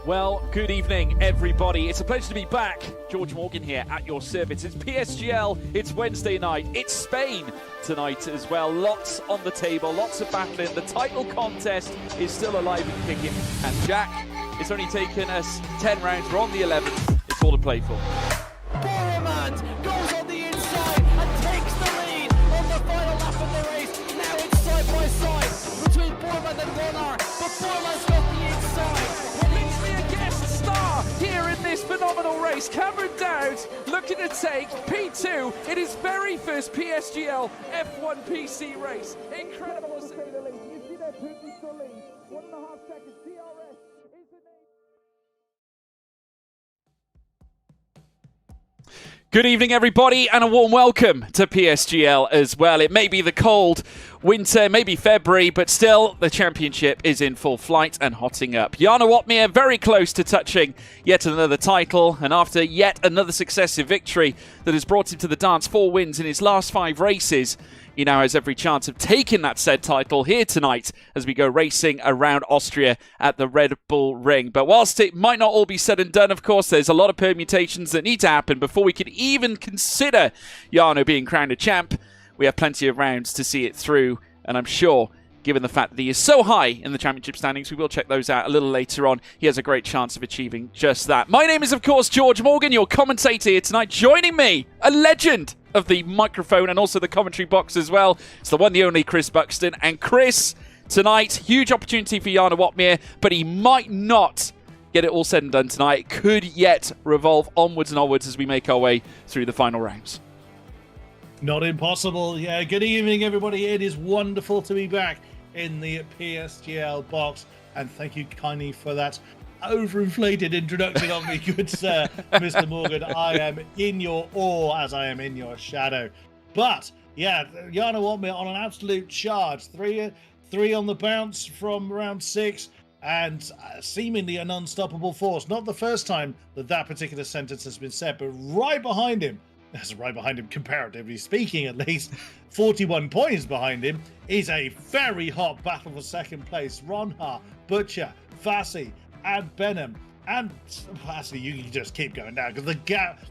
Well, good evening, everybody. It's a pleasure to be back. George Morgan here at your service. It's PSGL, it's Wednesday night, it's Spain tonight as well. Lots on the table, lots of battling. The title contest is still alive and kicking. And Jack, it's only taken us 10 rounds. We're on the 11th. It's all to play for. Boromand goes on the inside and takes the lead on the final lap of the race. Now it's side by side between Boromand and Ronnar, but Boromand's got the inside. Star here in this phenomenal race. Cameron Dowd looking to take P2 in his very first PSGL F1 PC race. Incredible to say the least. You see that Putin still lead. 1.5 seconds. DRS is the name. Good evening, everybody, and a warm welcome to PSGL as well. It may be the cold winter, maybe February, but still the championship is in full flight and hotting up. Jarno Opmeer very close to touching yet another title, and after yet another successive victory that has brought him to the dance, 4 wins in his last 5 races, he now has every chance of taking that said title here tonight as we go racing around Austria at the Red Bull Ring. But whilst it might not all be said and done, of course, there's a lot of permutations that need to happen before we could even consider Jarno being crowned a champ. We have plenty of rounds to see it through, and I'm sure, given the fact that he is so high in the championship standings, we will check those out a little later on. He has a great chance of achieving just that. My name is, of course, George Morgan, your commentator here tonight. Joining me, a legend of the microphone and also the commentary box as well. It's the one, the only Chris Buxton. And Chris, tonight, huge opportunity for Jarno Opmeer, but he might not get it all said and done tonight. It could yet revolve onwards and onwards as we make our way through the final rounds. Not impossible. Yeah, good evening, everybody. It is wonderful to be back in the PSGL box. And thank you kindly for that overinflated introduction of me, good sir, Mr. Morgan. I am in your awe as I am in your shadow. But, yeah, Jarno Opmeer on an absolute charge. Three on the bounce from round 6. And seemingly an unstoppable force. Not the first time that particular sentence has been said, but right behind him, that's right behind him, comparatively speaking at least, 41 points behind him, is a very hot battle for second place. Ronnar, Butcher, Fassi, and Benham. And actually, you can just keep going down because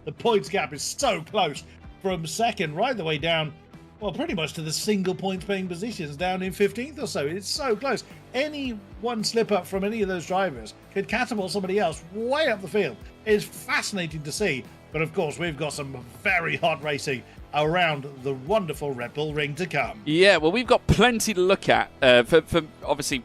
the points gap is so close from second right the way down, well, pretty much to the single points paying positions down in 15th or so. It's so close. Any one slip up from any of those drivers could catapult somebody else way up the field. It's fascinating to see. But of course, we've got some very hot racing around the wonderful Red Bull Ring to come. Yeah, well, we've got plenty to look at for obviously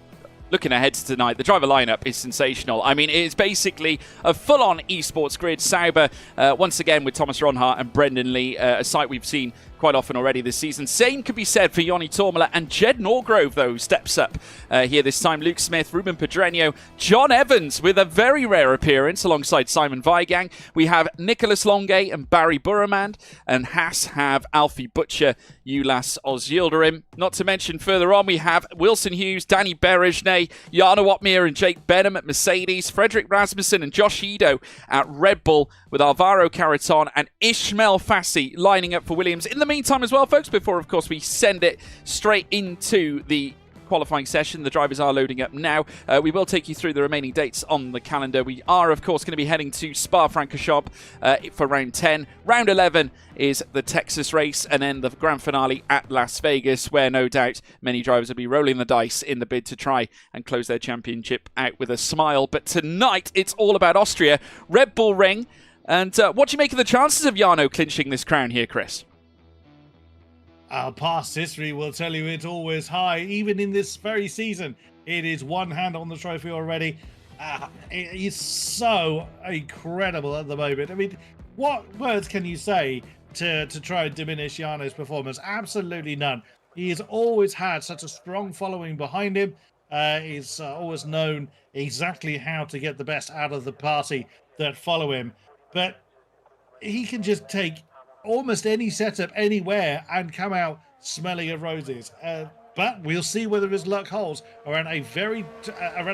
looking ahead to tonight. The driver lineup is sensational. I mean, it is basically a full-on esports grid. Sauber, once again with Thomas Ronnar and Brendan Lee, a sight we've seen quite often already this season. Same could be said for Joni Tormala and Jed Norgrove, though, steps up here this time. Luke Smith, Ruben Pedreño, John Evans with a very rare appearance alongside Simon Weigang. We have Nicholas Longay and Barry Boromand, and Haas have Alfie Butcher, Ulas Ozyildirim. Not to mention further on, we have Wilson Hughes, Danny Berejne, Jarno Opmeer and Jake Benham at Mercedes, Frederick Rasmussen and Josh Edo at Red Bull, with Alvaro Carreton and Ishmael Fassi lining up for Williams. In the meantime as well, folks, before, of course, we send it straight into the qualifying session. The drivers are loading up now. We will take you through the remaining dates on the calendar. We are, of course, going to be heading to Spa-Francorchamps for round 10. Round 11 is the Texas race, and then the grand finale at Las Vegas, where no doubt many drivers will be rolling the dice in the bid to try and close their championship out with a smile. But tonight, it's all about Austria, Red Bull Ring. And what do you make of the chances of Jarno clinching this crown here, Chris? Our past history will tell you it's always high. Even in this very season, it is one hand on the trophy already. It is so incredible at the moment. I mean, what words can you say to try and diminish Jarno's performance? Absolutely none. He has always had such a strong following behind him. He's always known exactly how to get the best out of the party that follow him. But he can just take almost any setup anywhere and come out smelling of roses. But we'll see whether his luck holds around a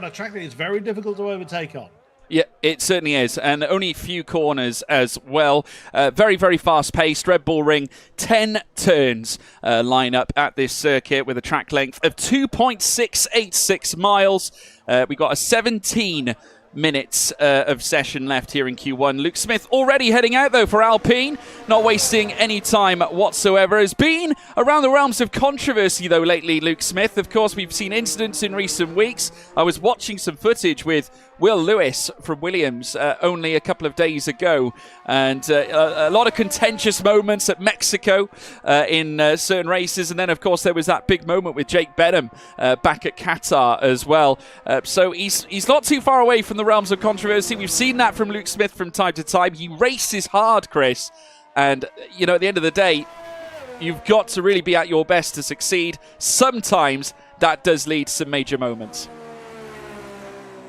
track that is very difficult to overtake on. Yeah, it certainly is. And only a few corners as well. Very, very fast-paced. Red Bull Ring, 10 turns line up at this circuit with a track length of 2.686 miles. We got a 17 minutes of session left here in Q1. Luke Smith already heading out, though, for Alpine, not wasting any time whatsoever. Has been around the realms of controversy, though, lately, Luke Smith. Of course, we've seen incidents in recent weeks. I was watching some footage with Will Lewis from Williams only a couple of days ago, and a lot of contentious moments at Mexico in certain races, and then of course there was that big moment with Jake Benham back at Qatar as well. So he's not too far away from the realms of controversy. We've seen that from Luke Smith from time to time. He races hard, Chris, and you know, at the end of the day, you've got to really be at your best to succeed. Sometimes that does lead to some major moments.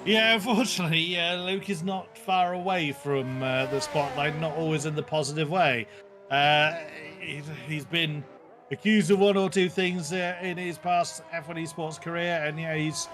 Yeah, unfortunately, Luke is not far away from the spotlight, not always in the positive way. He's been accused of one or two things in his past F1 esports career, and yeah, he's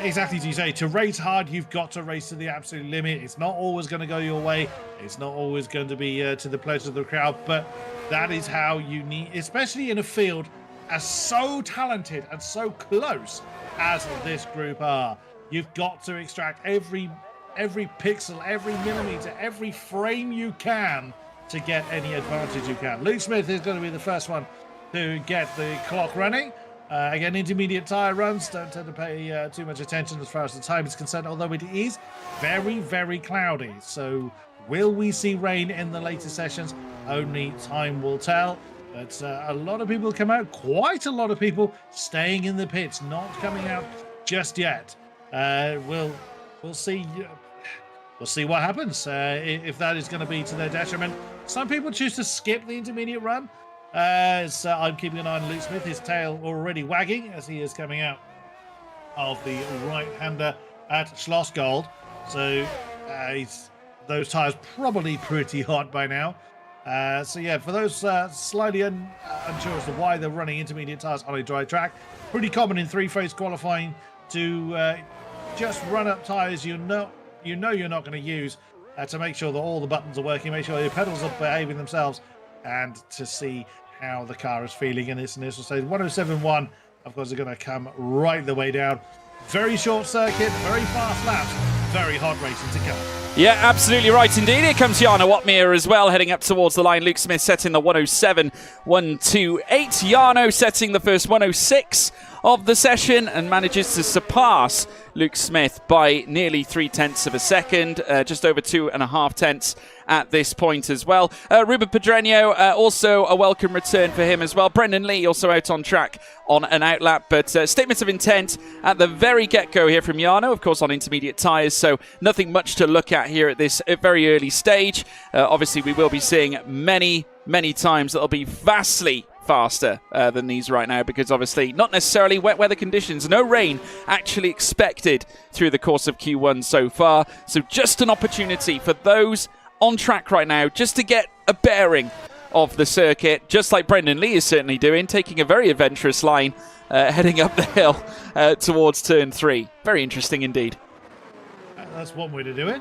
exactly as you say, to race hard, you've got to race to the absolute limit. It's not always going to go your way. It's not always going to be to the pleasure of the crowd, but that is how you need, especially in a field as so talented and so close as this group are. You've got to extract every pixel, every millimeter, every frame you can to get any advantage you can. Luke Smith is going to be the first one to get the clock running. Again, intermediate tyre runs don't tend to pay too much attention as far as the time is concerned, although it is very, very cloudy. So will we see rain in the later sessions? Only time will tell. But a lot of people come out, quite a lot of people staying in the pits, not coming out just yet. We'll see. We'll see what happens if that is going to be to their detriment. Some people choose to skip the intermediate run. So I'm keeping an eye on Luke Smith, his tail already wagging as he is coming out of the right-hander at Schlossgold. So those tyres probably pretty hot by now. So yeah, for those slightly unsure as to why they're running intermediate tyres on a dry track, pretty common in three-phase qualifying to just run up tyres you know you're not going to use to make sure that all the buttons are working, make sure your pedals are behaving themselves, and to see how the car is feeling in its initial stage. 107.1, of course, are going to come right the way down. Very short circuit, very fast laps, very hot racing to come. Yeah, absolutely right indeed. Here comes Jarno Watmere as well, heading up towards the line. Luke Smith setting the 107.128. Jarno setting the first 106 of the session and manages to surpass Luke Smith by nearly 0.3 of a second, just over 2.5 tenths at this point as well. Ruben Pedreño, also a welcome return for him as well. Brendan Lee also out on track on an outlap, but statements of intent at the very get-go here from Jarno, of course on intermediate tyres, so nothing much to look at here at this very early stage. Obviously we will be seeing many times that'll be vastly faster than these right now, because obviously not necessarily wet weather conditions, no rain actually expected through the course of Q1 so far, so just an opportunity for those on track right now just to get a bearing of the circuit, just like Brendan Lee is certainly doing, taking a very adventurous line heading up the hill towards turn 3. Very interesting indeed. That's one way to do it.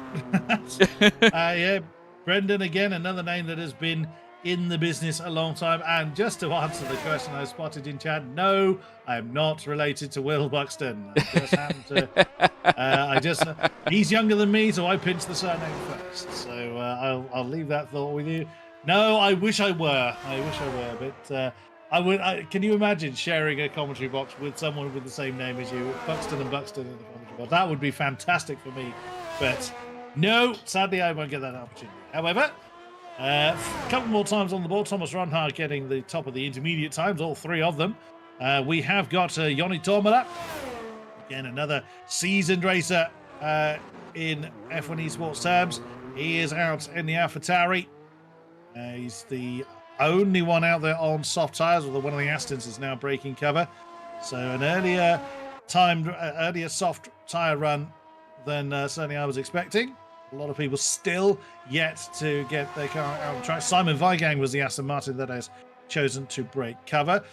Yeah, Brendan, again, another name that has been in the business a long time. And just to answer the question I spotted in chat, no, I am not related to Will Buxton. I just happen to, he's younger than me, so I pinched the surname first. So I'll leave that thought with you. No, I wish I were. But can you imagine sharing a commentary box with someone with the same name as you, Buxton and Buxton in the commentary box? That would be fantastic for me. But no, sadly, I won't get that opportunity. However, a couple more times on the board. Thomas Ronhard getting the top of the intermediate times, all three of them. We have got Joni Tormela, again another seasoned racer in F1 esports terms. He is out in the AlphaTauri. He's the only one out there on soft tyres, although one of the Astons is now breaking cover. So an earlier soft tyre run than certainly I was expecting. A lot of people still yet to get their car out on track. Simon Weigang was the Aston Martin that has chosen to break cover.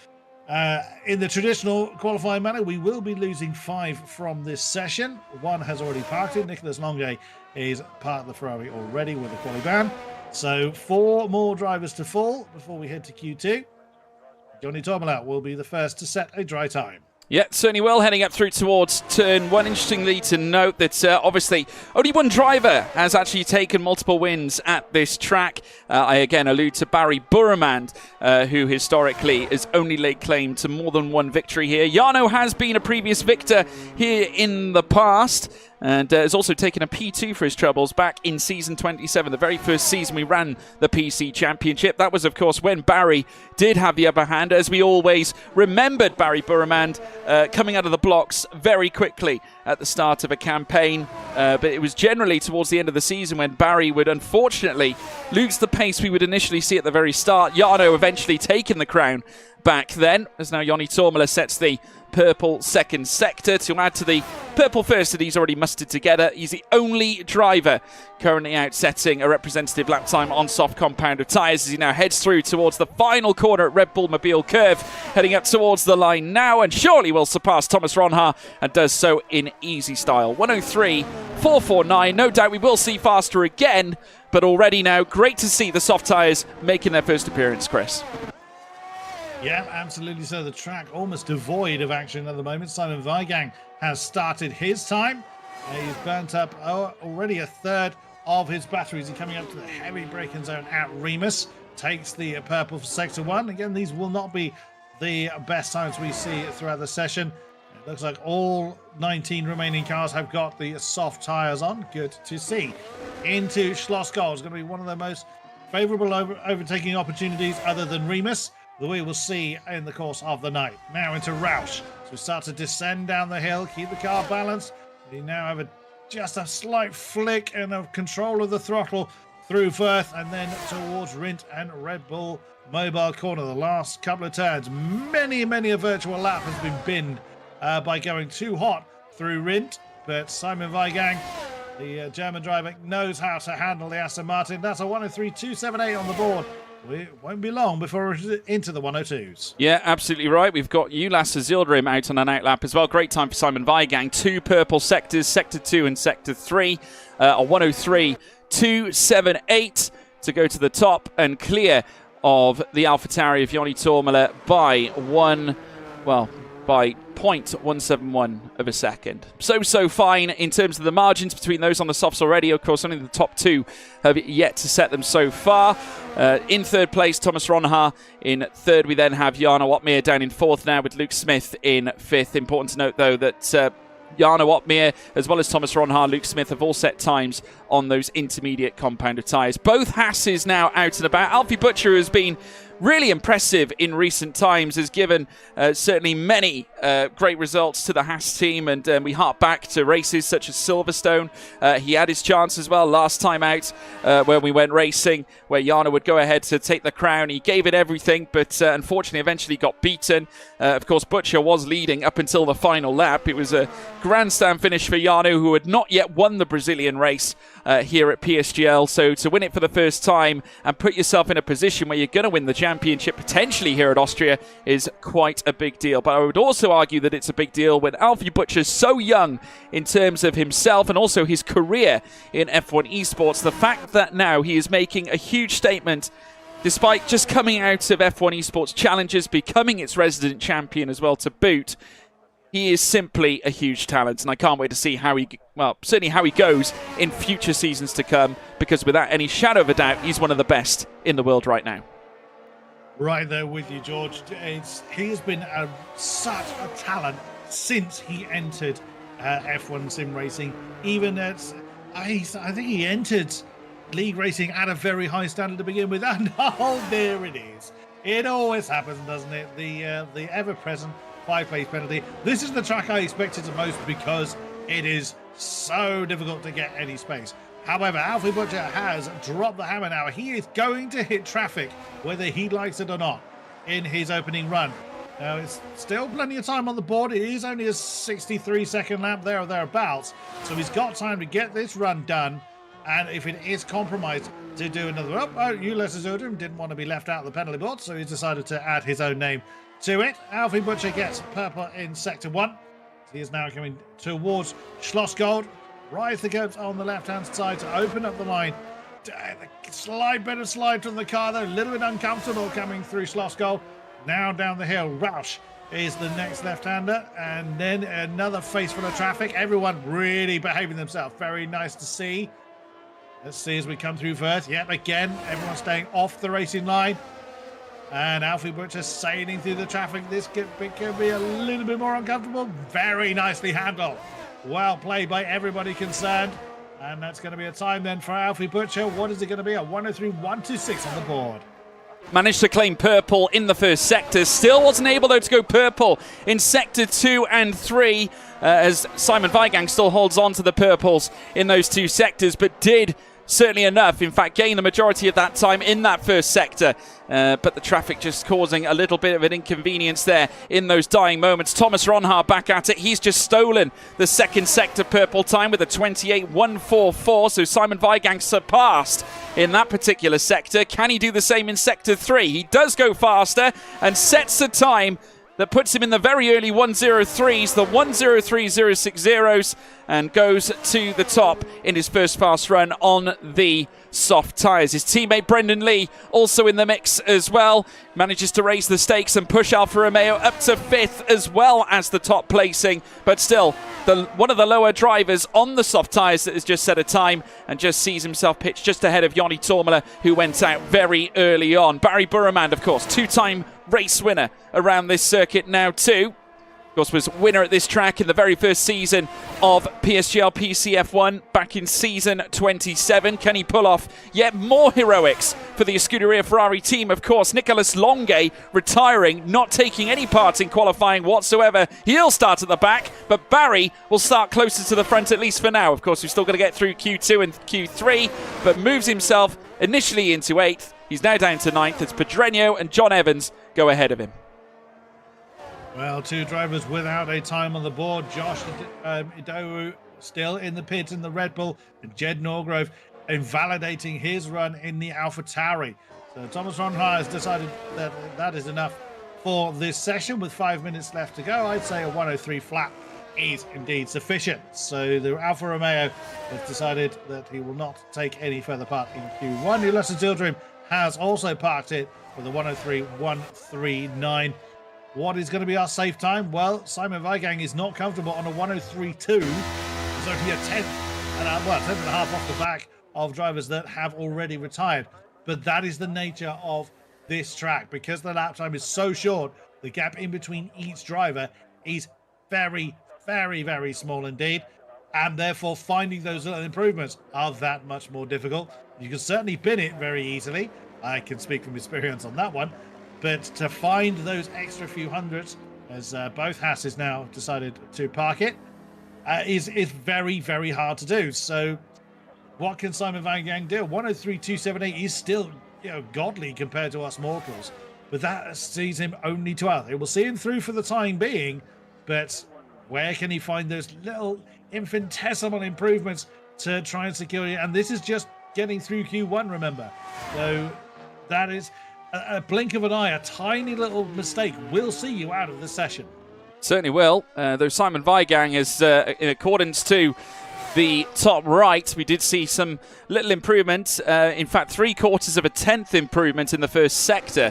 In the traditional qualifying manner, we will be losing 5 from this session. One has already parked it. Nicolas Longuet is part of the Ferrari already with a quali ban. So 4 more drivers to fall before we head to Q2. Joni Tormela will be the first to set a dry time. Yeah, certainly will. Heading up through towards turn one. Interestingly to note that obviously only one driver has actually taken multiple wins at this track. I again allude to Barry Burremand, who historically has only laid claim to more than one victory here. Jarno has been a previous victor here in the past, and has also taken a P2 for his troubles back in season 27, the very first season we ran the PC Championship. That was, of course, when Barry did have the upper hand, as we always remembered Barry Burremand coming out of the blocks very quickly at the start of a campaign. But it was generally towards the end of the season when Barry would unfortunately lose the pace we would initially see at the very start. Jarno eventually taking the crown back then, as now Joni Tormala sets the purple second sector to add to the purple first that he's already mustered together. He's the only driver currently out setting a representative lap time on soft compound of tyres as he now heads through towards the final corner at Red Bull Mobile Curve, heading up towards the line now, and surely will surpass Thomas Ronhaar, and does so in easy style. 103.449. No doubt we will see faster again, but already now great to see the soft tyres making their first appearance, Chris. Yeah, absolutely so. The track almost devoid of action at the moment. Simon Weigang has started his time. He's burnt up already a third of his batteries. He's coming up to the heavy braking zone at Remus. Takes the purple for sector one. Again, these will not be the best times we see throughout the session. It looks like all 19 remaining cars have got the soft tyres on. Good to see. Into Schlossgau. It's going to be one of the most favourable overtaking opportunities other than Remus that we will see in the course of the night. Now into Roush. So we start to descend down the hill, keep the car balanced. We now have just a slight flick and a control of the throttle through Firth, and then towards Rindt and Red Bull Mobile Corner. The last couple of turns, many a virtual lap has been binned by going too hot through Rindt, but Simon Weigang, the German driver, knows how to handle the Aston Martin. That's a 103.278 on the board. It won't be long before we're into the 102s. Yeah, absolutely right. We've got Ulas Azildrim out on an outlap as well. Great time for Simon Weigang. 2 purple sectors, Sector 2 and Sector 3. A 103.278 to go to the top and clear of the AlphaTauri of Joni Tormala by 0.171 of a second. So fine in terms of the margins between those on the softs already. Of course, only the top 2 have yet to set them so far. In third place, Thomas Ronhaar. In third, we then have Jarno Opmeer down in fourth now with Luke Smith in fifth. Important to note, though, that Jarno Opmeer, as well as Thomas Ronhaar, Luke Smith, have all set times on those intermediate compound of tyres. Both Hasses now out and about. Alfie Butcher has been really impressive in recent times, has given certainly many great results to the Haas team, and we hark back to races such as Silverstone. He had his chance as well last time out when we went racing, where Jarno would go ahead to take the crown. He gave it everything, but unfortunately eventually got beaten. Of course, Butcher was leading up until the final lap. It was a grandstand finish for Jarno, who had not yet won the Brazilian race here at PSGL. So to win it for the first time and put yourself in a position where you're going to win the championship potentially here at Austria is quite a big deal. But I would also argue that it's a big deal when Alfie Butcher's so young in terms of himself and also his career in F1 esports. The fact that now he is making a huge statement despite just coming out of F1 esports challenges, becoming its resident champion as well to boot. He is simply a huge talent, and I can't wait to see how certainly how he goes in future seasons to come, because without any shadow of a doubt, he's one of the best in the world right now. Right there with you, George. He has been such a talent since he entered F1 sim racing. Even I think he entered league racing at a very high standard to begin with, and there it is. It always happens, doesn't it? The ever-present 5-place penalty. This is the track I expected the most because it is so difficult to get any space. However, Alfie Butcher has dropped the hammer now. He is going to hit traffic, whether he likes it or not, in his opening run. Now, it's still plenty of time on the board. It is only a 63-second lap there or thereabouts, so he's got time to get this run done. And if it is compromised, to do another. Ulas Azildrim didn't want to be left out of the penalty board, so he's decided to add his own name to it. Alfie Butcher gets purple in sector 1. He is now coming towards Schlossgold. Right the curbs on the left-hand side to open up the line. Bit of slide from the car there. A little bit uncomfortable coming through Schlossgold. Now down the hill, Roush is the next left-hander, and then another face full of traffic. Everyone really behaving themselves. Very nice to see. Let's see as we come through first. Yep, again, everyone staying off the racing line. And Alfie Butcher sailing through the traffic. This could be a little bit more uncomfortable. Very nicely handled. Well played by everybody concerned. And that's going to be a time then for Alfie Butcher. What is it going to be? A 103.126 on the board. Managed to claim purple in the first sector. Still wasn't able, though, to go purple in sector 2 and 3, as Simon Weigang still holds on to the purples in those two sectors, but did certainly enough. In fact, gain the majority of that time in that first sector. But the traffic just causing a little bit of an inconvenience there in those dying moments. Thomas Ronhaar back at it. He's just stolen the second sector purple time with a 28.144. So Simon Weigang surpassed in that particular sector. Can he do the same in sector 3? He does go faster and sets a time that puts him in the very early 103s, the 103.060s, and goes to the top in his first fast run on the soft tyres. His teammate Brendan Lee also in the mix as well. Manages to raise the stakes and push Alfa Romeo up to 5th as well as the top placing. But still, one of the lower drivers on the soft tyres that has just set a time and just sees himself pitched just ahead of Joni Tormela, who went out very early on. Barry Burremand, of course, two-time race winner around this circuit now too. Of course, was winner at this track in the very first season of PSGL PCF1 back in season 27. Can he pull off yet more heroics for the Scuderia Ferrari team? Of course, Nicolas Longuet retiring, not taking any part in qualifying whatsoever. He'll start at the back, but Barry will start closer to the front, at least for now. Of course, we've still got to get through Q2 and Q3, but moves himself initially into 8th. He's now down to 9th. It's Pedreño and John Evans go ahead of him. Well, two drivers without a time on the board. Josh Idowu still in the pit in the Red Bull, and Jed Norgrove invalidating his run in the AlphaTauri. So Thomas Ronhaar has decided that that is enough for this session. With 5 minutes left to go, I'd say a 103 flat is indeed sufficient. So the Alfa Romeo has decided that he will not take any further part in Q1. Ulysses Ildrim has also parked it with a 103.139. What is going to be our safe time? Well, Simon Weigang is not comfortable on a 103.2. It's only a 10th and a half off the back of drivers that have already retired. But that is the nature of this track. Because the lap time is so short, the gap in between each driver is very, very, very small indeed. And therefore, finding those little improvements are that much more difficult. You can certainly pin it very easily. I can speak from experience on that one. But to find those extra few hundreds, as both Hasses now decided to park it, is very, very hard to do. So what can Simon Weigang do? 103.278 is still, godly compared to us mortals. But that sees him only 12th. It will see him through for the time being, but where can he find those little infinitesimal improvements to try and secure it? And this is just getting through Q1, remember. So that is a blink of an eye, a tiny little mistake will see you out of the session. Certainly will. Though Simon Weigang is, in accordance to the top right, we did see some little improvement. In fact, 3/4 of a 10th improvement in the first sector.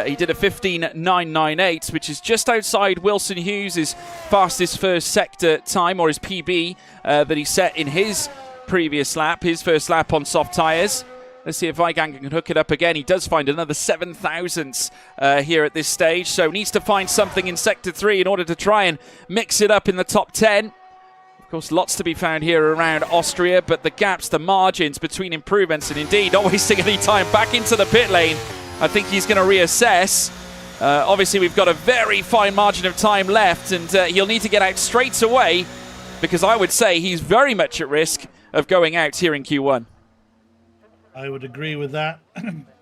He did a 15.998, which is just outside Wilson Hughes' fastest first sector time, or his PB that he set in his previous lap, his first lap on soft tyres. Let's see if Weigang can hook it up again. He does find another 7 thousandths here at this stage, so needs to find something in Sector 3 in order to try and mix it up in the top 10. Of course, lots to be found here around Austria, but the gaps, the margins between improvements, and indeed not wasting any time back into the pit lane. I think he's going to reassess. Obviously, we've got a very fine margin of time left, and he'll need to get out straight away, because I would say he's very much at risk of going out here in Q1. I would agree with that.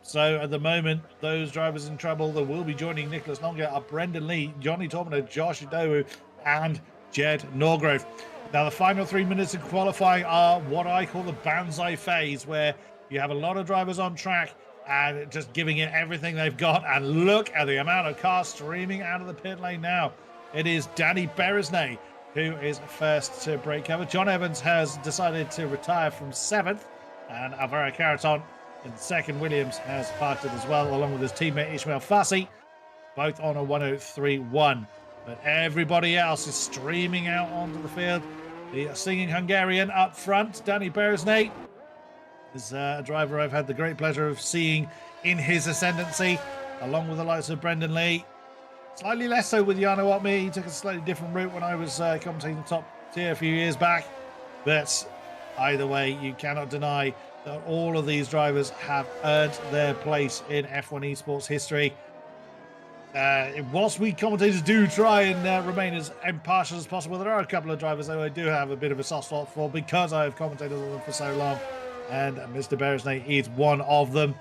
So at the moment, those drivers in trouble that will be joining Nicolas Longuet are Brendan Lee, Joni Tormela, Josh Idowu, and Jed Norgrove. Now, the final 3 minutes of qualifying are what I call the Banzai phase, where you have a lot of drivers on track and just giving it everything they've got. And look at the amount of cars streaming out of the pit lane now. It is Danny Beresnay who is first to break cover. John Evans has decided to retire from 7th. And Alvaro Caraton in second. Williams has parked it as well, along with his teammate Ishmael Fassi, both on a 103.1. But everybody else is streaming out onto the field. The singing Hungarian up front, Danny Beresnay, is a driver I've had the great pleasure of seeing in his ascendancy, along with the likes of Brendan Lee. Slightly less so with Jarno Opmeer. He took a slightly different route when I was commentating top tier a few years back. But either way, you cannot deny that all of these drivers have earned their place in F1 esports history. Whilst we commentators do try and remain as impartial as possible, there are a couple of drivers that I do have a bit of a soft spot for because I have commentated on them for so long, and Mr. Beresnay is one of them.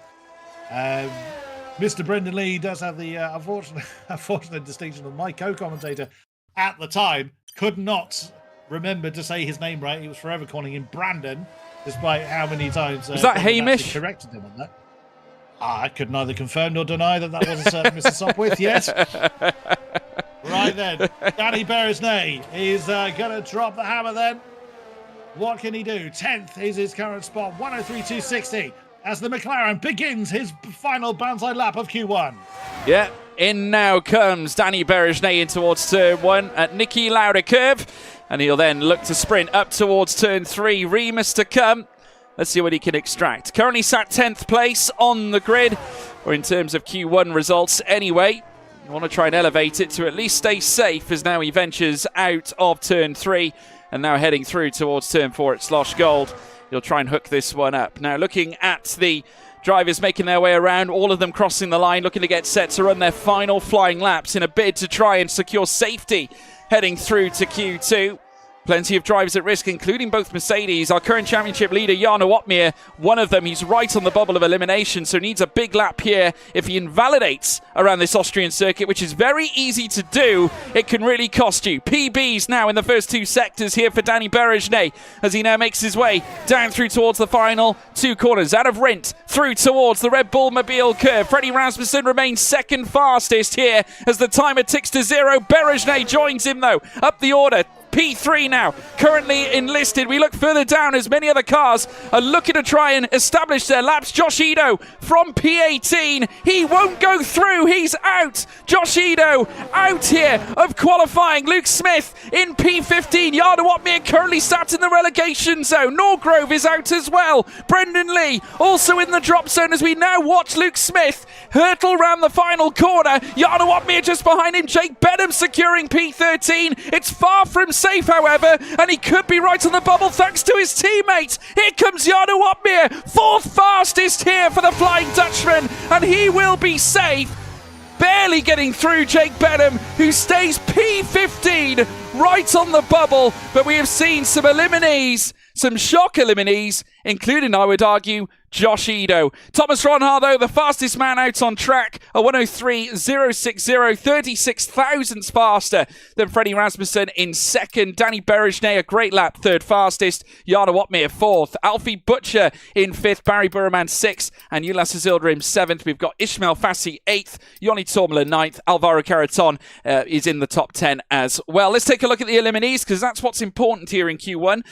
Mr. Brendan Lee does have the unfortunate distinction of my co-commentator at the time could not remember to say his name right. He was forever calling him Brandon, despite how many times was that Hamish corrected him on that. I could neither confirm nor deny that was Mr. Sopwith yet. Right then, Danny Beresnay is going to drop the hammer then. What can he do? 10th is his current spot, 103.260, as the McLaren begins his final banzai lap of Q1. Yeah, in now comes Danny Beresnay in towards turn 1 at Nicky Lauda curve, and he'll then look to sprint up towards turn 3. Remus to come. Let's see what he can extract. Currently sat 10th place on the grid, or in terms of Q1 results anyway. You want to try and elevate it to at least stay safe as now he ventures out of turn 3 and now heading through towards turn 4 at Slosh Gold. He'll try and hook this one up. Now looking at the drivers making their way around, all of them crossing the line, looking to get set to run their final flying laps in a bid to try and secure safety heading through to Q2. Plenty of drivers at risk, including both Mercedes. Our current championship leader, Jarno Opmeer, one of them. He's right on the bubble of elimination, so needs a big lap here. If he invalidates around this Austrian circuit, which is very easy to do, it can really cost you. PBs now in the first 2 sectors here for Danny Beresnay as he now makes his way down through towards the final 2 corners. Out of Rindt, through towards the Red Bull Mobile curve. Freddie Rasmussen remains second fastest here as the timer ticks to 0. Beresnay joins him, though, up the order. P3 now, currently enlisted. We look further down as many other cars are looking to try and establish their laps. Josh Ido from P18. He won't go through. He's out. Josh Ido out here of qualifying. Luke Smith in P15. Jarno Opmeer currently sat in the relegation zone. Norgrove is out as well. Brendan Lee also in the drop zone as we now watch Luke Smith hurtle round the final corner. Jarno Opmeer just behind him. Jake Bedham securing P13. It's far from safe, however, and he could be right on the bubble thanks to his teammates. Here comes Jarno Opmeer, 4th fastest here for the Flying Dutchman, and he will be safe. Barely getting through Jake Bedham, who stays P15 right on the bubble, but we have seen some eliminees, some shock eliminees, including, I would argue, Josh Ido. Thomas Ronhar, though, the fastest man out on track, a 103.060, 36 thousandths faster than Freddie Rasmussen in second. Danny Beresnay, a great lap, 3rd fastest. Jarno Opmeer, 4th. Alfie Butcher in 5th. Barry Burman, 6th. And Ulas Azildrim, 7th. We've got Ishmael Fassi, 8th. Yoni Tormela, 9th. Alvaro Caraton is in the top 10 as well. Let's take a look at the eliminees, because that's what's important here in Q1.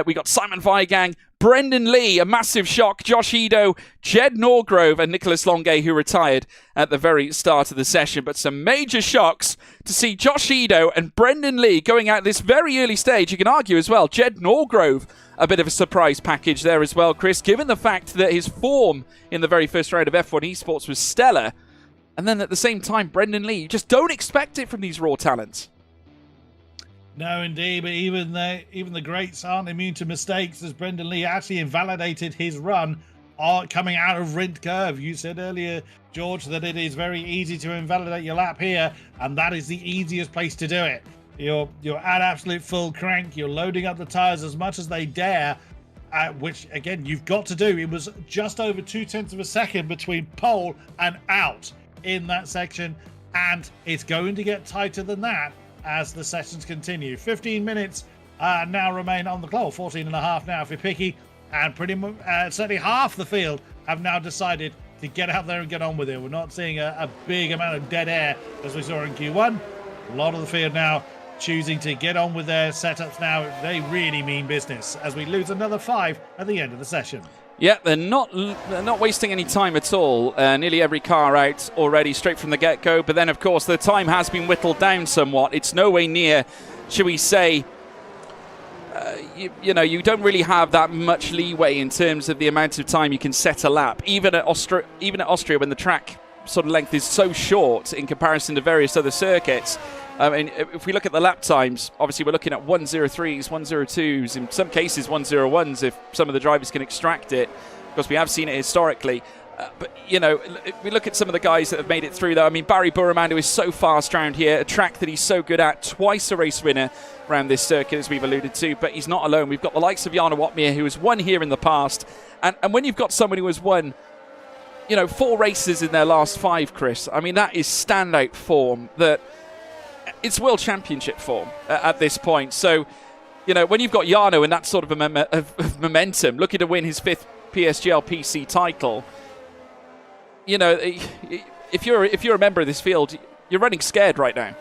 We got Simon Weigang, Brendan Lee, a massive shock, Josh Ido, Jed Norgrove and Nicholas Longuet, who retired at the very start of the session. But some major shocks to see Josh Ido and Brendan Lee going out this very early stage. You can argue as well, Jed Norgrove, a bit of a surprise package there as well, Chris, given the fact that his form in the very first round of F1 Esports was stellar. And then at the same time, Brendan Lee, you just don't expect it from these raw talents. No, indeed, but even the greats aren't immune to mistakes, as Brendan Lee actually invalidated his run coming out of Rindt curve. You said earlier, George, that it is very easy to invalidate your lap here, and that is the easiest place to do it. You're at absolute full crank. You're loading up the tyres as much as they dare, which, again, you've got to do. It was just over 0.2 of a second between pole and out in that section, and it's going to get tighter than that as the sessions continue. 15 minutes now remain on the clock, 14 and a half now if you're picky, and pretty much certainly half the field have now decided to get out there and get on with it. We're not seeing a big amount of dead air as we saw in Q1. A lot of the field now choosing to get on with their setups now. They really mean business as we lose another 5 at the end of the session. Yeah, they're not wasting any time at all. Nearly every car out already, straight from the get-go. But then, of course, the time has been whittled down somewhat. It's no way near, shall we say, you know, you don't really have that much leeway in terms of the amount of time you can set a lap. Even at Austria, when the track sort of length is so short in comparison to various other circuits. I mean, if we look at the lap times, obviously we're looking at 1:03s, 1:02s, in some cases 1:01s if some of the drivers can extract it, because we have seen it historically. But, you know, if we look at some of the guys that have made it through, though. I mean, Barry Burman, who is so fast around here, a track that he's so good at, twice a race winner around this circuit, as we've alluded to, but he's not alone. We've got the likes of Jarno Watmir, who has won here in the past. And when you've got someone who has won, you know, 4 races in their last 5, Chris, I mean, that is standout form. That it's World Championship form at this point. So, you know, when you've got Jarno in that sort of momentum, looking to win his 5th PSGL PC title, you know, if you're a member of this field, you're running scared right now.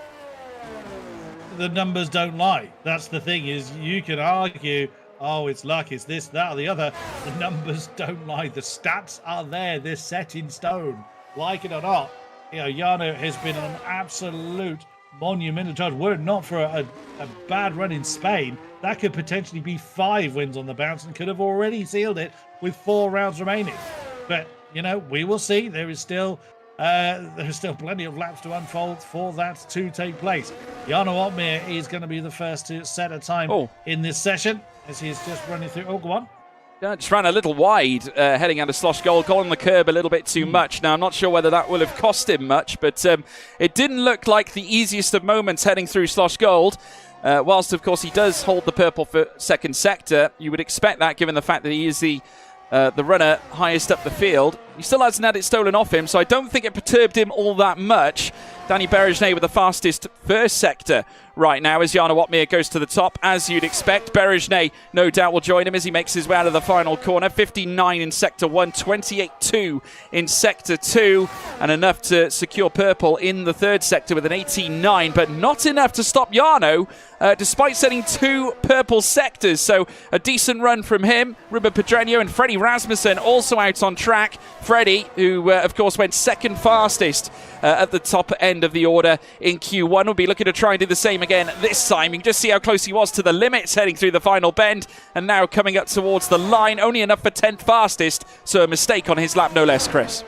The numbers don't lie. That's the thing, is you can argue, oh, it's luck, it's this, that, or the other. The numbers don't lie. The stats are there. They're set in stone. Like it or not, you know, Jarno has been an absolute monumental charge. Were it not for a bad run in Spain, that could potentially be 5 wins on the bounce and could have already sealed it with 4 rounds remaining. But, you know, we will see. There is still plenty of laps to unfold for that to take place. Jarno Watmir is going to be the first to set a time in this session, as he's just running through. Oh, go on. Yeah, just ran a little wide heading out of Slosh Gold, got on the curb a little bit too much. Now, I'm not sure whether that will have cost him much, but it didn't look like the easiest of moments heading through Slosh Gold. Whilst, of course, he does hold the purple for second sector, you would expect that given the fact that he is the runner highest up the field. He still hasn't had it stolen off him, so I don't think it perturbed him all that much. Danny Berejnay with the fastest first sector right now as Jarno Watmir goes to the top, as you'd expect. Berejnay, no doubt, will join him as he makes his way out of the final corner. 59 in Sector 1, 28.2 in Sector 2, and enough to secure purple in the third sector with an 18.9, but not enough to stop Jarno, despite setting 2 purple sectors. So a decent run from him. Ruben Pedreño and Freddie Rasmussen also out on track. Freddie, who of course went second fastest at the top end of the order in Q1, will be looking to try and do the same again this time. You can just see how close he was to the limits heading through the final bend, and now coming up towards the line, only enough for 10th fastest, so a mistake on his lap no less, Chris.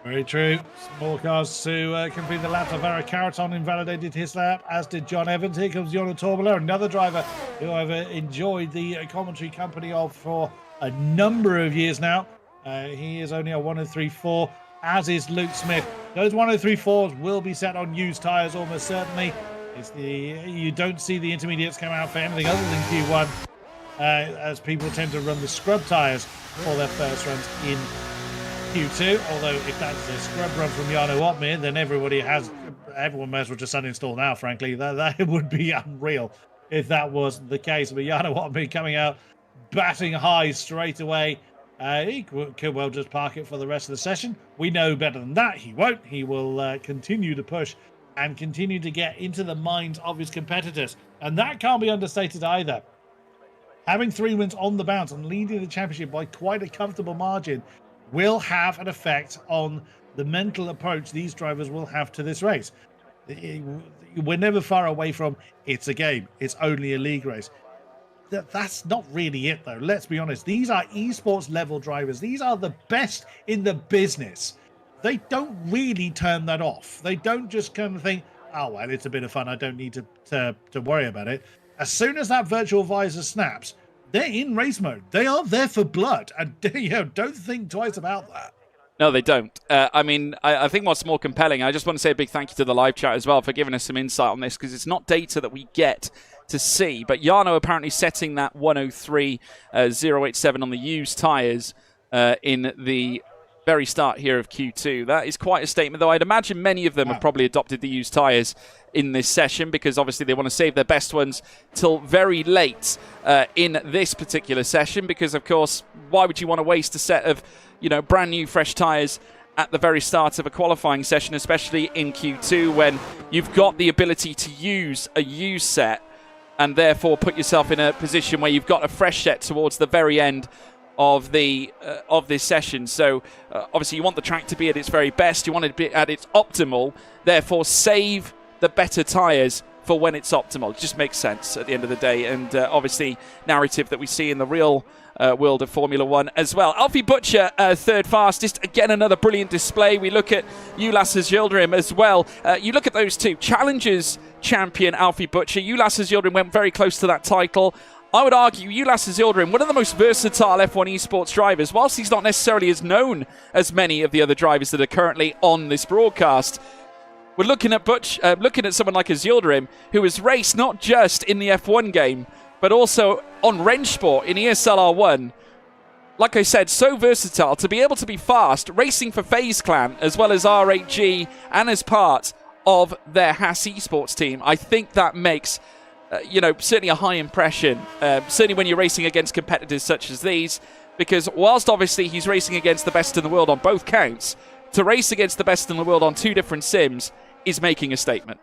Very true. Small cars to complete the lap. Alvaro Caraton invalidated his lap, as did John Evans. Here comes Jonas Torbala, another driver who I've enjoyed the commentary company of for a number of years now. He is only a 103.4, as is Luke Smith. Those 103.4s will be set on used tyres almost certainly. You don't see the intermediates come out for anything other than Q1, as people tend to run the scrub tyres for their first runs in Q2. Although if that's a scrub run from Jarno Watmir, then everyone might as well just uninstall now, frankly. That would be unreal if that was the case. But Jarno Watmir coming out batting high straight away. He could well just park it for the rest of the session. We know better than that. He won't. He will continue to push and continue to get into the minds of his competitors. And that can't be understated either. Having 3 wins on the bounce and leading the championship by quite a comfortable margin will have an effect on the mental approach these drivers will have to this race. We're never far away from it's a game. It's only a league race. That's not really it, though. Let's be honest. These are esports level drivers. These are the best in the business. They don't really turn that off. They don't just kind of think, oh, well, it's a bit of fun. I don't need to worry about it. As soon as that virtual visor snaps, they're in race mode. They are there for blood. And don't think twice about that. No, they don't. I mean, I think what's more compelling, I just want to say a big thank you to the live chat as well for giving us some insight on this, because it's not data that we get to see. But Jarno apparently setting that 103.087 on the used tyres in the very start here of Q2. That is quite a statement, though I'd imagine many of them have probably adopted the used tyres in this session, because obviously they want to save their best ones till very late in this particular session, because of course, why would you want to waste a set of brand new fresh tyres at the very start of a qualifying session, especially in Q2, when you've got the ability to use a used set and therefore put yourself in a position where you've got a fresh set towards the very end of this session. So obviously you want the track to be at its very best. You want it to be at its optimal. Therefore, save the better tyres for when it's optimal. It just makes sense at the end of the day. And obviously narrative that we see in the real world of Formula One as well. Alfie Butcher, third fastest. Again, another brilliant display. We look at Ulas's Yildirim as well. You look at those two. Challengers champion Alfie Butcher. Ulas's Yildirim went very close to that title. I would argue Ulas's Yildirim, one of the most versatile F1 esports drivers, whilst he's not necessarily as known as many of the other drivers that are currently on this broadcast. We're looking at looking at someone like Yildirim, who has raced not just in the F1 game, but also on Rennsport in ESL R1. Like I said, so versatile to be able to be fast, racing for FaZe Clan, as well as R8G, and as part of their Haas esports team. I think that makes certainly a high impression, certainly when you're racing against competitors such as these, because whilst obviously he's racing against the best in the world on both counts, to race against the best in the world on two different sims is making a statement.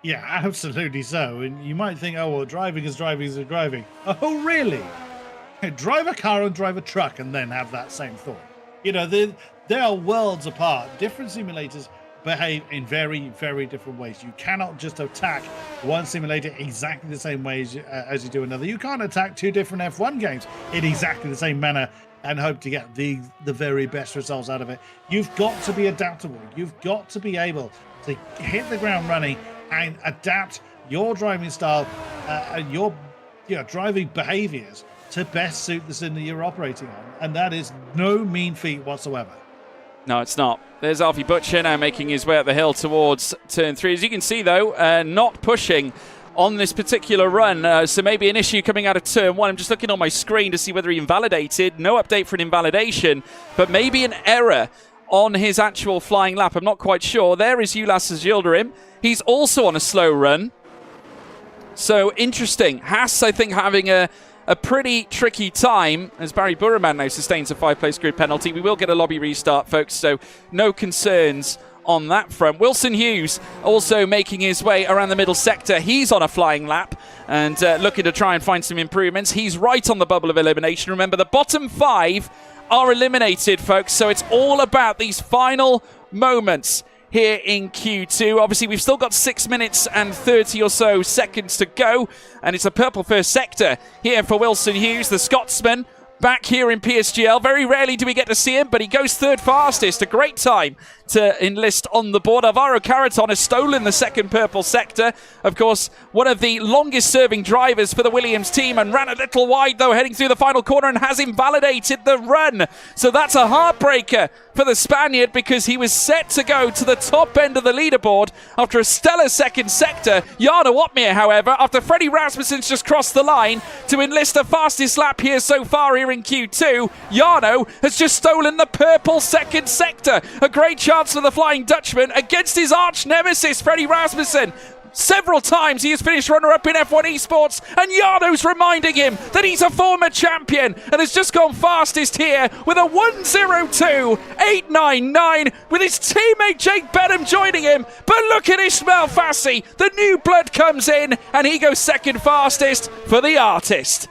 Yeah, absolutely so. And you might think, oh, well, driving is driving is driving. Oh, really? Drive a car and drive a truck and then have that same thought. They are worlds apart. Different simulators behave in very, very different ways. You cannot just attack one simulator exactly the same way as you do another. You can't attack two different F1 games in exactly the same manner and hope to get the very best results out of it. You've got to be adaptable. You've got to be able to hit the ground running and adapt your driving style and your driving behaviors to best suit the sim that you're operating on. And that is no mean feat whatsoever. No, it's not. There's Alfie Butcher now making his way up the hill towards turn 3. As you can see, though, not pushing on this particular run. So maybe an issue coming out of turn 1. I'm just looking on my screen to see whether he invalidated. No update for an invalidation, but maybe an error on his actual flying lap. I'm not quite sure. There is Ulas's Yildirim. He's also on a slow run. So interesting. Haas, I think, having a pretty tricky time as Barry Burraman now sustains a 5-place grid penalty. We will get a lobby restart, folks, so no concerns on that front. Wilson Hughes also making his way around the middle sector. He's on a flying lap and looking to try and find some improvements. He's right on the bubble of elimination. Remember, the bottom 5 are eliminated, folks, so it's all about these final moments here in Q2. Obviously, we've still got 6 minutes and 30 or so seconds to go, and it's a purple first sector here for Wilson Hughes, the Scotsman, back here in PSGL. Very rarely do we get to see him, but he goes third fastest. A great time to enlist on the board. Alvaro Caraton has stolen the second purple sector. Of course, one of the longest serving drivers for the Williams team, and ran a little wide, though, heading through the final corner and has invalidated the run. So that's a heartbreaker for the Spaniard, because he was set to go to the top end of the leaderboard after a stellar second sector. Jarno Opmeer, however, after Freddie Rasmussen's just crossed the line to enlist the fastest lap here so far here in Q2, Jarno has just stolen the purple second sector. A great chance for the Flying Dutchman against his arch nemesis, Freddie Rasmussen. Several times he has finished runner-up in F1 esports, and Jarno's reminding him that he's a former champion and has just gone fastest here with a 1:02.899 with his teammate Jake Benham joining him. But look at Ismail Fassi, the new blood comes in and he goes second fastest for the artist.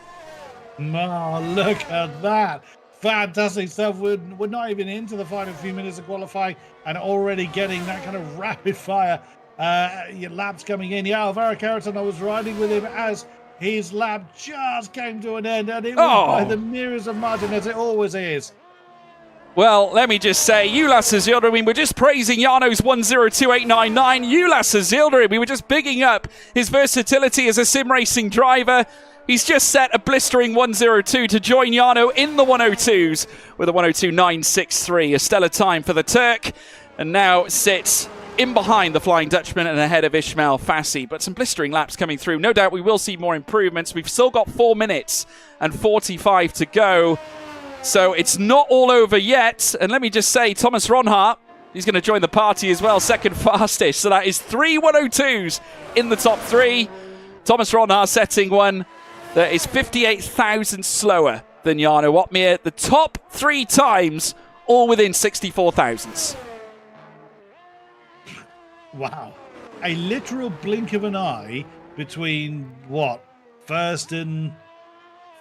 Oh, look at that. Fantastic stuff. We're not even into the final few minutes of qualifying and already getting that kind of rapid fire your laps coming in. Yeah, Alvaro Caraton, I was riding with him as his lap just came to an end, and it was by the merest of margin, as it always is. Well, let me just say, Ulas's Yildirim, we were just praising Jarno's 1:02.899. Ulas's Yildirim, we were just bigging up his versatility as a sim racing driver. He's just set a blistering 1:02 to join Jarno in the 1:02s with a 1:02.963. A stellar time for the Turk, and now sits in behind the Flying Dutchman and ahead of Ismail Fassi. But some blistering laps coming through. No doubt we will see more improvements. We've still got 4 minutes and 45 to go. So it's not all over yet. And let me just say, Thomas Ronhart, he's going to join the party as well, second fastest. So that is 3 1:02s in the top 3. Thomas Ronhart setting one that is 58,000 slower than Jarno Opmeer. The top 3 times, all within 64 thousandths. Wow. A literal blink of an eye between, what, first and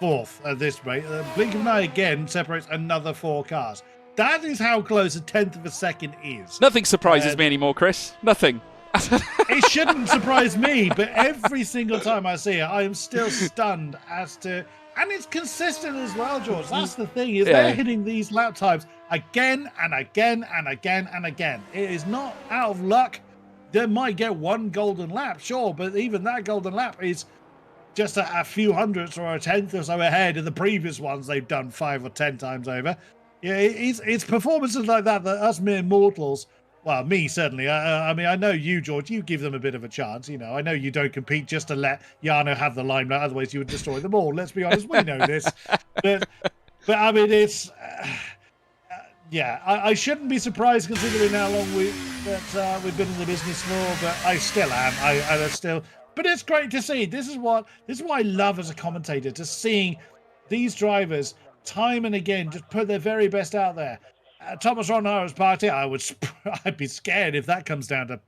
4th at this rate. Blink of an eye again separates another 4 cars. That is how close a 10th of a second is. Nothing surprises me anymore, Chris. Nothing. It shouldn't surprise me, but every single time I see it, I am still stunned as to... And it's consistent as well, George. That's the thing, is they're hitting these lap times again and again and again and again. It is not out of luck. They might get one golden lap, sure, but even that golden lap is just a few hundredths or a tenth or so ahead of the previous ones they've done 5 or 10 times over. Yeah, it's performances like that us mere mortals, well, me certainly. I mean, I know you, George, you give them a bit of a chance. You know, I know you don't compete just to let Jarno have the limelight, otherwise you would destroy them all. Let's be honest, we know this. But I mean, it's... yeah, I shouldn't be surprised considering how long we've been in the business for, but I still am. I still... But it's great to see. This is what I love as a commentator, to seeing these drivers time and again just put their very best out there. Thomas Ronhara's party, I'd be scared if that comes down to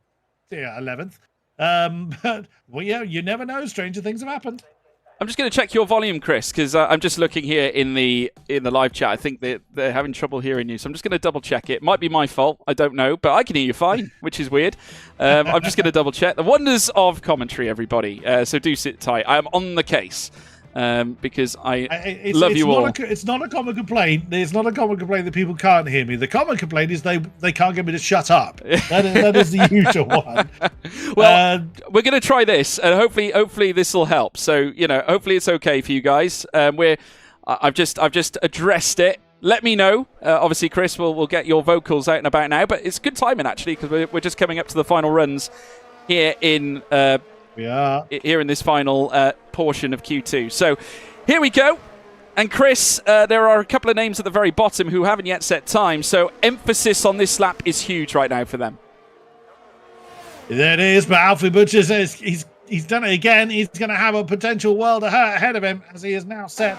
11th. But well, yeah, you never know. Stranger things have happened. I'm just going to check your volume, Chris, because I'm just looking here in the live chat. I think they're having trouble hearing you, so I'm just going to double check it. Might be my fault, I don't know, but I can hear you fine, which is weird. I'm just going to double check. The wonders of commentary, everybody. So do sit tight. I am on the case. Because I love you all. It's not a common complaint. It's not a common complaint that people can't hear me. The common complaint is they can't get me to shut up. That is the usual one. Well, we're going to try this, and hopefully this will help. So hopefully it's okay for you guys. I've just addressed it. Let me know. Obviously, Chris, we'll get your vocals out and about now. But it's good timing actually, because we're just coming up to the final runs here in. Here in this final portion of Q2. So here we go. And Chris, there are a couple of names at the very bottom who haven't yet set time. So emphasis on this lap is huge right now for them. There it is. But Alfie Butcher says he's done it again. He's going to have a potential world ahead of him, as he has now started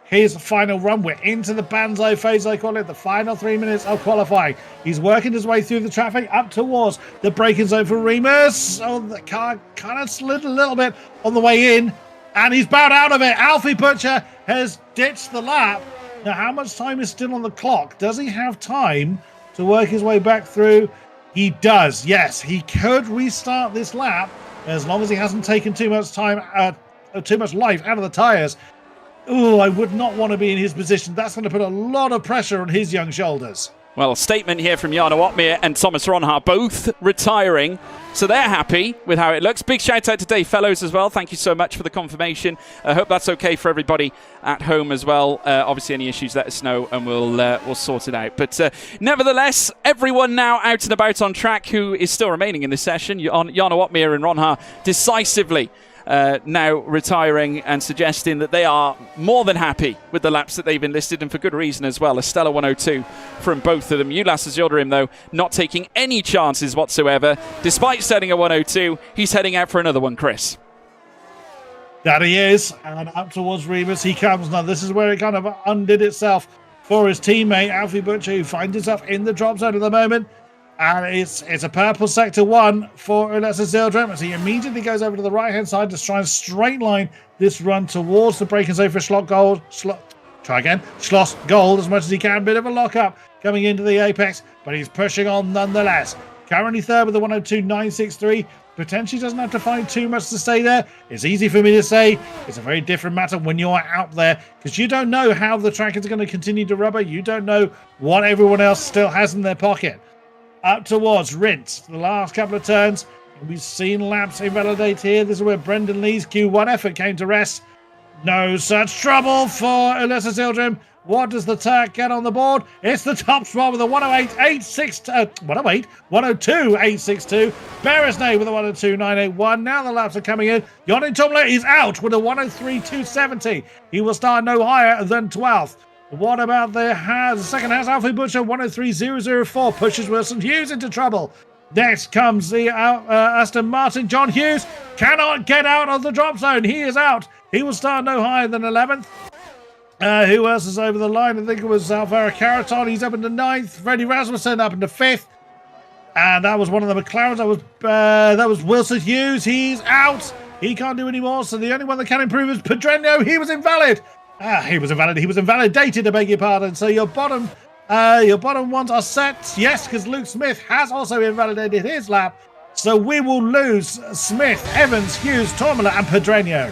his final run. We're into the banzai phase, I call it, the final 3 minutes of qualifying. He's working his way through the traffic up towards the braking zone for Remus. Oh, the car kind of slid a little bit on the way in, and he's bowed out of it. Alfie Butcher has ditched the lap. Now, how much time is still on the clock? Does he have time to work his way back through? He does, yes. He could restart this lap as long as he hasn't taken too much life out of the tyres. Oh, I would not want to be in his position. That's going to put a lot of pressure on his young shoulders. Well, a statement here from Jarno Opmeer and Thomas Ronhaar, both retiring. So they're happy with how it looks. Big shout out to Dave Fellows as well. Thank you so much for the confirmation. I hope that's okay for everybody at home as well. Obviously, any issues, let us know and we'll sort it out. But nevertheless, everyone now out and about on track who is still remaining in this session. Jarno Opmeer and Ronhaar decisively now retiring and suggesting that they are more than happy with the laps that they've enlisted, and for good reason as well. A stellar 102 from both of them. Ulas Yildirim, though, not taking any chances whatsoever. Despite setting a 102, he's heading out for another one, Chris. That he is, and up towards Remus he comes. Now, this is where it kind of undid itself for his teammate, Alfie Butcher, who finds himself in the drop zone at the moment. And it's a purple sector 1 for Ulas Yildirim as he immediately goes over to the right-hand side to try and straight line this run towards the braking zone for Schloss Gold as much as he can. Bit of a lock-up coming into the apex, but he's pushing on nonetheless. Currently third with the 102.963. Potentially doesn't have to find too much to stay there. It's easy for me to say. It's a very different matter when you're out there, because you don't know how the track is going to continue to rubber. You don't know what everyone else still has in their pocket. Up towards Rintz, the last couple of turns. We've seen laps invalidate here. This is where Brendan Lee's Q1 effort came to rest. No such trouble for Ulas Yildirim. What does the Turk get on the board? It's the top spot with a 102.862. Beresnay with a 102.981. Now the laps are coming in. Yonin Tumler is out with a 103.270. He will start no higher than 12th. What about the second house? Alfie Butcher, 103.004, pushes Wilson Hughes into trouble. Next comes the Aston Martin. John Hughes cannot get out of the drop zone. He is out. He will start no higher than 11th. Who else is over the line? I think it was Alvaro Caraton. He's up into 9th. Freddie Rasmussen up into 5th. And that was one of the McLarens. That was Wilson Hughes. He's out. He can't do any more, so the only one that can improve is Pedreno. He was invalid. He was invalidated, I beg your pardon. So your bottom ones are set. Yes, because Luke Smith has also invalidated his lap. So we will lose Smith, Evans, Hughes, Tormala, and Pedreno.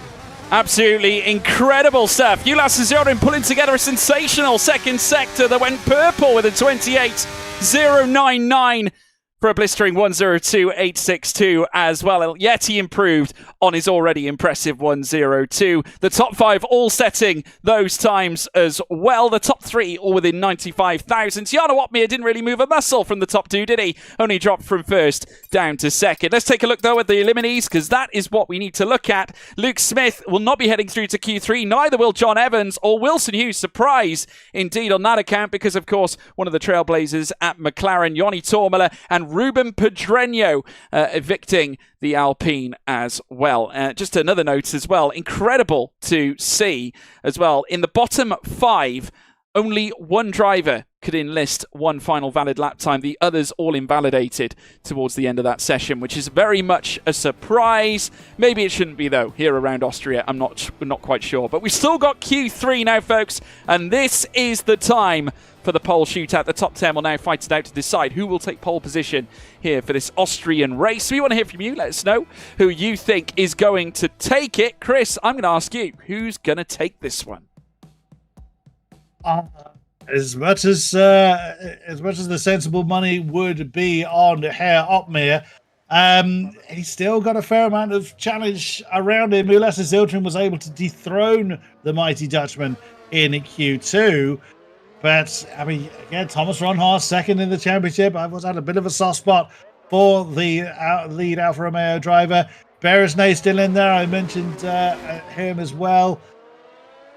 Absolutely incredible stuff. Ulas Azorin pulling together a sensational second sector that went purple with a 28.099 for a blistering 102.862 as well. Yet he improved on his already impressive 102. The top 5 all setting those times as well. The top 3 all within 95,000. Jarno Opmeer didn't really move a muscle from the top 2, did he? Only dropped from first down to second. Let's take a look though at the eliminees, because that is what we need to look at. Luke Smith will not be heading through to Q3. Neither will John Evans or Wilson Hughes. Surprise indeed on that account, because of course one of the trailblazers at McLaren, Yoni Tormala, and Ruben Pedreno evicting the Alpine as well. Just another note as well, incredible to see as well. In the bottom 5, only one driver could enlist one final valid lap time. The others all invalidated towards the end of that session, which is very much a surprise. Maybe it shouldn't be though here around Austria. I'm not quite sure. But we've still got Q3 now, folks, and this is the time for the pole shootout. The top 10 will now fight it out to decide who will take pole position here for this Austrian race. We want to hear from you. Let us know who you think is going to take it. Chris, I'm going to ask you, who's going to take this one? As much as the sensible money would be on Herr Opmeer, he's still got a fair amount of challenge around him. Ulas Ziltrin was able to dethrone the mighty Dutchman in Q2. But, I mean, again, Thomas Ronhaar second in the championship. I've always had a bit of a soft spot for the lead Alfa Romeo driver. Beresnay still in there. I mentioned him as well.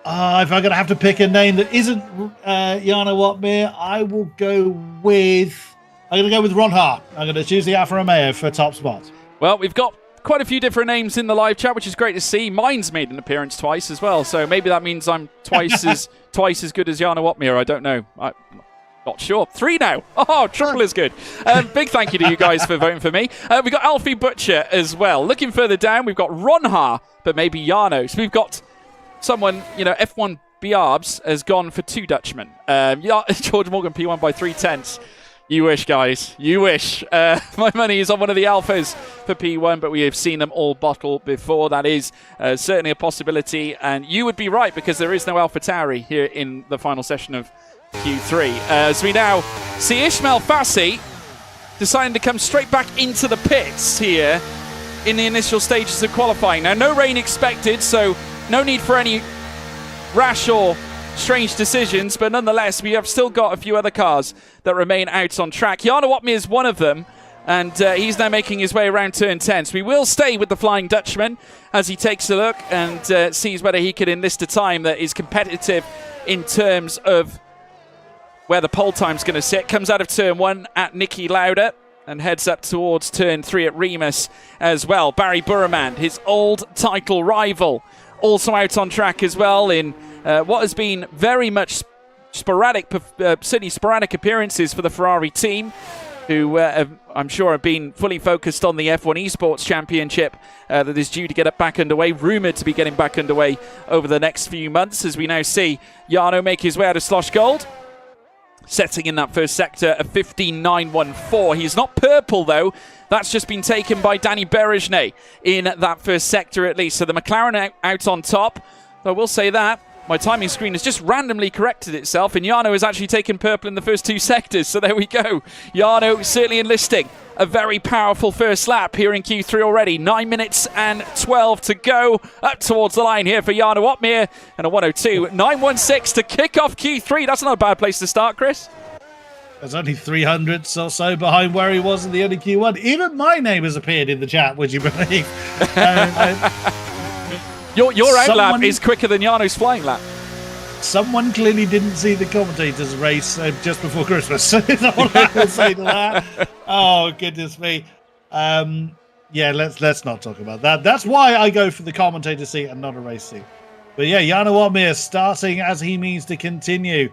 If I'm going to have to pick a name that isn't Jarno Opmeer, I'm going to go with Ronhaar. I'm going to choose the Alfa Romeo for top spot. Well, we've got quite a few different names in the live chat, which is great to see. Mine's made an appearance twice as well, so maybe that means I'm twice as good as Jarno Opmeer. I don't know. I'm not sure. 3 now. Oh, triple is good. Big thank you to you guys for voting for me. We've got Alfie Butcher as well. Looking further down, we've got Ronhaar, but maybe Jarno. So we've got someone, F1 Biarbs has gone for 2 Dutchmen. George Morgan P1 by 3/10. You wish, guys. You wish. My money is on one of the Alphas for P1, but we have seen them all bottle before. That is certainly a possibility. And you would be right, because there is no Alpha Tauri here in the final session of Q3. As we now see Ismail Fassi deciding to come straight back into the pits here in the initial stages of qualifying. Now, no rain expected, so no need for any rash or strange decisions, but nonetheless, we have still got a few other cars that remain out on track. Jarno Opmeer is one of them, and he's now making his way around turn 10. So we will stay with the Flying Dutchman as he takes a look and sees whether he can enlist a time that is competitive in terms of where the pole time's going to sit. Comes out of turn 1 at Niki Lauda and heads up towards turn 3 at Remus as well. Barry Burman, his old title rival, also out on track as well in what has been very much sporadic appearances for the Ferrari team, who I'm sure have been fully focused on the F1 Esports Championship that is due to get back underway, rumoured to be getting back underway over the next few months, as we now see Jarno make his way out of Slosh Gold, setting in that first sector of 15.914. He's not purple, though. That's just been taken by Danny Beresnay in that first sector, at least. So the McLaren out on top. I will say that my timing screen has just randomly corrected itself, and Jarno has actually taken purple in the first 2 sectors. So there we go. Jarno certainly enlisting a very powerful first lap here in Q3 already. 9 minutes and 12 to go. Up towards the line here for Jarno Opmeer. And a 102.916 to kick off Q3. That's not a bad place to start, Chris. There's only 300 or so behind where he was in the early Q1. Even my name has appeared in the chat, would you believe? Your out lap is quicker than Jarno's flying lap. Someone clearly didn't see the commentators race just before Christmas. That's all I will say to that. Oh, goodness me. Yeah, let's not talk about that. That's why I go for the commentator seat and not a race seat. But yeah, Jarno Opmeer starting as he means to continue.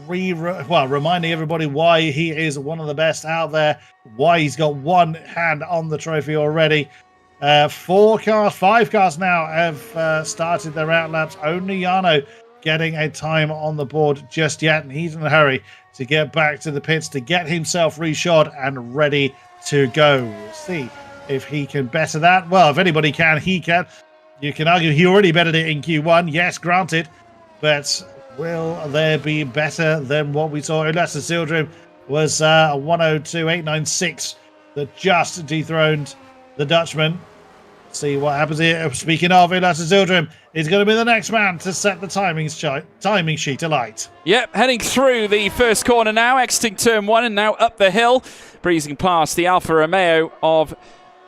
Reminding everybody why he is one of the best out there, why he's got one hand on the trophy already. Five cars now have started their out laps. Only Jarno getting a time on the board just yet, and he's in a hurry to get back to the pits to get himself reshod and ready to go. We'll see if he can better that. Well, if anybody can, he can. You can argue he already bettered it in Q1. Yes, granted. But will there be better than what we saw? Ulas Zildrim was a 102.896 that just dethroned the Dutchman. See what happens here. Speaking of, Ulas Zildrim is going to be the next man to set the timing sheet alight. Yep, heading through the first corner now, exiting turn 1 and now up the hill, breezing past the Alfa Romeo of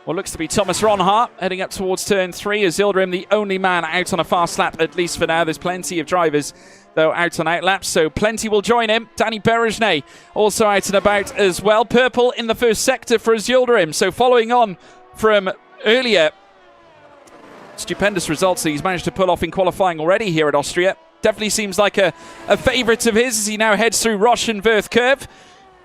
what looks to be Thomas Ronhart, heading up towards turn 3. Zildrim, the only man out on a fast lap, at least for now. There's plenty of drivers, though, out on out laps, so plenty will join him. Danny Berejnay also out and about as well. Purple in the first sector for Zildrim, so following on from earlier stupendous results that he's managed to pull off in qualifying already here at Austria. Definitely seems like a favourite of his as he now heads through Roche and Wirth curve.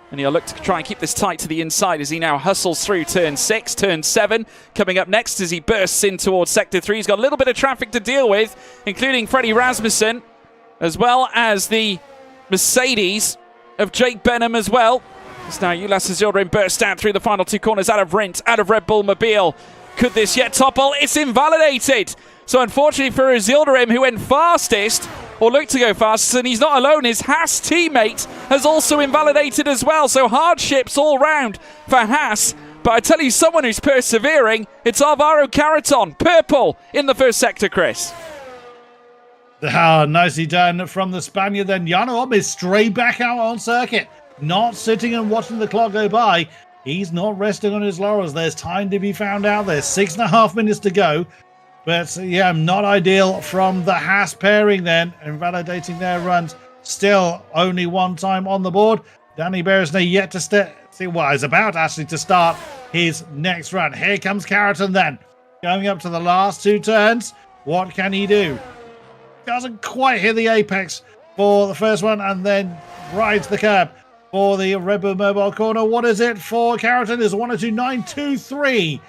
And he'll look to try and keep this tight to the inside as he now hustles through turn 6, turn 7. Coming up next as he bursts in towards sector 3. He's got a little bit of traffic to deal with, including Freddie Rasmussen, as well as the Mercedes of Jake Benham as well. As now Ulas Zildrim bursts out through the final 2 corners out of Rindt, out of Red Bull Mobile. Could this yet topple? It's invalidated. So unfortunately for Zildrim, who went fastest, or looked to go fastest, and he's not alone. His Haas teammate has also invalidated as well. So hardships all round for Haas. But I tell you, someone who's persevering, it's Alvaro Carreton, purple in the first sector, Chris. Nicely done from the Spaniard then. Jarno is straight back out on circuit. Not sitting and watching the clock go by. He's not resting on his laurels. There's time to be found out there. 6.5 minutes to go. But yeah, not ideal from the Haas pairing then, invalidating their runs. Still only 1 time on the board. Danny Berejnay yet to is about actually to start his next run. Here comes Carreton then, going up to the last 2 turns. What can he do? Doesn't quite hit the apex for the first one, and then rides the curb for the Red Bull Mobile corner. What is it for Carreton? Is 102.923.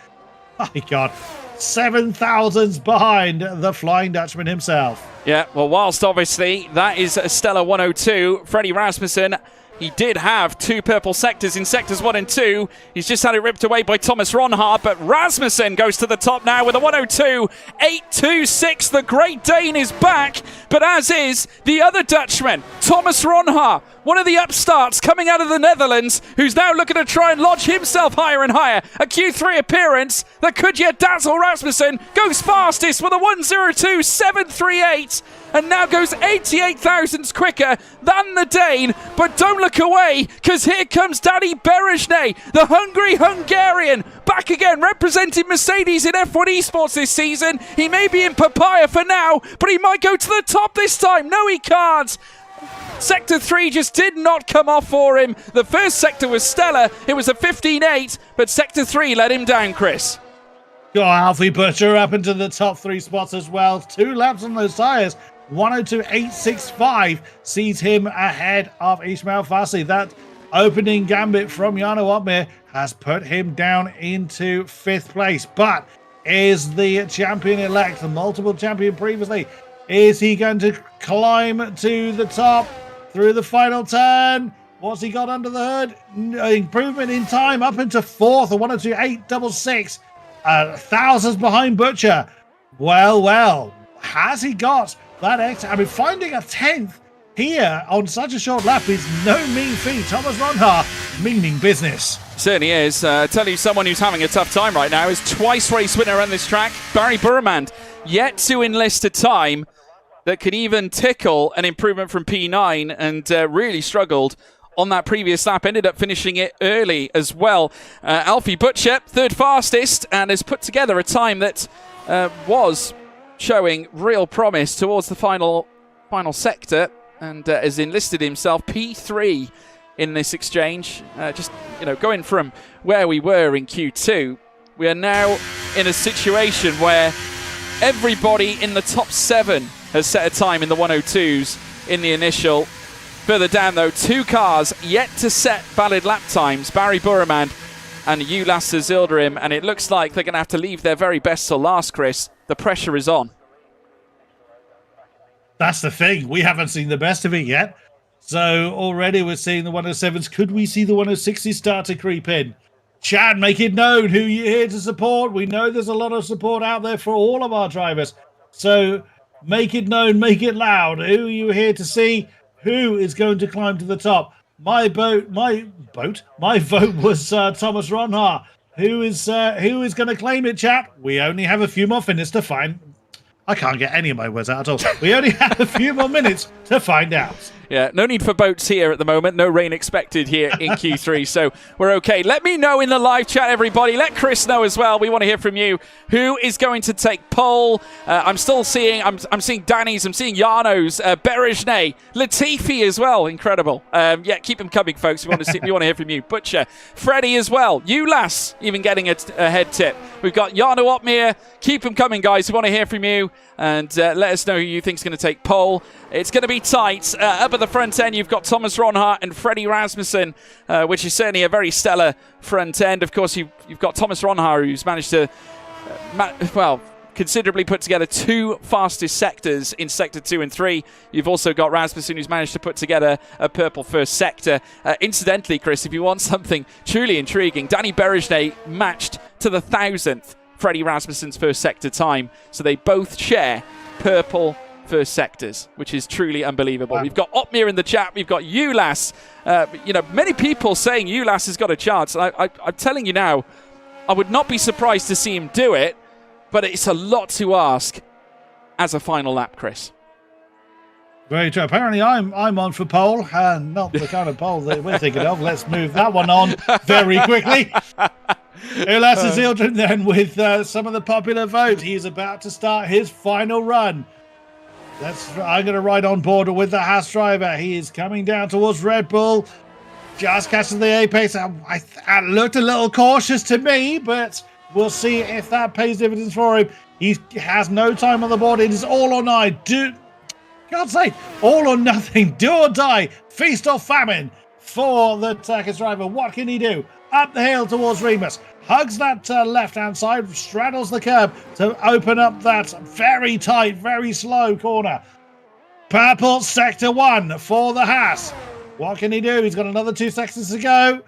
My God. 7,000s behind the Flying Dutchman himself. Yeah, well, whilst obviously that is a stellar 102, Freddie Rasmussen, he did have 2 purple sectors in sectors 1 and 2. He's just had it ripped away by Thomas Ronhart, but Rasmussen goes to the top now with a 102.826. The Great Dane is back, but as is the other Dutchman, Thomas Ronhart, one of the upstarts coming out of the Netherlands, who's now looking to try and lodge himself higher and higher. A Q3 appearance that could yet dazzle Rasmussen. Goes fastest with a 102.738 and now goes 88 thousandths quicker than the Dane. But don't look away, because here comes Danny Berejnay, the hungry Hungarian, back again representing Mercedes in F1 Esports this season. He may be in papaya for now, but he might go to the top this time. No, he can't. Sector 3 just did not come off for him. The first sector was stellar. It was a 15.8, but Sector 3 let him down, Chris. Got Alfie Butcher up into the top 3 spots as well. 2 laps on those tyres. 102.865 sees him ahead of Ismail Fassi. That opening gambit from Jarno Opmeer has put him down into 5th place. But is the champion-elect, the multiple champion previously, is he going to climb to the top through the final turn? What's he got under the hood? Improvement in time up into 4th, a 102.866. Thousands behind Butcher. Well, has he got that extra? I mean, finding a 10th here on such a short lap is no mean feat. Thomas Ronhart, meaning business. Certainly is. Tell you, someone who's having a tough time right now is twice race winner on this track, Barry Burmand, yet to enlist a time that could even tickle an improvement from P9, and really struggled on that previous lap. Ended up finishing it early as well. Alfie Butcher, 3rd fastest, and has put together a time that was showing real promise towards the final sector, and has enlisted himself P3 in this exchange. Just going from where we were in Q2, we are now in a situation where everybody in the top 7 has set a time in the 102s in the initial. Further down though, 2 cars yet to set valid lap times. Barry Burmand and Ulas Zildarim, and it looks like they're going to have to leave their very best till last, Chris. The pressure is on. That's the thing. We haven't seen the best of it yet. So already we're seeing the 107s. Could we see the 160s start to creep in? Chad, make it known who you're here to support. We know there's a lot of support out there for all of our drivers. So make it known, make it loud. Who are you here to see? Who is going to climb to the top? My vote was Thomas Ronhar. Who is going to claim it, chat? We only have a few more minutes to find. I can't get any of my words out at all. We only have a few more minutes to find out. Yeah, no need for boats here at the moment. No rain expected here in Q3, so we're okay. Let me know in the live chat, everybody. Let Chris know as well. We want to hear from you. Who is going to take pole? I'm seeing Danny's, I'm seeing Jarno's, Berejne, Latifi as well. Incredible. Yeah, keep them coming, folks. We want to hear from you. Butcher, Freddie as well. Ulas even getting a head tip. We've got Jarno Opmeer. Keep them coming, guys. We want to hear from you. And let us know who you think is going to take pole. It's going to be tight. Up at the front end, you've got Thomas Ronhart and Freddie Rasmussen, which is certainly a very stellar front end. Of course, you've got Thomas Ronhart, who's managed to, considerably put together 2 fastest sectors in Sector 2 and 3. You've also got Rasmussen, who's managed to put together a purple first sector. Incidentally, Chris, if you want something truly intriguing, Danny Berejne matched to the 1,000th Freddie Rasmussen's first sector time. So they both share purple first sectors, which is truly unbelievable. Wow. We've got Opmeer in the chat. We've got Ulas. Many people saying Ulas has got a chance. I'm telling you now, I would not be surprised to see him do it, but it's a lot to ask as a final lap, Chris. Very true. Apparently, I'm on for pole, and not the kind of pole that we're thinking of. Let's move that one on very quickly. Ulas Zildjian then with some of the popular vote. He's about to start his final run. I'm going to ride on board with the Haas driver. He is coming down towards Red Bull. Just catching the apex. I looked a little cautious to me, but we'll see if that pays dividends for him. He has no time on the board. It is all or nine. Can't say all or nothing. Do or die. Feast or famine for the Turkish driver. What can he do? Up the hill towards Remus. Hugs that left-hand side, straddles the curb to open up that very tight, very slow corner. Purple Sector 1 for the Haas. What can he do? He's got another 2 sectors to go.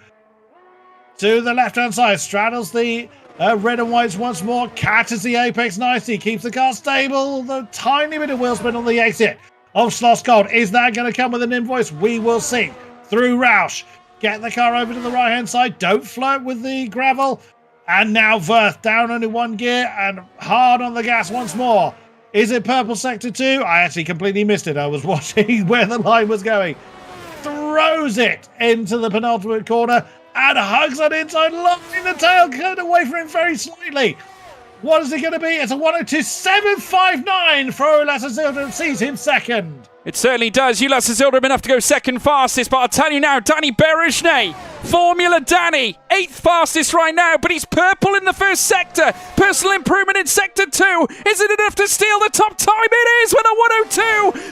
To the left-hand side, straddles the red and whites once more, catches the apex nicely, keeps the car stable. The tiny bit of wheel spin on the exit of Schloss Gold. Is that going to come with an invoice? We will see. Through Roush. Get the car over to the right-hand side. Don't flirt with the gravel. And now Verth down only 1 gear and hard on the gas once more. Is it Purple Sector 2? I actually completely missed it. I was watching where the line was going. Throws it into the penultimate corner and hugs on inside, locking the tail cut away from him very slightly. What is it going to be? It's a 102.759 for Ulas Zildjian, sees him second. It certainly does. Ulas Zildjian enough to go second fastest, but I'll tell you now, Danny Berejne, Formula Danny, 8th fastest right now, but he's purple in the first sector. Personal improvement in Sector 2. Is it enough to steal the top time? It is with a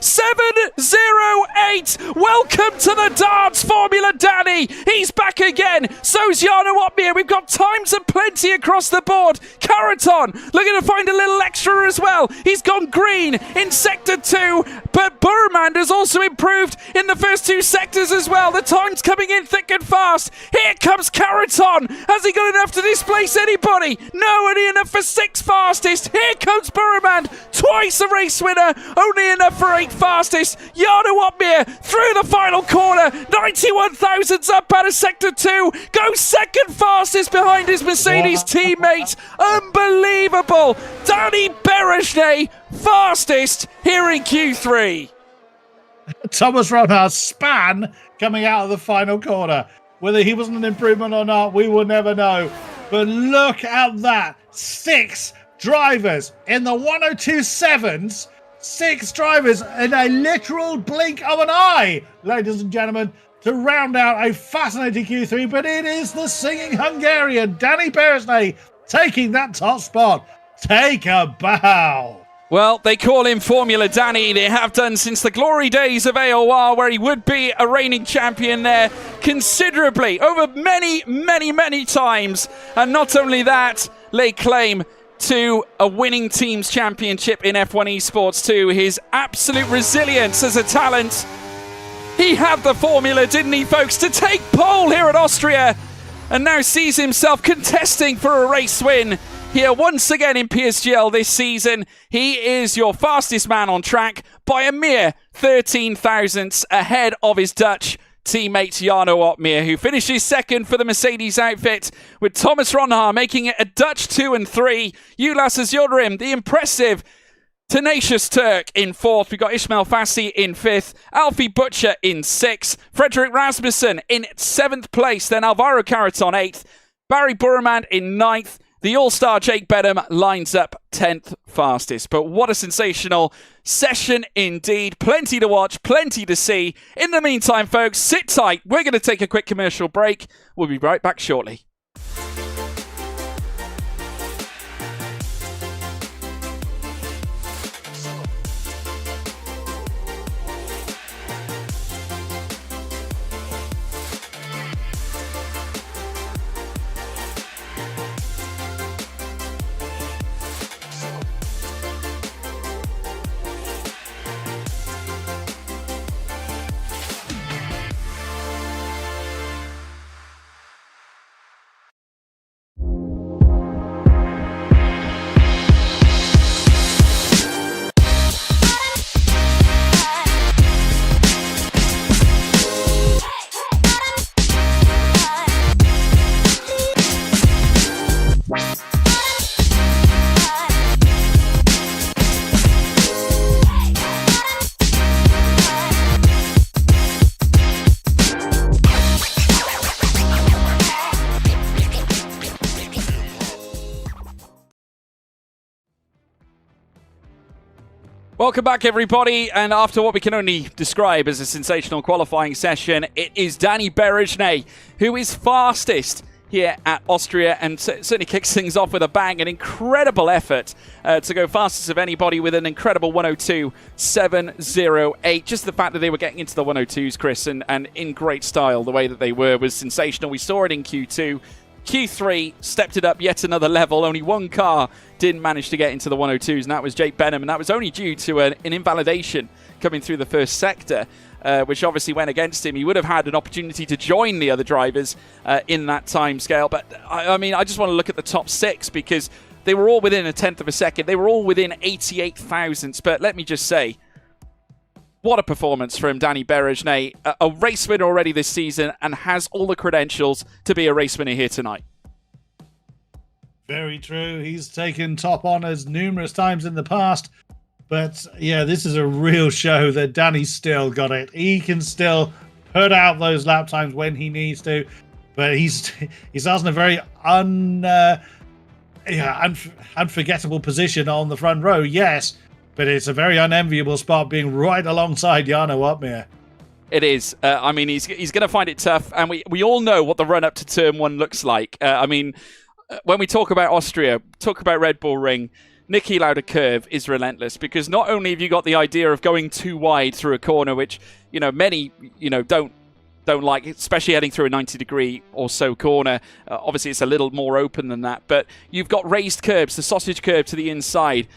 102.708. Welcome to the darts, Formula Danny. He's back again. So's Jarno Opmeer. We've got times and plenty across the board. Caraton looking to find a little extra as well. He's gone green in Sector 2, but Burman has also improved in the first 2 sectors as well. The time's coming in thick and fast. Here comes Caraton. Has he got enough to displace anybody? No, only enough for 6th fastest. Here comes Burman, twice a race winner, only enough for 8th fastest. Jarno Opmeer through the final corner, 91 thousandths up out of Sector 2, goes second fastest behind his Mercedes teammate. Unbelievable. Danny Berejne, fastest here in Q3. Thomas Ronhard's span coming out of the final corner. Whether he wasn't an improvement or not, we will never know. But look at that. 6 drivers in the 102.7s. 6 drivers in a literal blink of an eye, ladies and gentlemen, to round out a fascinating Q3. But it is the singing Hungarian, Danny Berejne, taking that top spot. Take a bow. Well, they call him Formula Danny. They have done since the glory days of AOR, where he would be a reigning champion there considerably over many times. And not only that, lay claim to a winning teams championship in F1 Esports too. His absolute resilience as a talent. He had the formula, didn't he, folks, to take pole here at Austria, and now sees himself contesting for a race win here once again in PSGL this season. He is your fastest man on track by a mere 13 thousandths ahead of his Dutch teammate Jarno Opmeer, who finishes second for the Mercedes outfit, with Thomas Ronhaar making it a Dutch 2 and 3. Ulas Yildirim, the impressive tenacious Turk, in fourth. We've got Ismail Fassi in fifth, Alfie Butcher in sixth, Frederick Rasmussen in seventh place, then Alvaro Caraton eighth, Barry Burman in ninth. The all-star Jake Benham lines up 10th fastest. But what a sensational session indeed. Plenty to watch, plenty to see. In the meantime, folks, sit tight. We're going to take a quick commercial break. We'll be right back shortly. Welcome back, everybody, and after what we can only describe as a sensational qualifying session, it is Danny Berejnay who is fastest here at Austria and certainly kicks things off with a bang. An incredible effort to go fastest of anybody with an incredible 102.708. Just the fact that they were getting into the 102s, Chris, and in great style, the way that they were was sensational. We saw it in Q2. Q3 stepped it up yet another level. Only one car didn't manage to get into the 102s, and that was Jake Benham, and that was only due to an invalidation coming through the first sector, which obviously went against him. He would have had an opportunity to join the other drivers in that time scale, but I mean, I just want to look at the top six because they were all within a tenth of a second. They were all within 88 thousandths, but let me just say, what a performance from Danny Berejnay, a race winner already this season and has all the credentials to be a race winner here tonight. Very true. He's taken top honours numerous times in the past. But yeah, this is a real show that Danny's still got it. He can still put out those lap times when he needs to. But he's in a very unforgettable position on the front row, yes. But it's a very unenviable spot being right alongside Jarno Opmeer. It is. I mean, he's going to find it tough. And we all know what the run-up to Turn 1 looks like. I mean, when we talk about Austria, talk about Red Bull Ring, Niki Lauda curve is relentless because not only have you got the idea of going too wide through a corner, which, you know, many, you know, don't like, especially heading through a 90-degree or so corner. Obviously, it's a little more open than that. But you've got raised curbs, the sausage curb to the inside,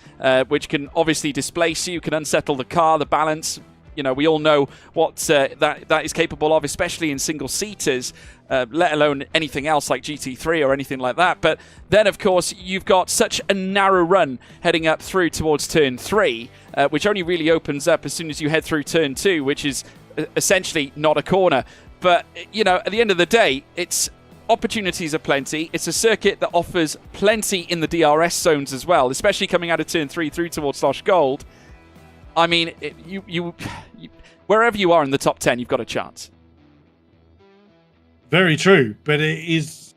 which can obviously displace you, can unsettle the car, the balance. You know, we all know what that is capable of, especially in single-seaters, let alone anything else like GT3 or anything like that. But then, of course, you've got such a narrow run heading up through towards Turn 3, which only really opens up as soon as you head through Turn 2, which is essentially not a corner. But, you know, at the end of the day, it's opportunities are plenty. It's a circuit that offers plenty in the DRS zones as well, especially coming out of Turn 3 through towards Slosh Gold. I mean, you wherever you are in the top 10, you've got a chance. Very true, but it is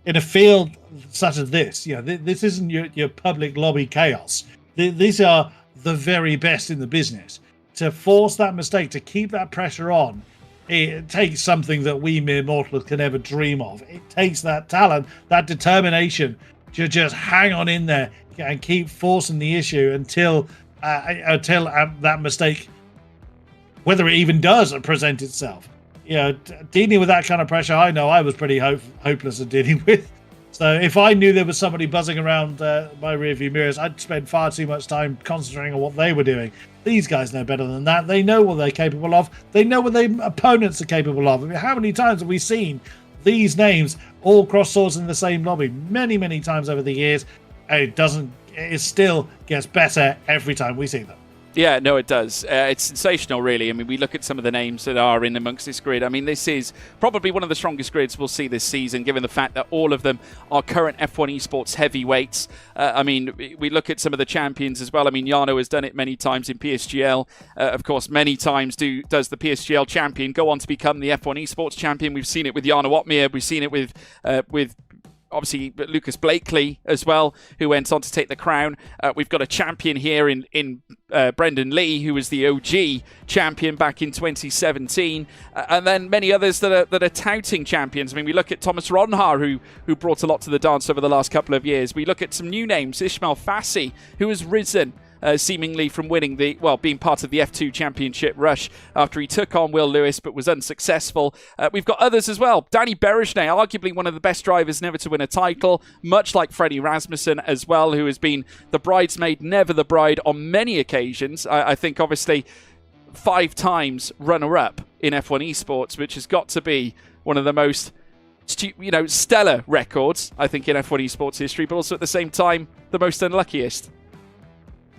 in a field such as this. Yeah, this isn't your public lobby chaos. These are the very best in the business. To force that mistake, to keep that pressure on, it takes something that we mere mortals can never dream of. It takes that talent, that determination, just hang on in there and keep forcing the issue until that mistake, whether it even does present itself. Dealing with that kind of pressure, I know I was pretty hopeless at dealing with. So if I knew there was somebody buzzing around my rearview mirrors, I'd spend far too much time concentrating on what they were doing. These guys know better than that. They know what they're capable of. They know what their opponents are capable of. I mean, how many times have we seen these names all cross swords in the same lobby? Many, many times over the years. It still gets better every time we see them. Yeah, no, it does. It's sensational, really. I mean, we look at some of the names that are in amongst this grid. I mean, this is probably one of the strongest grids we'll see this season, given the fact that all of them are current F1 esports heavyweights. I mean, we look at some of the champions as well. I mean, Jarno has done it many times in PSGL. Of course, many times does the PSGL champion go on to become the F1 esports champion. We've seen it with Jarno Otmir. We've seen it with obviously Lucas Blakely as well, who went on to take the crown. We've got a champion here in Brendan Lee, who was the OG champion back in 2017, and then many others that are touting champions. I mean, we look at Thomas Ronhar, who brought a lot to the dance over the last couple of years. We look at some new names, Ismail Fassi, who has risen seemingly from being part of the F2 championship rush after he took on Will Lewis but was unsuccessful. We've got others as well. Danny Berejne, arguably one of the best drivers never to win a title, much like Freddie Rasmussen as well, who has been the bridesmaid, never the bride on many occasions. I think obviously 5 times runner-up in F1 esports, which has got to be one of the most stellar records, I think, in F1 esports history, but also at the same time the most unluckiest.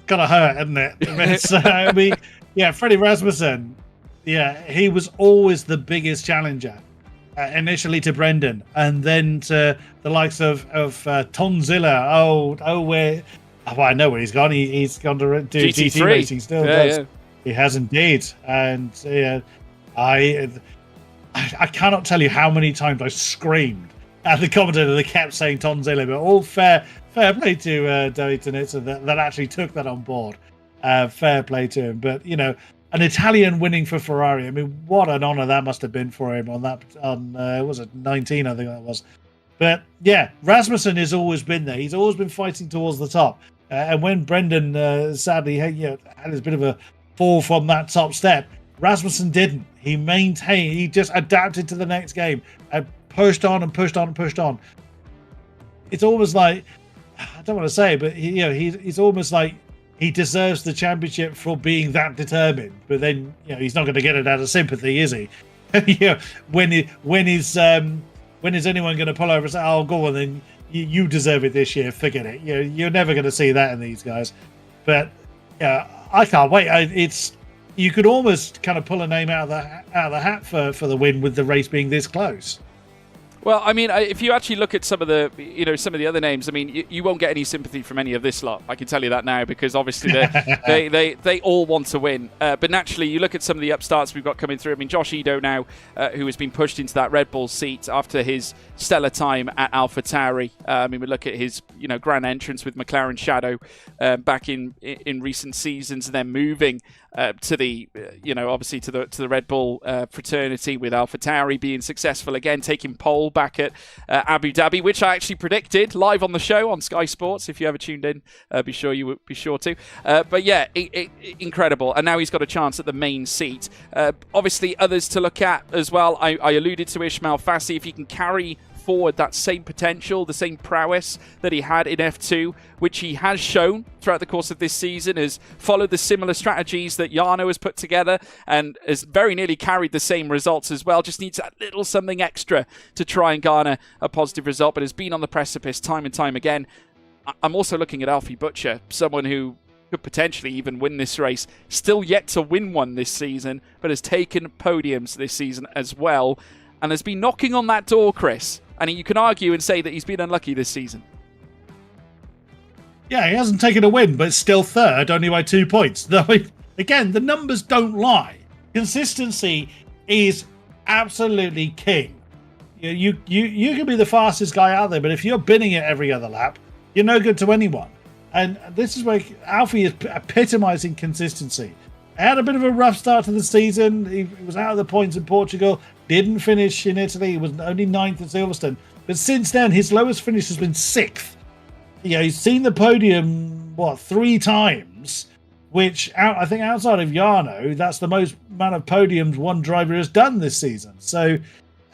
Gotta hurt, isn't it? Freddie Rasmussen, he was always the biggest challenger, initially to Brendan, and then to the likes of Tonzilla. I know where he's gone. He's gone to do GT racing still. Yeah. He has indeed, and I cannot tell you how many times I screamed at the commentator that kept saying Tonzilla, but all fair play to David Tonizza that actually took that on board. Fair play to him. But, an Italian winning for Ferrari. I mean, what an honour that must have been for him was it 19, I think that was. But, yeah, Rasmussen has always been there. He's always been fighting towards the top. And when Brendan sadly had his bit of a fall from that top step, Rasmussen didn't. He maintained. He just adapted to the next game and pushed on and pushed on and pushed on. It's almost like, I don't want to say, but he's almost like he deserves the championship for being that determined. But then he's not going to get it out of sympathy, is he? When is anyone going to pull over and say, "Oh, go on, then you deserve it this year"? Forget it. You're never going to see that in these guys. But I can't wait. You could almost kind of pull a name out of the hat for the win with the race being this close. Well, I mean, if you actually look at some of the other names, I mean, you won't get any sympathy from any of this lot. I can tell you that now, because obviously they all want to win. But naturally, you look at some of the upstarts we've got coming through. I mean, Josh Edo now, who has been pushed into that Red Bull seat after his stellar time at AlphaTauri. I mean, we look at his grand entrance with McLaren Shadow back in recent seasons, and then moving to the obviously to the Red Bull fraternity with AlphaTauri, being successful again, taking pole back at Abu Dhabi, which I actually predicted live on the show on Sky Sports. If you ever tuned in, be sure to. But yeah, incredible. And now he's got a chance at the main seat. Obviously, others to look at as well. I alluded to Ismail Fassi. If he can carry forward that same potential, the same prowess that he had in F2, which he has shown throughout the course of this season, has followed the similar strategies that Jarno has put together and has very nearly carried the same results as well. Just needs that little something extra to try and garner a positive result, but has been on the precipice time and time again. I'm also looking at Alfie Butcher, someone who could potentially even win this race, still yet to win one this season, but has taken podiums this season as well, and has been knocking on that door, Chris. And you can argue and say that he's been unlucky this season. Yeah, he hasn't taken a win, but still third, only by 2 points. Though, again, the numbers don't lie. Consistency is absolutely king. You can be the fastest guy out there, but if you're binning it every other lap, you're no good to anyone. And this is where Alfie is epitomising consistency. He had a bit of a rough start to the season. He was out of the points in Portugal. Didn't finish in Italy. He was only 9th at Silverstone. But since then, his lowest finish has been 6th. he's seen the podium, 3 times, which I think outside of Jarno, that's the most amount of podiums one driver has done this season. So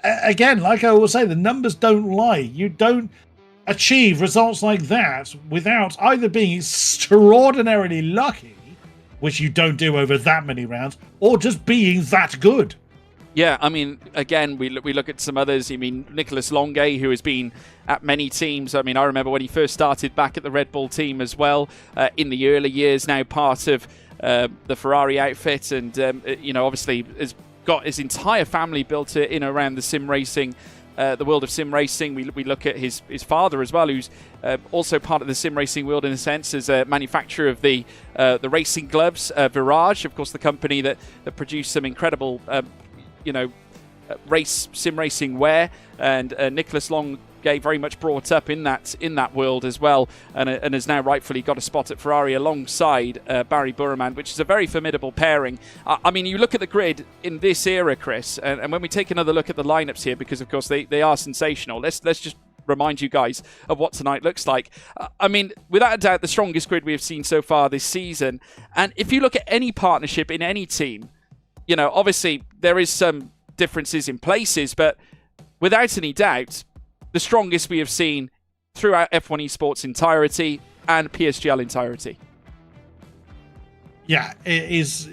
again, like I always say, the numbers don't lie. You don't achieve results like that without either being extraordinarily lucky, which you don't do over that many rounds, or just being that good. Yeah, I mean, again, we look at some others. I mean, Nicholas Longuet, who has been at many teams. I mean, I remember when he first started back at the Red Bull team as well in the early years, now part of the Ferrari outfit, and, obviously has got his entire family built in around the sim racing, the world of sim racing. We look at his father as well, who's also part of the sim racing world in a sense, as a manufacturer of the racing gloves, Virage, of course, the company that produced some incredible sim racing wear, and Nicholas Longuet very much brought up in that world as well, and has now rightfully got a spot at Ferrari alongside Barry Burman, which is a very formidable pairing. I mean, you look at the grid in this era, Chris, and when we take another look at the lineups here, because of course they are sensational. Let's just remind you guys of what tonight looks like. I mean, without a doubt, the strongest grid we have seen so far this season. And if you look at any partnership in any team, obviously there is some differences in places, but without any doubt, the strongest we have seen throughout F1 Esports entirety and PSGL entirety. Yeah, it is.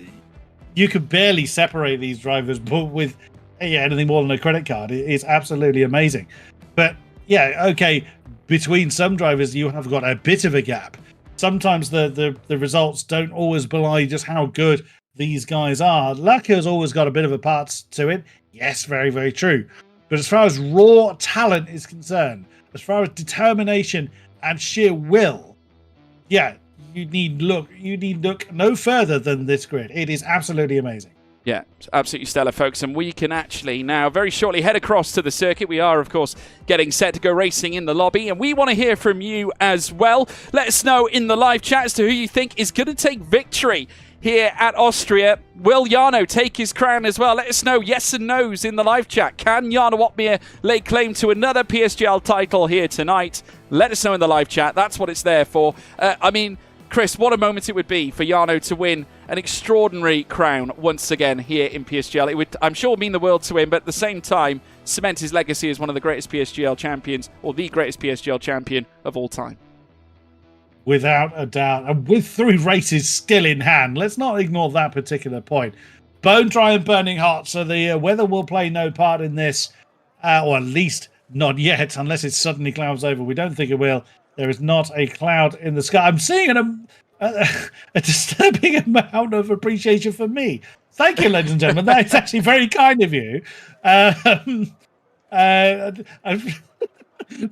You could barely separate these drivers, but with anything more than a credit card, it is absolutely amazing. But yeah, okay, between some drivers, you have got a bit of a gap. Sometimes the results don't always belie just how good these guys are. Luck has always got a bit of a part to it. Yes, very, very true. But as far as raw talent is concerned, as far as determination and sheer will, yeah, you need look no further than this grid. It is absolutely amazing. Yeah, absolutely stellar, folks. And we can actually now very shortly head across to the circuit. We are, of course, getting set to go racing in the lobby, and we want to hear from you as well. Let us know in the live chat as to who you think is going to take victory here at Austria. Will Jarno take his crown as well? Let us know yes and no's in the live chat. Can Jarno Opmeer lay claim to another PSGL title here tonight? Let us know in the live chat. That's what it's there for. I mean, Chris, what a moment it would be for Jarno to win an extraordinary crown once again here in PSGL. It would, I'm sure, mean the world to him, but at the same time, cement his legacy as one of the greatest PSGL champions, or the greatest PSGL champion of all time. Without a doubt. And with 3 races still in hand, let's not ignore that particular point. Bone dry and burning hot, so the weather will play no part in this, or at least not yet, unless it suddenly clouds over. We don't think it will. There is not a cloud in the sky. I'm seeing a disturbing amount of appreciation for me. Thank you, ladies and gentlemen. That is actually very kind of you. The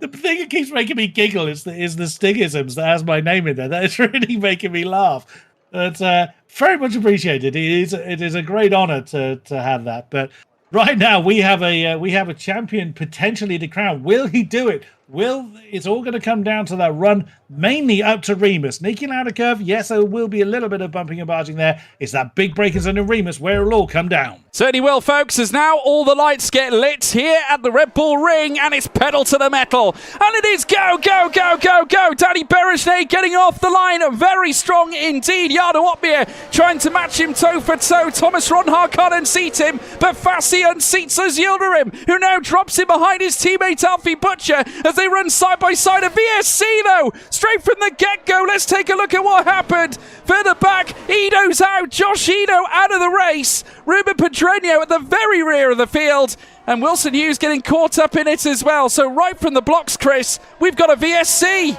thing that keeps making me giggle is the Stigisms that has my name in there. That is really making me laugh. That's very much appreciated. It is a great honor to have that. But right now we have a champion potentially to crown. Will he do it? It's all going to come down to that run, mainly up to Remus. Sneaking out a curve, yes, there will be a little bit of bumping and barging there. It's that big breakers in Remus where it'll all come down. Certainly will, folks, as now all the lights get lit here at the Red Bull Ring, and it's pedal to the metal. And it is go, go, go, go, go. Danny Berejnay getting off the line. Very strong indeed. Jarno Opmeer trying to match him toe for toe. Thomas Ronhaar can't unseat him, but Fassi unseats Yildirim, who now drops him behind his teammate Alfie Butcher as they run side by side. A VSC though, straight from the get-go. Let's take a look at what happened. Further back, Ido's out. Josh Ido out of the race. Ruben Pedreño at the very rear of the field. And Wilson Hughes getting caught up in it as well. So right from the blocks, Chris, we've got a VSC.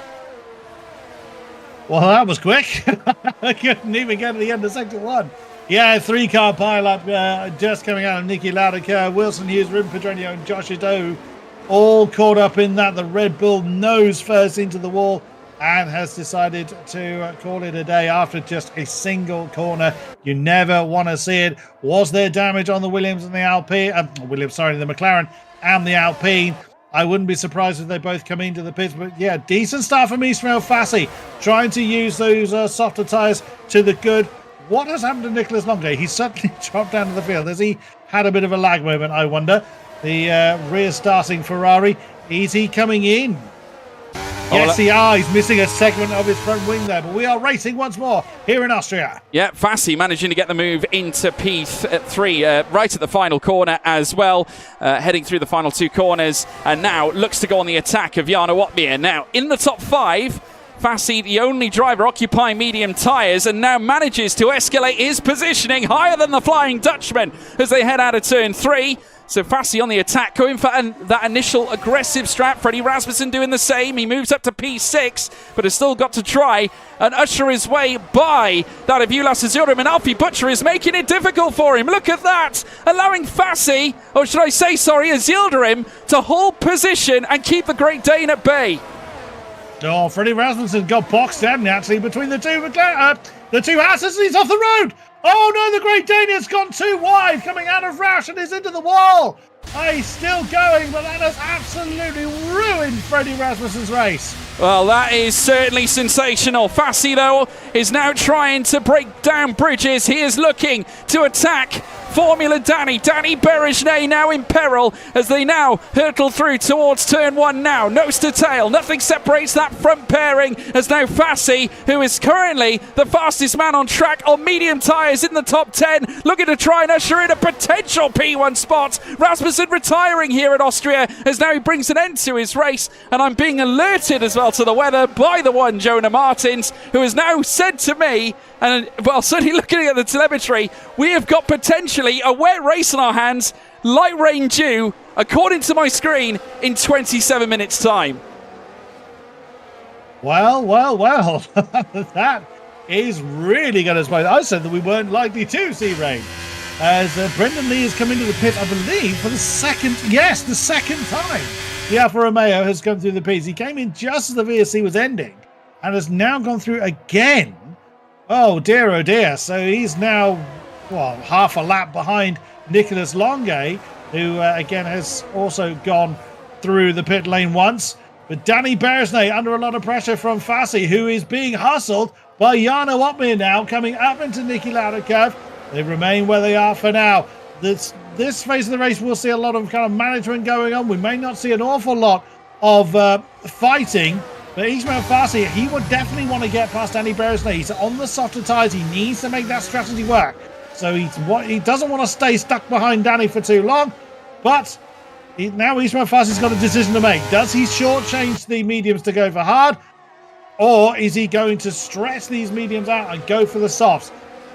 Well, that was quick. I couldn't even get to the end of Sector 1. Yeah, 3-car pile-up just coming out of Niki Lauda, Wilson Hughes, Ruben Pedreño and Josh Ido all caught up in that. The Red Bull nose first into the wall and has decided to call it a day after just a single corner. You never want to see it. Was there damage on the Williams and the Alpine? The McLaren and the Alpine? I wouldn't be surprised if they both come into the pits. But yeah, decent start from Ismail Fassi, trying to use those softer tyres to the good. What has happened to Nicholas Longuet? He's suddenly dropped down to the field. Has he had a bit of a lag moment, I wonder? The rear starting Ferrari. Is he coming in? Yes, he's missing a segment of his front wing there, but we are racing once more here in Austria. Yeah, Fassi managing to get the move into P3 right at the final corner as well, heading through the final 2 corners, and now looks to go on the attack of Jarno Opmeer. Now, in the top 5, Fassi, the only driver occupying medium tyres, and now manages to escalate his positioning higher than the Flying Dutchman as they head out of turn 3. So Fassi on the attack, going for that initial aggressive strap. Freddie Rasmussen doing the same. He moves up to P6, but has still got to try and usher his way by that of Ulas Yildirim, and Alfie Butcher is making it difficult for him. Look at that, allowing Fassi, or should I say, sorry, Yildirim, to hold position and keep the Great Dane at bay. Oh, Freddie Rasmussen got boxed down naturally between the two houses. He's off the road. Oh no, the Great Dane has gone too wide, coming out of Roush and is into the wall. He's still going, but that has absolutely ruined Freddie Rasmussen's race. Well, that is certainly sensational. Fassi, though, is now trying to break down bridges. He is looking to attack Formula Danny Berejnay now in peril as they now hurtle through towards turn 1 now. Nose to tail, nothing separates that front pairing as now Fassi, who is currently the fastest man on track on medium tyres in the top 10, looking to try and usher in a potential P1 spot. Rasmussen retiring here at Austria as now he brings an end to his race, and I'm being alerted as well to the weather by the one Jonah Martins, who has now said to me, and well, certainly looking at the telemetry, we have got potentially a wet race on our hands, light rain due, according to my screen, in 27 minutes' time. Well. That is really going to spoil. I said that we weren't likely to see rain. As Brendan Lee has come into the pit, I believe, for the second time. The Alfa Romeo has come through the pits. He came in just as the VSC was ending and has now gone through again. Oh dear. So he's now, half a lap behind Nicolas Longuet, who again has also gone through the pit lane once. But Danny Berejnay under a lot of pressure from Fassi, who is being hustled by Jarno Opmeer now, coming up into Niki Lauda curve. They remain where they are for now. This phase of the race, we'll see a lot of kind of management going on. We may not see an awful lot of fighting. But Ismail Fassi, he would definitely want to get past Danny Berejnay. He's on the softer tyres. He needs to make that strategy work. So he doesn't want to stay stuck behind Danny for too long. But now Ismail Fassi's got a decision to make. Does he shortchange the mediums to go for hard? Or is he going to stretch these mediums out and go for the softs?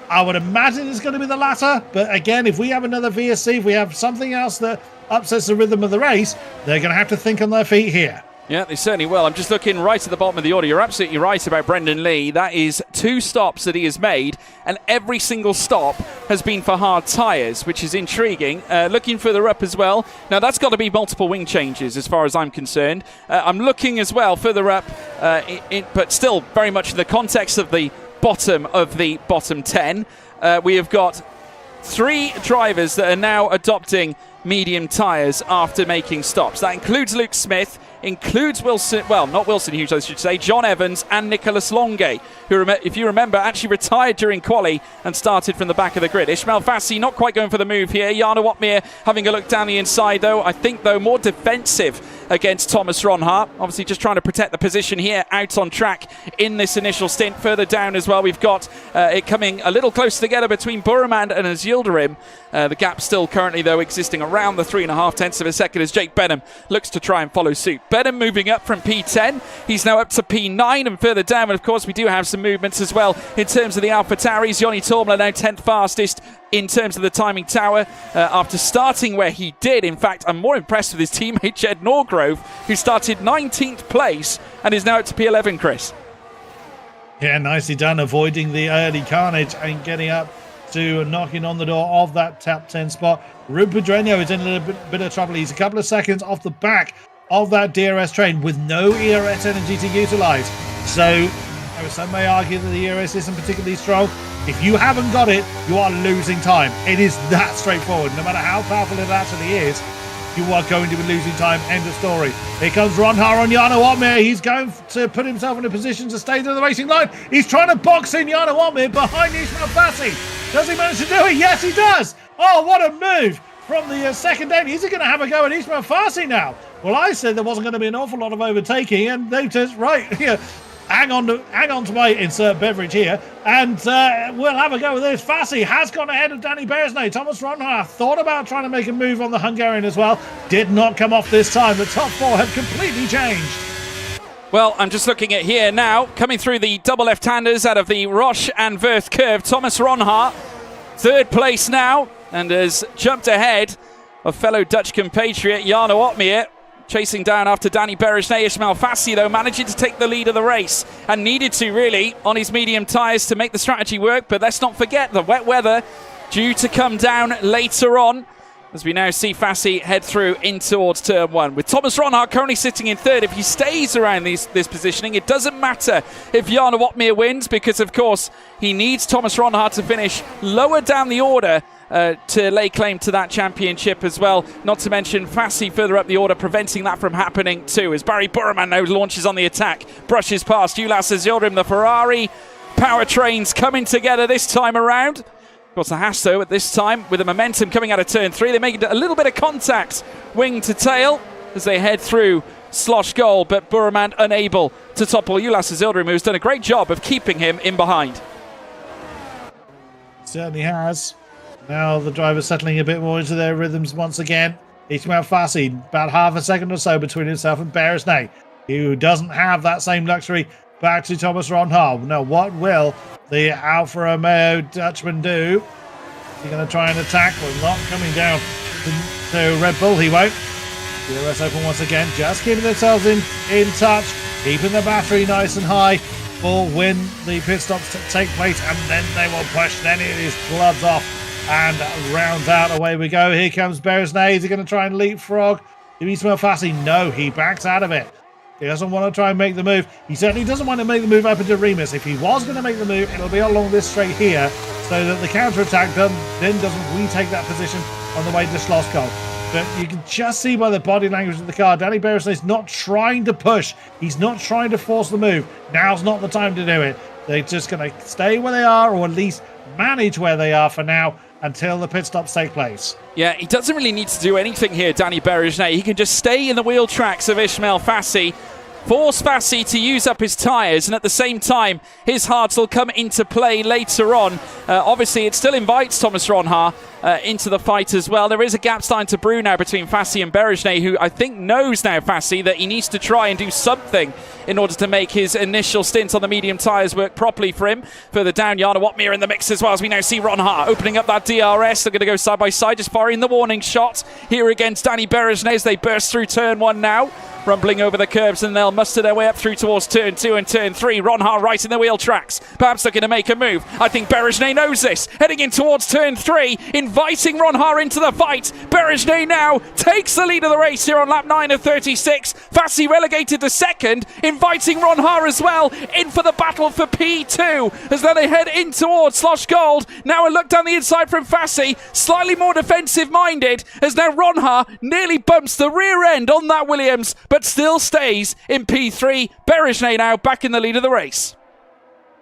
I would imagine it's going to be the latter. But again, if we have another VSC, if we have something else that upsets the rhythm of the race, they're going to have to think on their feet here. Yeah, they certainly will. I'm just looking right at the bottom of the order. You're absolutely right about Brendan Lee. That is 2 stops that he has made, and every single stop has been for hard tyres, which is intriguing. Looking further up as well. Now, that's got to be multiple wing changes as far as I'm concerned. I'm looking as well further up, but still very much in the context of the bottom 10. We have got 3 drivers that are now adopting medium tyres after making stops. That includes Luke Smith, includes Wilson Hughes, I should say, John Evans and Nicolas Longuet, who, if you remember, actually retired during quali and started from the back of the grid. Ismail Fassi not quite going for the move here. Jarno Opmeer having a look down the inside, though. I think, though, more defensive against Thomas Ronhart. Obviously just trying to protect the position here out on track in this initial stint. Further down as well, we've got it coming a little closer together between Burman and Yildirim. The gap still currently, though, existing around the 3.5 tenths of a second as Jake Benham looks to try and follow suit. Benham moving up from P10. He's now up to P9 and further down. And of course, we do have some movements as well in terms of the AlphaTauris. Yoni Tormler now 10th fastest in terms of the timing tower after starting where he did. In fact, I'm more impressed with his teammate Jed Norgrove, who started 19th place and is now up to P11, Chris. Yeah, nicely done, avoiding the early carnage and getting up to knocking on the door of that top 10 spot. Rube Pedreño is in a little bit of trouble. He's a couple of seconds off the back of that DRS train with no ERS energy to utilize. So some may argue that the ERS isn't particularly strong. If you haven't got it, you are losing time. It is that straightforward. No matter how powerful it actually is, you are going to be losing time. End of story. Here comes Ronhart on Jarno Opmeer. He's going to put himself in a position to stay to the racing line. He's trying to box in Jarno Opmeer behind Ismail Fassi. Does he manage to do it? Yes, he does. Oh, what a move from the second Dane. Is he going to have a go at Ismail Fassi now? Well, I said there wasn't going to be an awful lot of overtaking, and they just, right, here, hang on to my insert beverage here, and we'll have a go with this. Fassi has gone ahead of Danny Beresnay. Thomas Ronhaar thought about trying to make a move on the Hungarian as well. Did not come off this time. The top four have completely changed. Well, I'm just looking at here now, coming through the double left-handers out of the Roche and Wirth curve. Thomas Ronhaar, third place now, and has jumped ahead of fellow Dutch compatriot Jarno Opmeer. Chasing down after Danny Beresnay. Ismail Fassi, though, managing to take the lead of the race and needed to, really, on his medium tyres to make the strategy work. But let's not forget the wet weather due to come down later on, as we now see Fassi head through in towards turn one. With Thomas Ronhaar currently sitting in third, if he stays around this positioning, it doesn't matter if Jarno Opmeer wins, because, of course, he needs Thomas Ronhaar to finish lower down the order to lay claim to that championship as well. Not to mention Fassi further up the order, preventing that from happening too, as Barry Burman now launches on the attack, brushes past Ulas Azilrim, the Ferrari powertrains coming together this time around. Of course, the Haas, though, at this time, with the momentum coming out of turn three, they make a little bit of contact, wing to tail, as they head through Slosh Goal, but Burman unable to topple Ulas Azilrim, who's done a great job of keeping him in behind. Certainly has. Now the drivers settling a bit more into their rhythms once again. Ismail Fassi, about half a second or so between himself and Beresnay, who doesn't have that same luxury. Back to Thomas Ronhaar. Now, what will the Alfa Romeo Dutchman do? Is he going to try and attack? Well, not coming down to Red Bull, he won't. DRS open once again, just keeping themselves in touch, keeping the battery nice and high for when the pit stops take place, and then they will push any of these floods off. And rounds out, away we go. Here comes Beresnay. Is he going to try and leapfrog Ismail Fassi? No, he backs out of it. He doesn't want to try and make the move. He certainly doesn't want to make the move up into Remus. If he was going to make the move, it'll be along this straight here, so that the counter-attack then doesn't retake that position on the way to Schlossgold. But you can just see by the body language of the car, Danny Beresnay's not trying to push. He's not trying to force the move. Now's not the time to do it. They're just going to stay where they are, or at least manage where they are for now, until the pit stops take place. Yeah, he doesn't really need to do anything here, Danny Beresnay. He can just stay in the wheel tracks of Ismail Fassi, force Fassi to use up his tyres, and at the same time, his hearts will come into play later on. Obviously, it still invites Thomas Ronhaar into the fight as well. There is a gap starting to brew now between Fassi and Beresnay, who I think knows now, Fassi, that he needs to try and do something in order to make his initial stint on the medium tyres work properly for him. Further down, Jarno Opmeer in the mix as well, as we now see Ronhaar opening up that DRS. They're going to go side by side, just firing the warning shot here against Danny Beresnay as they burst through turn one now, rumbling over the curbs, and they'll muster their way up through towards turn two and turn three. Ronhaar right in the wheel tracks, perhaps looking to make a move. I think Beresnay knows this, heading in towards turn three, inviting Ronhaar into the fight. Beresnay now takes the lead of the race here on lap 9 of 36. Fassi relegated to second, inviting Ronhaar as well in for the battle for P2 as they head in towards Slosh Gold. Now a look down the inside from Fassi, slightly more defensive minded, as now Ronhaar nearly bumps the rear end on that Williams, but still stays in P3. Beresnay now back in the lead of the race.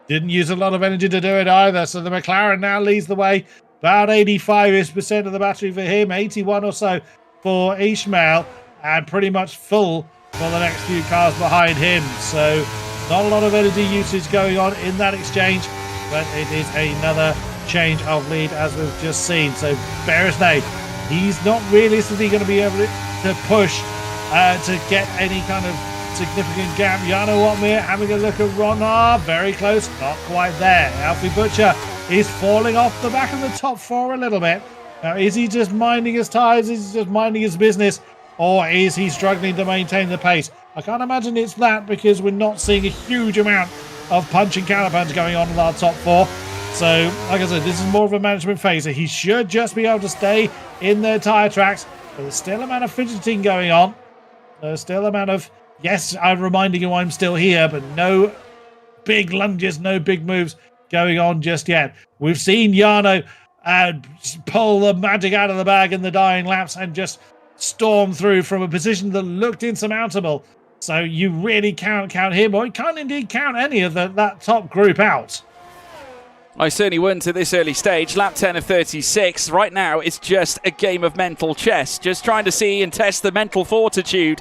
Didn't use a lot of energy to do it either, so the McLaren now leads the way. About 85% of the battery for him, 81 or so for Ishmael, and pretty much full for the next few cars behind him. So not a lot of energy usage going on in that exchange, but it is another change of lead as we've just seen. So Beresnay, he's not realistically going to be able to push to get any kind of significant gap. Jarno Opmeer having a look at Ronhaar, very close, not quite there. Alfie Butcher is falling off the back of the top four a little bit. Now, is he just minding his tyres? Is he just minding his business? Or is he struggling to maintain the pace? I can't imagine it's that, because we're not seeing a huge amount of punch and counterpunch going on in our top four. So, like I said, this is more of a management phase. He should just be able to stay in their tyre tracks. But there's still a amount of fidgeting going on. There's still a amount of, yes, I'm reminding you I'm still here, but no big lunges, no big moves going on just yet. We've seen Jarno pull the magic out of the bag in the dying laps and just storm through from a position that looked insurmountable. So you really can't count him, or you can't indeed count any of that top group out. I certainly wouldn't at this early stage. Lap 10 of 36. Right now, it's just a game of mental chess. Just trying to see and test the mental fortitude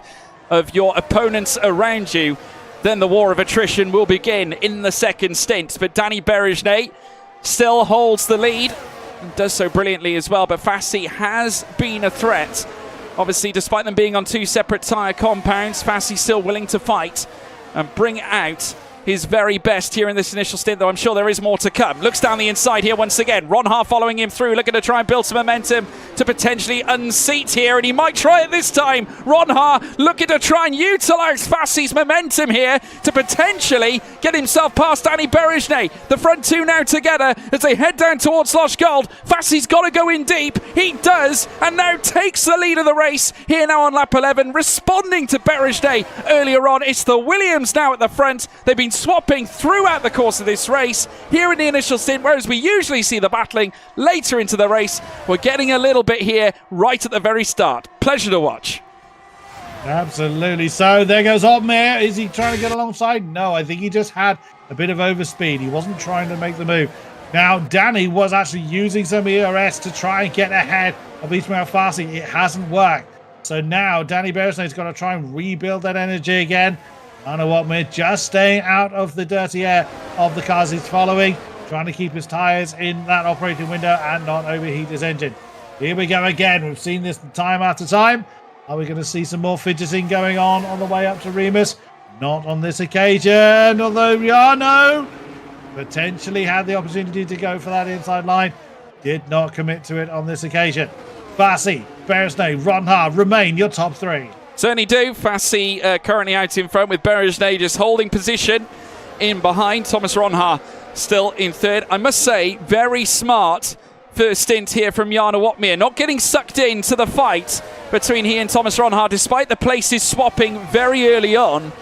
of your opponents around you. Then the war of attrition will begin in the second stint. But Danny Berejnay still holds the lead and does so brilliantly as well. But Fassi has been a threat. Obviously, despite them being on two separate tyre compounds, Fassi's still willing to fight and bring out his very best here in this initial stint, though I'm sure there is more to come. Looks down the inside here once again. Ronhaar following him through, looking to try and build some momentum to potentially unseat here, and he might try it this time. Ronhaar looking to try and utilise Fassi's momentum here to potentially get himself past Danny Berejnay. The front two now together as they head down towards Lost Gold. Fassi's got to go in deep. He does, and now takes the lead of the race here now on lap 11, responding to Berejnay earlier on. It's the Williams now at the front. They've been swapping throughout the course of this race here in the initial stint, whereas we usually see the battling later into the race. We're getting a little bit here right at the very start. Pleasure to watch. Absolutely. So there goes Otmare. Is he trying to get alongside? No, I think he just had a bit of overspeed. He wasn't trying to make the move. Now, Danny was actually using some ERS to try and get ahead of Ismail Fassi. It hasn't worked. So now Danny Berejnay's got to try and rebuild that energy again. I know what, we're just staying out of the dirty air of the cars he's following, trying to keep his tyres in that operating window and not overheat his engine. Here we go again. We've seen this time after time. Are we going to see some more fidgeting going on the way up to Remus? Not on this occasion, although Riano potentially had the opportunity to go for that inside line. Did not commit to it on this occasion. Fassi, Berejnay, Ronhaar remain your top three. Certainly do. Fassi currently out in front with Berejnay just holding position in behind. Thomas Ronhaar still in third. I must say, very smart first stint here from Jarno Otmere. Not getting sucked into the fight between he and Thomas Ronhaar, despite the places swapping very early on.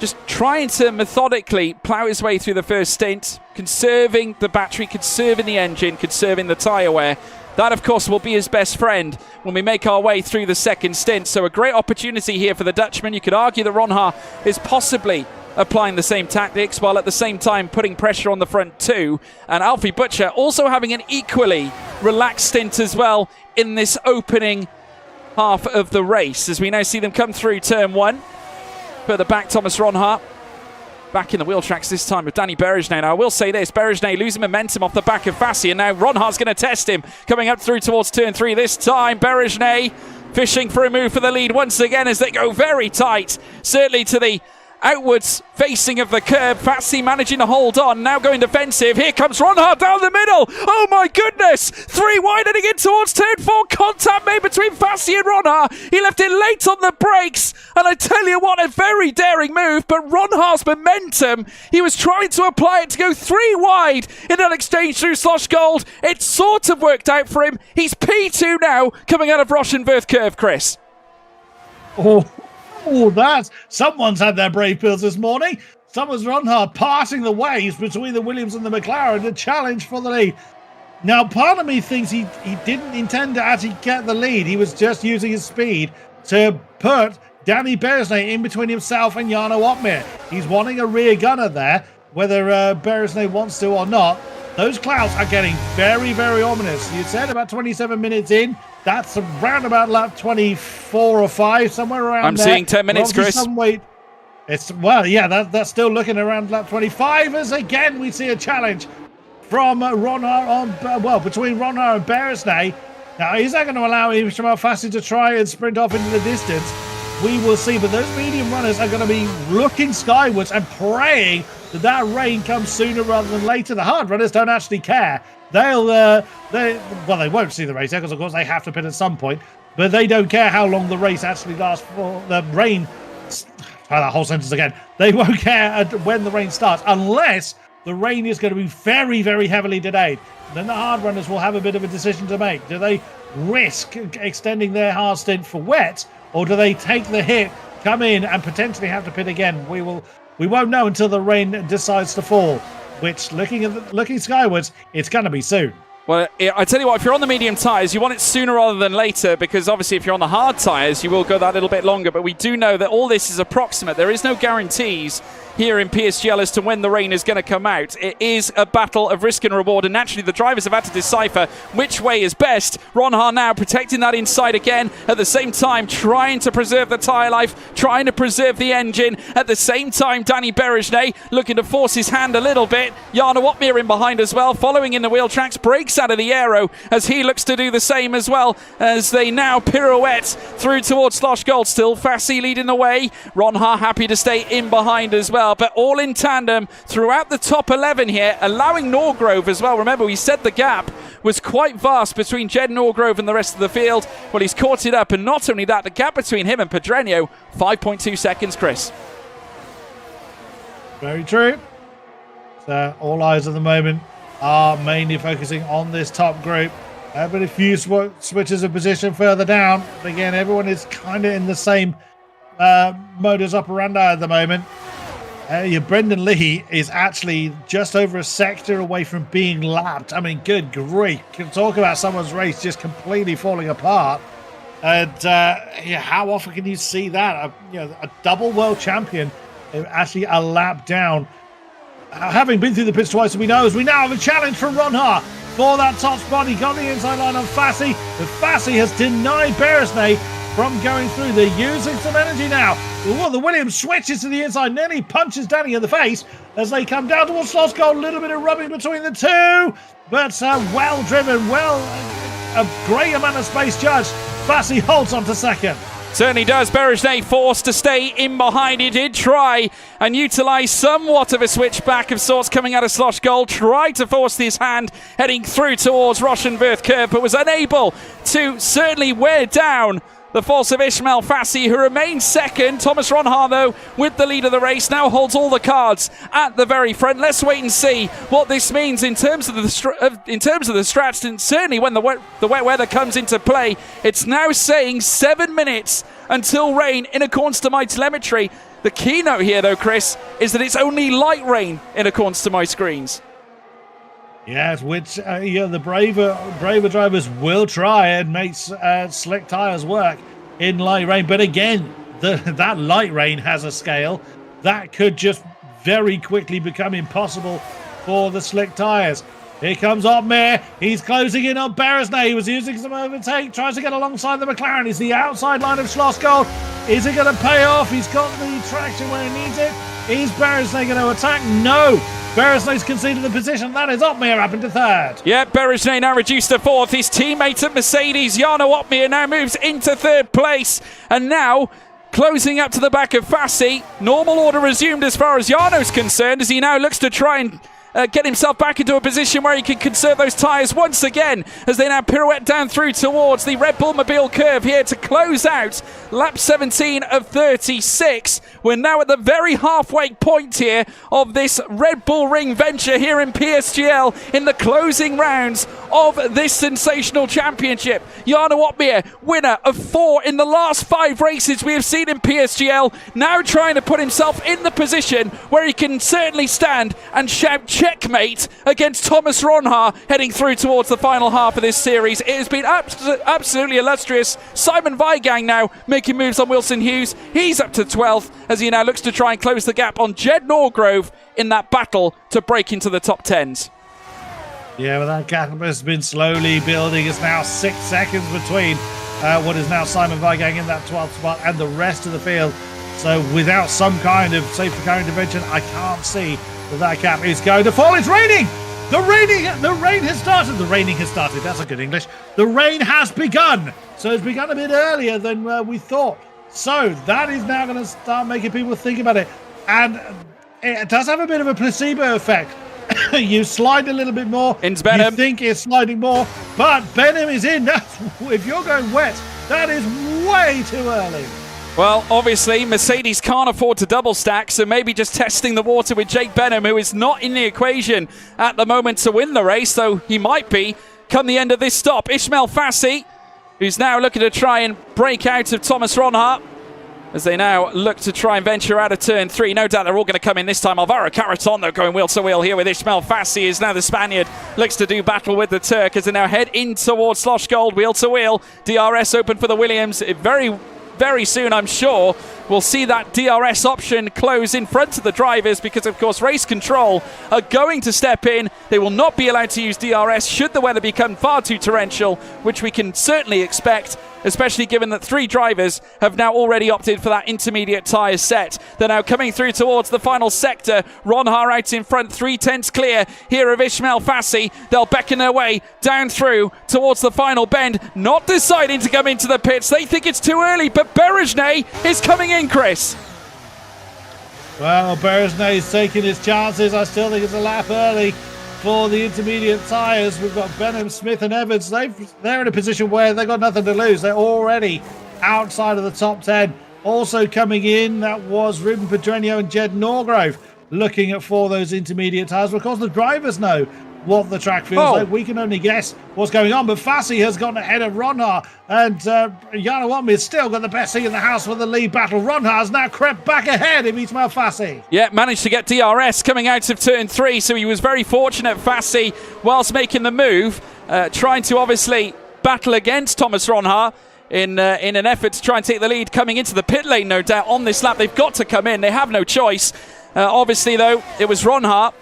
Just trying to methodically plough his way through the first stint, conserving the battery, conserving the engine, conserving the tyre wear. That, of course, will be his best friend when we make our way through the second stint. So a great opportunity here for the Dutchman. You could argue that Ronhaar is possibly applying the same tactics while at the same time putting pressure on the front two. And Alfie Butcher also having an equally relaxed stint as well in this opening half of the race. As we now see them come through turn one. Further back, Thomas Ronhaar. Back in the wheel tracks this time with Danny Berejnay. Now, I will say this, Berejnay losing momentum off the back of Fassi, and now Ronhaar's going to test him. Coming up through towards turn three this time. Berejnay fishing for a move for the lead once again as they go very tight. Certainly to the outwards facing of the curb. Fassi managing to hold on, now going defensive. Here comes Ronhaar down the middle. Oh my goodness! Three wide heading in towards turn four. Contact made between Fassi and Ronhaar. He left it late on the brakes, and I tell you what, a very daring move, but Ronhaar's momentum, he was trying to apply it to go three wide in that exchange through Slosh Gold. It sort of worked out for him. He's P2 now coming out of Roshenworth curve, Chris. Oh, that's... Someone's had their brave pills this morning. Thomas Ronhaar parting the ways between the Williams and the McLaren to challenge for the lead. Now, part of me thinks he didn't intend to actually get the lead. He was just using his speed to put Danny Berejnay in between himself and Jarno Otmere. He's wanting a rear gunner there, whether Berejnay wants to or not. Those clouds are getting very, very ominous. You said about 27 minutes in. That's around about lap 24 or 5, somewhere around I'm there. seeing 10 minutes, Chris. Some weight. It's, well, yeah, that's still looking around lap 25, as again we see a challenge from Ronhaar on, well, between Ronhaar and Berejnay. Now, is that going to allow Ismail Fassi to try and sprint off into the distance? We will see, but those medium runners are going to be looking skywards and praying that rain comes sooner rather than later. The hard runners don't actually care. They won't see the race because, of course, they have to pit at some point, but they don't care how long the race actually lasts for. The rain, try that whole sentence again. They won't care when the rain starts unless the rain is going to be very, very heavily delayed. Then the hard runners will have a bit of a decision to make. Do they risk extending their hard stint for wet, or do they take the hit, come in, and potentially have to pit again? We won't know until the rain decides to fall, which, looking skywards, it's going to be soon. Well, I tell you what, if you're on the medium tyres, you want it sooner rather than later, because obviously if you're on the hard tyres, you will go that little bit longer. But we do know that all this is approximate. There is no guarantees here in PSGL as to when the rain is going to come out. It is a battle of risk and reward, and naturally the drivers have had to decipher which way is best. Ronha now protecting that inside again, at the same time trying to preserve the tyre life, trying to preserve the engine. At the same time, Danny Berejnay looking to force his hand a little bit. Jarno Opmeer in behind as well, following in the wheel tracks, breaks out of the aero as he looks to do the same as well, as they now pirouette through towards Slosh Gold. Still Fassi leading the way. Ronha happy to stay in behind as well, but all in tandem throughout the top 11 here, allowing Norgrove as well. Remember, we said the gap was quite vast between Jed Norgrove and the rest of the field. Well, he's caught it up, and not only that, the gap between him and Pedreño, 5.2 seconds, Chris. Very true. So all eyes at the moment are mainly focusing on this top group. But a few switches of position further down. But again, everyone is kind of in the same modus operandi at the moment. Your Brendan Lee is actually just over a sector away from being lapped. I mean, good grief. Can talk about someone's race just completely falling apart. And how often can you see that? A double world champion actually a lap down. Having been through the pits twice, we now have a challenge from Ronha for that top spot. He got the inside line on Fassi, but Fassi has denied Berejnay from going through. They're using some energy now. Ooh, the Williams switches to the inside, nearly punches Danny in the face as they come down towards Slosh Gold. A little bit of rubbing between the two, but well driven, a great amount of space judged. Fassi holds on to second. Certainly does. Berejnay forced to stay in behind. He did try and utilise somewhat of a switchback of sorts coming out of Slosh Gold. Tried to force his hand heading through towards Roshenworth curve, but was unable to certainly wear down the force of Ismail Fassi, who remains second. Thomas Ronha, though, with the lead of the race, now holds all the cards at the very front. Let's wait and see what this means in terms of the strats, and certainly when the wet weather comes into play. It's now saying 7 minutes until rain in accordance to my telemetry. The keynote here, though, Chris, is that it's only light rain in accordance to my screens. Yes, which the braver drivers will try and make slick tyres work in light rain. But again, that light rain has a scale. That could just very quickly become impossible for the slick tyres. Here comes Opmeer. He's closing in on Berejnay. He was using some overtake, tries to get alongside the McLaren. It's the outside line of Slosh Gold. Is it going to pay off? He's got the traction where he needs it. Is Berejnay going to attack? No. Berejnay's conceded the position. That is Opmeer up into third. Yeah, Berejnay now reduced to fourth. His teammate at Mercedes, Jarno Opmeer, now moves into third place. And now, closing up to the back of Fassi. Normal order resumed as far as Jarno's concerned, as he now looks to try and get himself back into a position where he can conserve those tyres once again, as they now pirouette down through towards the Red Bull Mobile curve here to close out lap 17 of 36. We're now at the very halfway point here of this Red Bull Ring venture here in PSGL in the closing rounds of this sensational championship. Jarno Opmeer, winner of 4 in the last 5 races we have seen in PSGL, now trying to put himself in the position where he can certainly stand and shout checkmate against Thomas Ronha heading through towards the final half of this series. It has been absolutely illustrious. Simon Weigang now making moves on Wilson Hughes. He's up to 12th as he now looks to try and close the gap on Jed Norgrove in that battle to break into the top 10s. Yeah, well, that gap has been slowly building. It's now 6 seconds between what is now Simon Weigang in that 12th spot and the rest of the field. So without some kind of safety car intervention, I can't see that gap is going to fall. It's raining! The rain has started. The raining has started. That's a good English. The rain has begun. So it's begun a bit earlier than we thought. So that is now going to start making people think about it. And it does have a bit of a placebo effect. You slide a little bit more. Into Benham. You think it's sliding more. But Benham is in. If you're going wet, that is way too early. Well, obviously, Mercedes can't afford to double stack, so maybe just testing the water with Jake Benham, who is not in the equation at the moment to win the race, though he might be come the end of this stop. Ismail Fassi, who's now looking to try and break out of Thomas Ronha, as they now look to try and venture out of turn 3. No doubt they're all going to come in this time. Alvaro Carreton, though, going wheel to wheel here with Ismail Fassi, is now the Spaniard. Looks to do battle with the Turk as they now head in towards Slosh Gold, wheel to wheel. DRS open for the Williams. very soon, I'm sure, we'll see that DRS option close in front of the drivers because, of course, race control are going to step in. They will not be allowed to use DRS should the weather become far too torrential, which we can certainly expect, especially given that 3 drivers have now already opted for that intermediate tyre set. They're now coming through towards the final sector. Ronha out in front, 3/10 clear here of Ismail Fassi. They'll beckon their way down through towards the final bend, not deciding to come into the pits. They think it's too early, but Berejnay is coming in, Chris. Well, Berejnay is taking his chances. I still think it's a lap early for the intermediate tyres. We've got Benham, Smith and Evans. They're in a position where they've got nothing to lose. They're already outside of the top 10. Also coming in, that was Ruben Pedreño and Jed Norgrove looking at for those intermediate tyres. Of course, the drivers know what the track feels like. We can only guess what's going on, but Fassi has gotten ahead of Ronha, and Jarno Watmi has still got the best seat in the house for the lead battle. Ronha has now crept back ahead of Ismail Fassi. Yeah, managed to get DRS coming out of turn 3, so he was very fortunate, Fassi, whilst making the move, trying to obviously battle against Thomas Ronha in an effort to try and take the lead coming into the pit lane, no doubt, on this lap. They've got to come in. They have no choice. Obviously, though, it was Ronha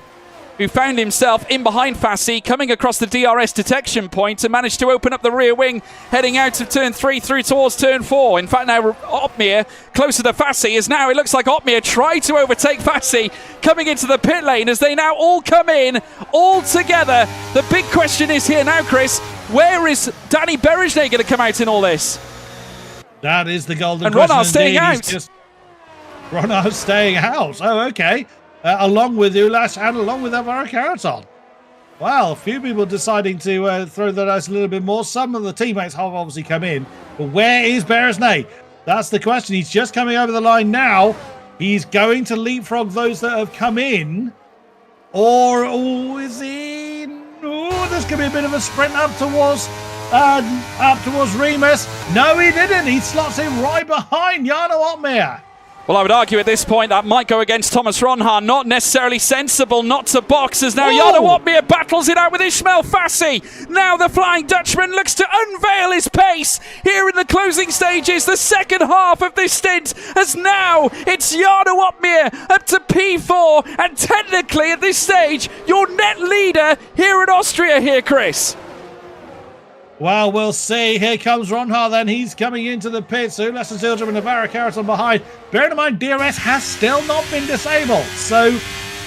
who found himself in behind Fassi, coming across the DRS detection point and managed to open up the rear wing, heading out of turn 3 through towards turn 4. In fact, now Opmeer, closer to Fassi, is now, it looks like Opmeer tried to overtake Fassi, coming into the pit lane as they now all come in, all together. The big question is here now, Chris, where is Danny Berejnay going to come out in all this? That is the golden and question. Ronha's staying out. Ronha's staying out. Oh, okay. Along with Ulash and along with Alvaro Caraton. Well, a few people deciding to throw the dice a little bit more. Some of the teammates have obviously come in. But where is Berejnay? That's the question. He's just coming over the line now. He's going to leapfrog those that have come in. Or, is he? Oh, this could be a bit of a sprint up towards Remus. No, he didn't. He slots in right behind Jarno Opmeer. Well, I would argue at this point that might go against Thomas Ronha. Not necessarily sensible not to box, as now Jarno Opmeer battles it out with Ismail Fassi. Now the Flying Dutchman looks to unveil his pace here in the closing stages. The second half of this stint, as now it's Jarno Opmeer up to P4, and technically at this stage your net leader here in Austria here, Chris. Well, we'll see. Here comes Ronha then. He's coming into the pits. Ulas and Zildjian and Navarra Caraton behind. Bearing in mind, DRS has still not been disabled. So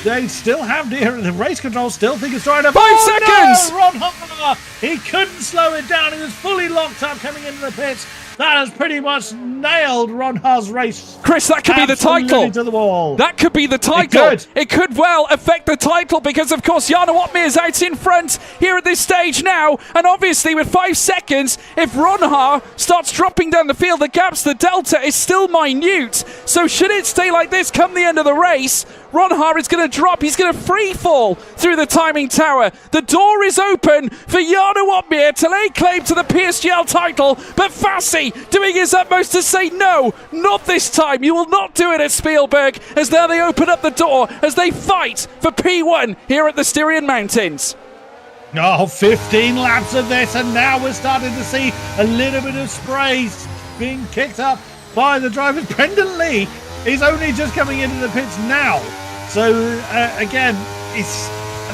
they still have the race control, still think it's trying to... 5 seconds! No! Ronha! He couldn't slow it down. He was fully locked up coming into the pits. That has pretty much nailed Ronha's race. Chris, that could be the title. To the wall. That could be the title. It could well affect the title because, of course, Jarno Opmeer is out in front here at this stage now. And obviously, with 5 seconds, if Ronha starts dropping down the field, the gaps, the delta is still minute. So should it stay like this come the end of the race, Ronha is going to drop. He's going to free fall through the timing tower. The door is open for Jarno Opmeer to lay claim to the PSGL title, but Fassi doing his utmost to say no, not this time. You will not do it at Spielberg, as now they open up the door as they fight for P1 here at the Styrian Mountains. 15 laps of this, and now we're starting to see a little bit of spray being kicked up by the drivers. Brendan Lee is only just coming into the pits now. So, again,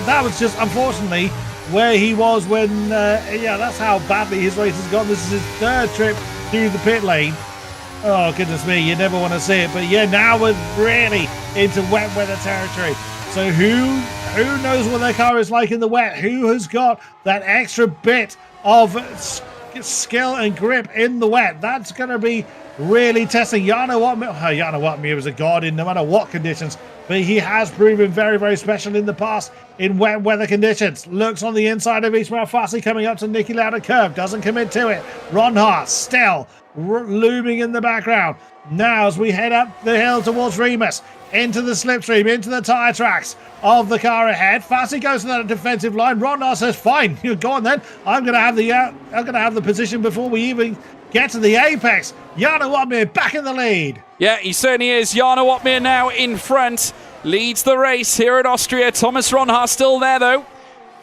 that was just, unfortunately, where he was when, that's how badly his race has gone. This is his 3rd trip through the pit lane. Oh, goodness me, you never want to see it. But, yeah, now we're really into wet weather territory. So who knows what their car is like in the wet? Who has got that extra bit of skill and grip in the wet? That's going to be really testing. Jarno Opmeer was a god in no matter what conditions, but he has proven very, very special in the past in wet weather conditions. Looks on the inside of Ismail Fassi coming up to Niki Lauda curve, doesn't commit to it. Ronha still looming in the background. Now as we head up the hill towards Remus, into the slipstream, into the tyre tracks of the car ahead. Fassi goes to that defensive line. Ronha says, "Fine, you go on then. I'm going to have the position before we even get to the apex." Jarno Opmeer back in the lead. Yeah, he certainly is. Jarno Opmeer now in front, leads the race here at Austria. Thomas Ronha still there though.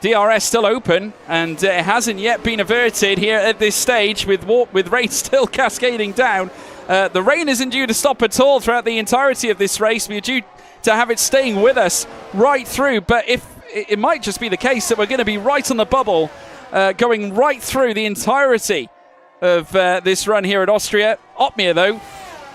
DRS still open, and it hasn't yet been averted here at this stage with rain still cascading down. The rain isn't due to stop at all throughout the entirety of this race. We're due to have it staying with us right through, but if it might just be the case that we're going to be right on the bubble, going right through the entirety of this run here at Austria. Otmir, though,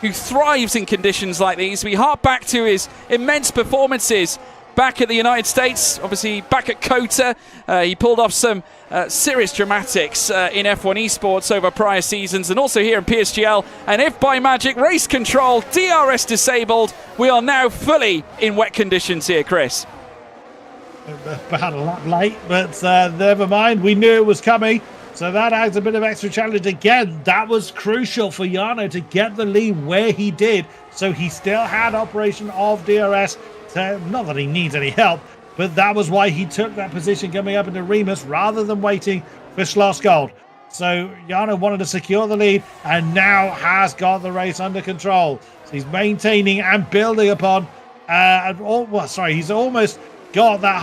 who thrives in conditions like these. We hark back to his immense performances back at the United States, obviously back at Kota. He pulled off some serious dramatics in F1 esports over prior seasons, and also here in PSGL. And if by magic race control, DRS disabled, we are now fully in wet conditions here, Chris. About a lap late, but never mind. We knew it was coming. So that adds a bit of extra challenge again. That was crucial for Jarno to get the lead where he did. So he still had operation of DRS. So not that he needs any help, but that was why he took that position coming up into Remus rather than waiting for Schlossgold. So Jarno wanted to secure the lead and now has got the race under control. So he's maintaining and building upon. He's almost got that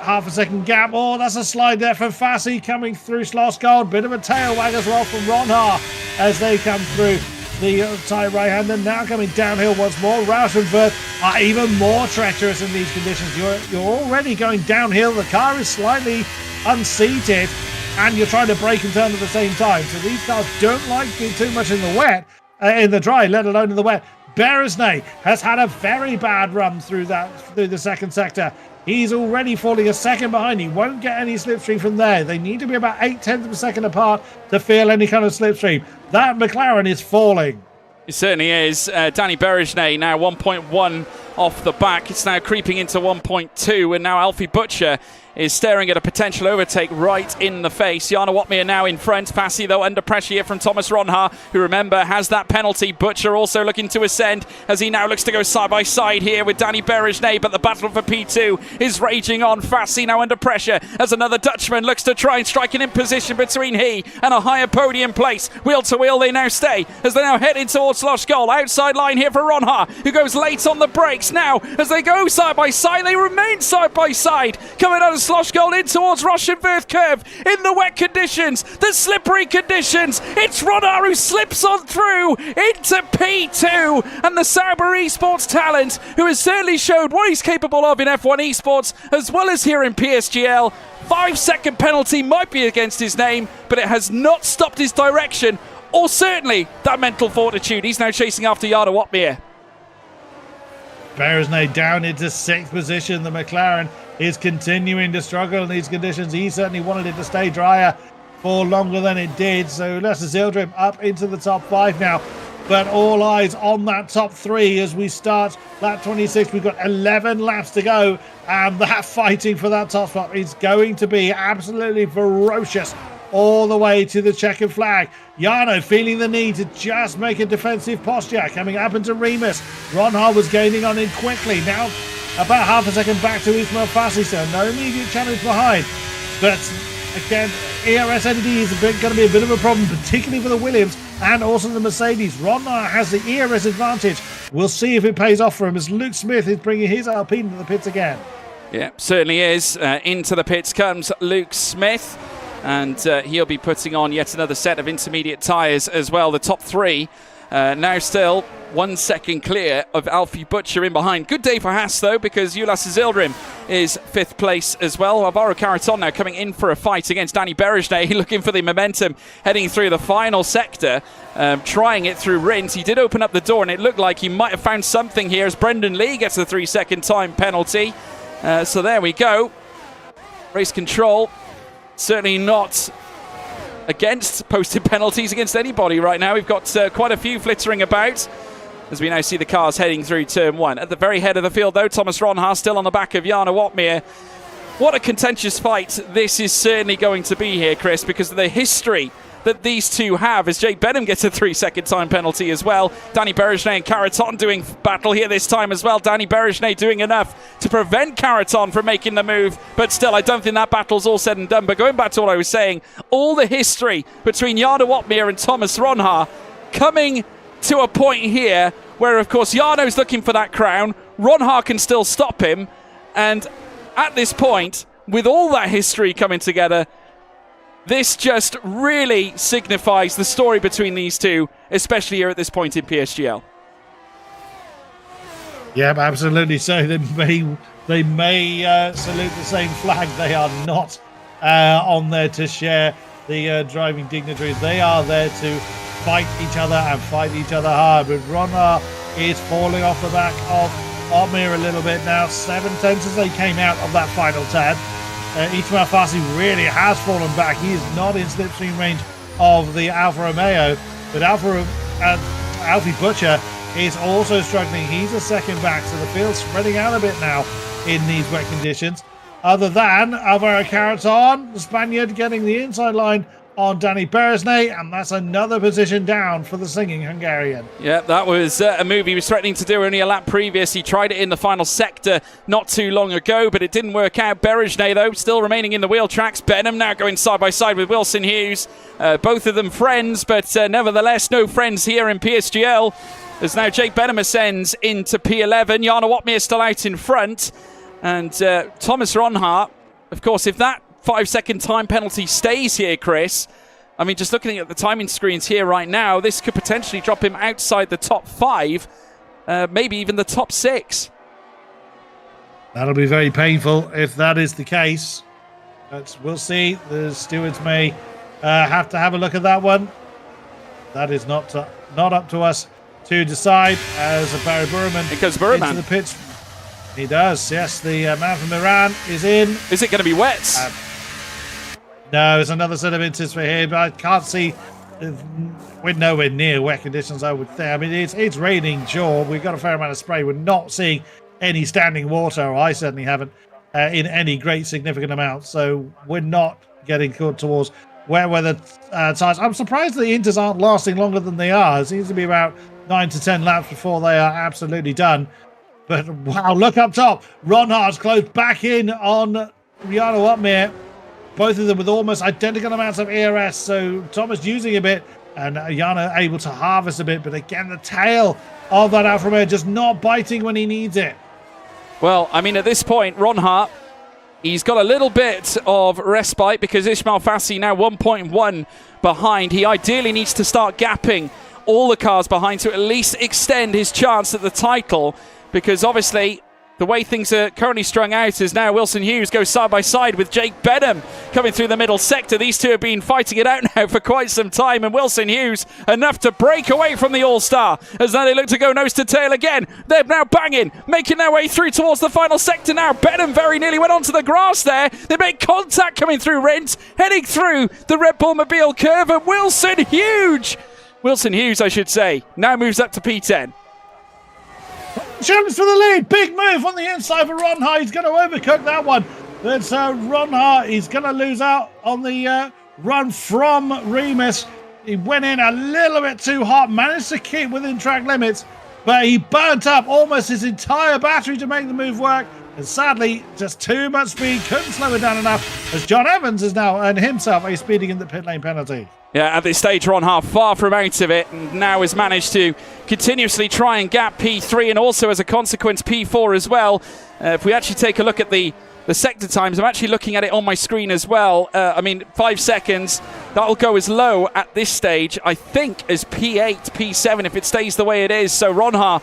half a second gap. Oh, that's a slide there from Fassi coming through Schlossgold. Bit of a tail wag as well from Ronha as they come through the tight right hand, and now coming downhill once more. Roush and Wirth are even more treacherous in these conditions. You're already going downhill. The car is slightly unseated and you're trying to brake and turn at the same time. So these cars don't like being too much in the wet, in the dry, let alone in the wet. Beresnay has had a very bad run through the second sector. He's already falling a second behind. He won't get any slipstream from there. They need to be about 0.8 of a second apart to feel any kind of slipstream. That McLaren is falling. It certainly is. Danny Beresnay now 1.1 off the back. It's now creeping into 1.2, and now Alfie Butcher is staring at a potential overtake right in the face. Jarno Otmir now in front. Fassi, though, under pressure here from Thomas Ronha, who, remember, has that penalty. Butcher also looking to ascend as he now looks to go side by side here with Danny Beresnay, but the battle for P2 is raging on. Fassi now under pressure as another Dutchman looks to try and strike an imposition between he and a higher podium place. Wheel to wheel they now stay as they now head in towards Schlossgold. Outside line here for Ronha, who goes late on the brakes. Now, as they go side by side, they remain side by side. Coming out of Schlossgold in towards Roche and Wirth curve in the wet conditions, the slippery conditions. It's Ronha who slips on through into P2, and the Sauber Esports talent, who has certainly showed what he's capable of in F1 Esports as well as here in PSGL. 5-second penalty might be against his name, but it has not stopped his direction, or certainly that mental fortitude. He's now chasing after Jarno Otmir. Beresnay down into 6th position. The McLaren is continuing to struggle in these conditions. He certainly wanted it to stay drier for longer than it did. So Lasse Zildrim up into the top 5 now. But all eyes on that top 3 as we start lap 26. We've got 11 laps to go. And that fighting for that top spot is going to be absolutely ferocious all the way to the checkered flag. Jarno feeling the need to just make a defensive posture. Coming up into Remus. Ronha was gaining on him quickly. Now about half a second back to Ismail Fassi, so no immediate challenge behind. But again, ERS ND is going to be a bit of a problem, particularly for the Williams and also the Mercedes. Ronha has the ERS advantage. We'll see if it pays off for him as Luke Smith is bringing his Alpine into the pits again. Yeah, certainly is. Into the pits comes Luke Smith, and he'll be putting on yet another set of intermediate tyres as well. The top 3 now still 1 second clear of Alfie Butcher in behind. Good day for Haas, though, because Lasse Zildrim is 5th place as well. Alvaro Caraton now coming in for a fight against Danny Beresnay, looking for the momentum heading through the final sector, trying it through Rins. He did open up the door, and it looked like he might have found something here as Brendan Lee gets the 3-second time penalty. So there we go. Race control certainly not against posted penalties against anybody right now. We've got quite a few flittering about as we now see the cars heading through turn 1. At the very head of the field, though, Thomas Ronha still on the back of Jarno Otmir. What a contentious fight this is certainly going to be here, Chris, because of the history that these two have, as Jake Benham gets a 3-second time penalty as well. Danny Beresnay and Caraton doing battle here this time as well. Danny Beresnay doing enough to prevent Caraton from making the move, but still, I don't think that battle's all said and done. But going back to what I was saying, all the history between Jarno Otmir and Thomas Ronha coming to a point here where, of course, Jarno's looking for that crown. Ronha can still stop him, and at this point, with all that history coming together, this just really signifies the story between these two, especially here at this point in PSGL. Yep, absolutely. So they may salute the same flag. They are not on there to share the driving dignitaries. They are there to fight each other and fight each other hard. But Ronhart is falling off the back of Otmir a little bit now. 7/10 as they came out of that final turn. Ismail Fassi really has fallen back. He is not in slipstream range of the Alfa Romeo, but Alfie Butcher is also struggling. He's a second back, so the field's spreading out a bit now in these wet conditions. Other than Alvaro Caraton, the Spaniard, getting the inside line on Danny Beresnay, and that's another position down for the singing Hungarian. Yeah, that was a move he was threatening to do only a lap previous. He tried it in the final sector not too long ago, but it didn't work out. Beresnay, though, still remaining in the wheel tracks. Benham now going side by side with Wilson Hughes. Both of them friends, but nevertheless no friends here in PSGL. As now Jake Benham ascends into P11. Jarno Otmir still out in front. And Thomas Ronhart, of course, if that 5-second time penalty stays here, Chris, I mean, just looking at the timing screens here right now, this could potentially drop him outside the top 5, maybe even the top 6. That'll be very painful if that is the case. But we'll see. The stewards may have to have a look at that one. That is not up to us to decide. As Barry Burman it goes Burman into the pits. He does, yes. The man from Iran is in. Is it going to be wet? No, it's another set of inches for him. I can't see. We're nowhere near wet conditions, I would think. I mean, it's raining, sure. We've got a fair amount of spray. We're not seeing any standing water, or I certainly haven't, in any great significant amount. So we're not getting caught towards wet weather times. I'm surprised the Inters aren't lasting longer than they are. It seems to be about 9 to 10 laps before they are absolutely done. But wow, look up top. Ronhart's close back in on Jarno Otmir. Both of them with almost identical amounts of ERS. So Thomas using a bit and Jarno able to harvest a bit. But again, the tail of that Alfa Romeo just not biting when he needs it. Well, I mean, at this point, Ronhart, he's got a little bit of respite because Ismail Fassi now 1.1 behind. He ideally needs to start gapping all the cars behind to at least extend his chance at the title. Because obviously, the way things are currently strung out is now Wilson Hughes goes side by side with Jake Benham coming through the middle sector. These two have been fighting it out now for quite some time. And Wilson Hughes enough to break away from the All-Star. As now they look to go nose to tail again. They're now banging, making their way through towards the final sector now. Benham very nearly went onto the grass there. They make contact coming through Rent, heading through the Red Bull Mobile curve. And Wilson Hughes, I should say, now moves up to P10. Challenge for the lead. Big move on the inside for Ronhart. He's going to overcook that one. But Ronhart, he's going to lose out on the run from Remus. He went in a little bit too hot, managed to keep within track limits, but he burnt up almost his entire battery to make the move work. And sadly, just too much speed, couldn't slow it down enough, as John Evans has now earned himself a speeding in the pit lane penalty. Yeah, at this stage, Ronhart far from out of it, and now has managed to continuously try and gap P3 and also, as a consequence, P4 as well. If we actually take a look at the sector times, I'm actually looking at it on my screen as well. I mean, 5 seconds, that'll go as low at this stage, I think, as P8, P7, if it stays the way it is. So Ronhart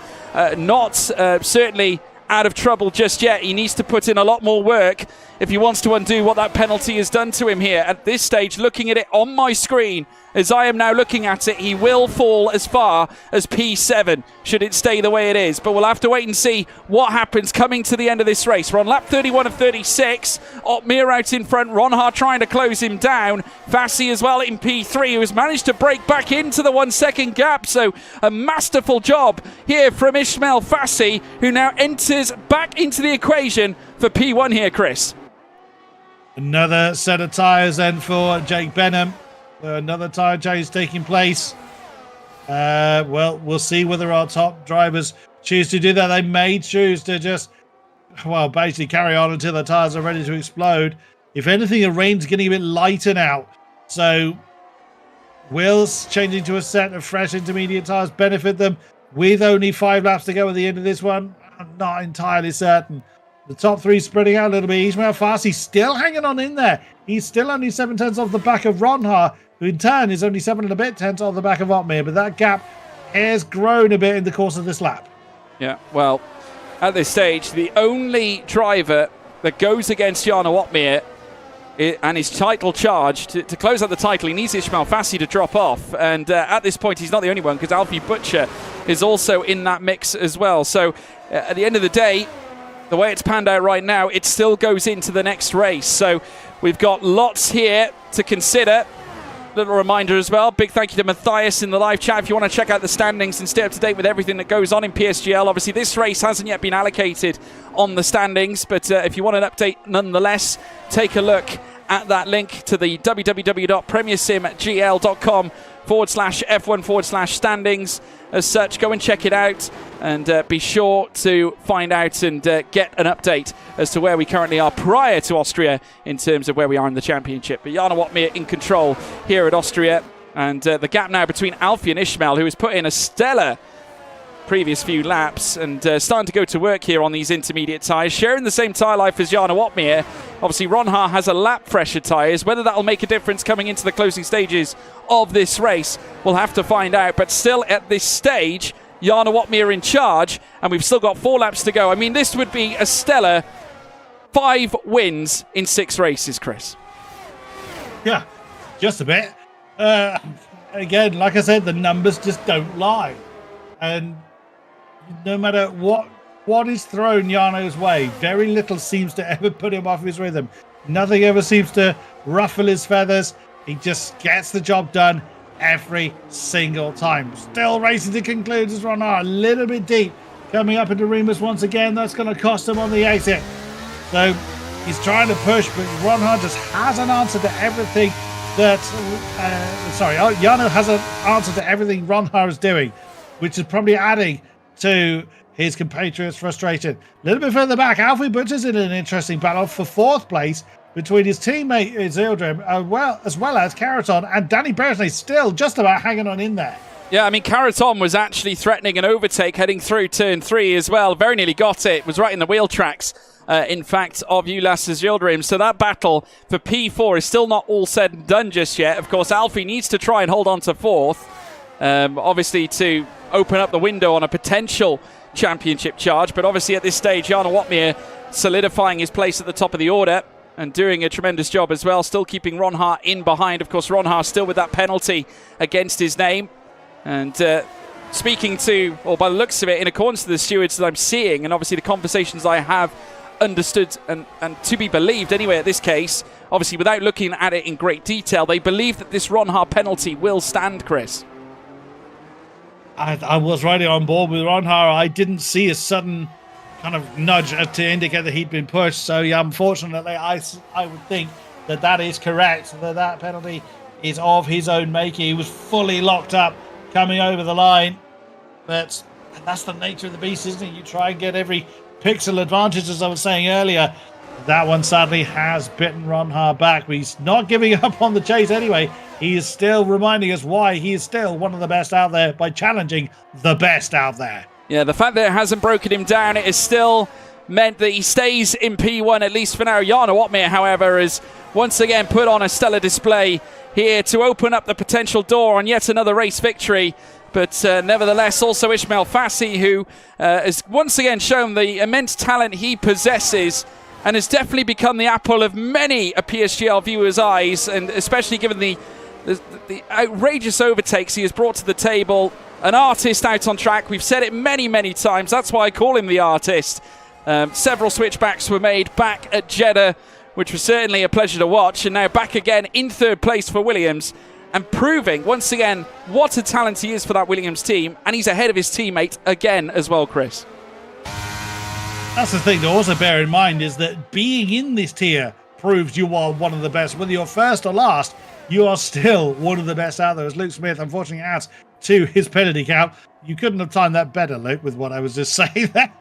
not certainly out of trouble just yet. He needs to put in a lot more work if he wants to undo what that penalty has done to him here. At this stage, looking at it on my screen, as I am now looking at it, he will fall as far as P7 should it stay the way it is. But we'll have to wait and see what happens coming to the end of this race. We're on lap 31 of 36. Otmir out in front. Ronhart trying to close him down. Fassi as well in P3, who has managed to break back into the 1 second gap. So a masterful job here from Ismail Fassi, who now enters back into the equation for P1 here, Chris. Another set of tyres then for Jake Benham. Another tyre change taking place. Well, we'll see whether our top drivers choose to do that. They may choose to just, well, basically carry on until the tyres are ready to explode. If anything, the rain's getting a bit lighter now. So will changing to a set of fresh intermediate tyres benefit them with only 5 laps to go at the end of this one? I'm not entirely certain. The top 3 spreading out a little bit. Ismail Fassi still hanging on in there. He's still only 7 tenths off the back of Ronhaar, who in turn is only 7 and a bit tenths off the back of Otmir. But that gap has grown a bit in the course of this lap. Yeah, well, at this stage, the only driver that goes against Jarno Otmir and his title charge to close out the title, he needs Ismail Fassi to drop off. And at this point, he's not the only one, because Alfie Butcher is also in that mix as well. So at the end of the day, the way it's panned out right now, it still goes into the next race. So we've got lots here to consider. Little reminder as well, big thank you to Matthias in the live chat. If you want to check out the standings and stay up to date with everything that goes on in PSGL, obviously this race hasn't yet been allocated on the standings, but if you want an update nonetheless, take a look at that link to the www.premiersimgl.com/F1/standings. As such, go and check it out, and be sure to find out and get an update as to where we currently are prior to Austria in terms of where we are in the championship. But Jarno Otmir in control here at Austria, and the gap now between Alfie and Ishmael, who has put in a stellar previous few laps and starting to go to work here on these intermediate tyres, sharing the same tyre life as Jarno Otmir. Obviously Ronhaar has a lap fresher tyres. Whether that'll make a difference coming into the closing stages of this race, we'll have to find out. But still at this stage, Jarno Otmir in charge, and we've still got 4 laps to go. I mean, this would be a stellar 5 wins in 6 races, Chris. Yeah, just a bit. Again, like I said, the numbers just don't lie. And no matter what is thrown Jarno's way, very little seems to ever put him off his rhythm. Nothing ever seems to ruffle his feathers. He just gets the job done every single time. Still racing to conclude as Ronhaar a little bit deep, coming up into Remus once again. That's going to cost him on the exit. So he's trying to push, but Ronhaar just has an answer to everything that Jarno has an answer to everything Ronhaar is doing, which is probably adding to his compatriots' frustration. A little bit further back, Alfie Butcher's in an interesting battle for 4th place between his teammate Zildrim, as well as Caraton, and Danny Beresney still just about hanging on in there. Yeah, I mean, Caraton was actually threatening an overtake heading through turn 3 as well. Very nearly got it. Was right in the wheel tracks, in fact, of Ulas Zildrim. So that battle for P4 is still not all said and done just yet. Of course, Alfie needs to try and hold on to 4th. Obviously to open up the window on a potential championship charge, but obviously at this stage Jarno Otmir solidifying his place at the top of the order and doing a tremendous job as well, still keeping Ronhaar in behind. Of course, Ronhaar still with that penalty against his name, and speaking to, or by the looks of it, in accordance to the stewards that I'm seeing, and obviously the conversations I have understood and to be believed anyway at this case, obviously without looking at it in great detail, they believe that this Ronhaar penalty will stand, Chris. I was right on board with Ronhaar. I didn't see a sudden kind of nudge to indicate that he'd been pushed. So, yeah, unfortunately, I would think that is correct, that penalty is of his own making. He was fully locked up coming over the line. But that's the nature of the beast, isn't it? You try and get every pixel advantage, as I was saying earlier. That one sadly has bitten Ronhaar back, but he's not giving up on the chase anyway. He is still reminding us why he is still one of the best out there by challenging the best out there. Yeah, the fact that it hasn't broken him down, it has still meant that he stays in P1, at least for now. Jarno Otmir, however, has once again put on a stellar display here to open up the potential door on yet another race victory. But nevertheless, also Ismail Fassi, who has once again shown the immense talent he possesses and has definitely become the apple of many a PSGL viewer's eyes, and especially given the outrageous overtakes he has brought to the table. An artist out on track. We've said it many, many times. That's why I call him the artist. Several switchbacks were made back at Jeddah, which was certainly a pleasure to watch. And now back again in 3rd place for Williams, and proving once again what a talent he is for that Williams team. And he's ahead of his teammate again as well, Chris. That's the thing to also bear in mind, is that being in this tier proves you are one of the best. Whether you're first or last, you are still one of the best out there, as Luke Smith unfortunately adds to his penalty count. You couldn't have timed that better, Luke, with what I was just saying there.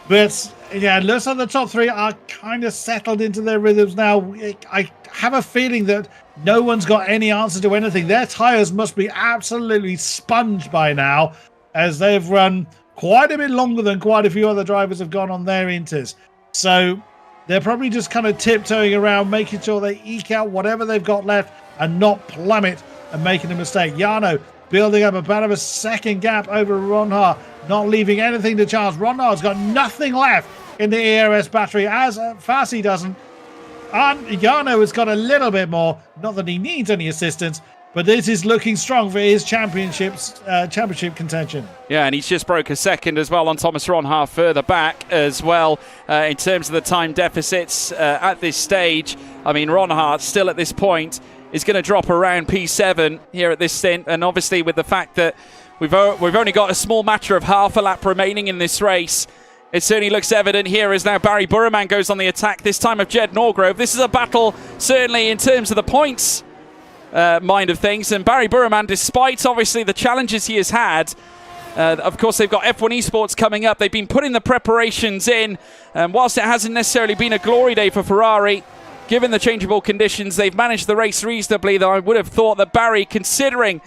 But yeah, it looks like the top 3 are kind of settled into their rhythms now. I have a feeling that no one's got any answer to anything. Their tyres must be absolutely sponged by now, as they've run quite a bit longer than quite a few other drivers have gone on their inters. So They're probably just kind of tiptoeing around, making sure they eke out whatever they've got left and not plummet and making a mistake. Jarno building up a bit of a second gap over Ronhaar, not leaving anything to chance. Ronhaar's got nothing left in the ERS battery, as Fassi doesn't. And Jarno has got a little bit more. Not that he needs any assistance, but this is looking strong for his championship contention. Yeah, and he's just broke a second as well on Thomas Ronhaar further back as well in terms of the time deficits at this stage. I mean, Ronhaar still at this point is going to drop around P7 here at this stint, and obviously with the fact that we've only got a small matter of half a lap remaining in this race, it certainly looks evident here as now Barry Burman goes on the attack, this time of Jed Norgrove. This is a battle certainly in terms of the points mind of things, and Barry Burman, despite obviously the challenges he has had, of course they've got F1 Esports coming up. They've been putting the preparations in, and whilst it hasn't necessarily been a glory day for Ferrari, given the changeable conditions, they've managed the race reasonably, though I would have thought that Barry, considering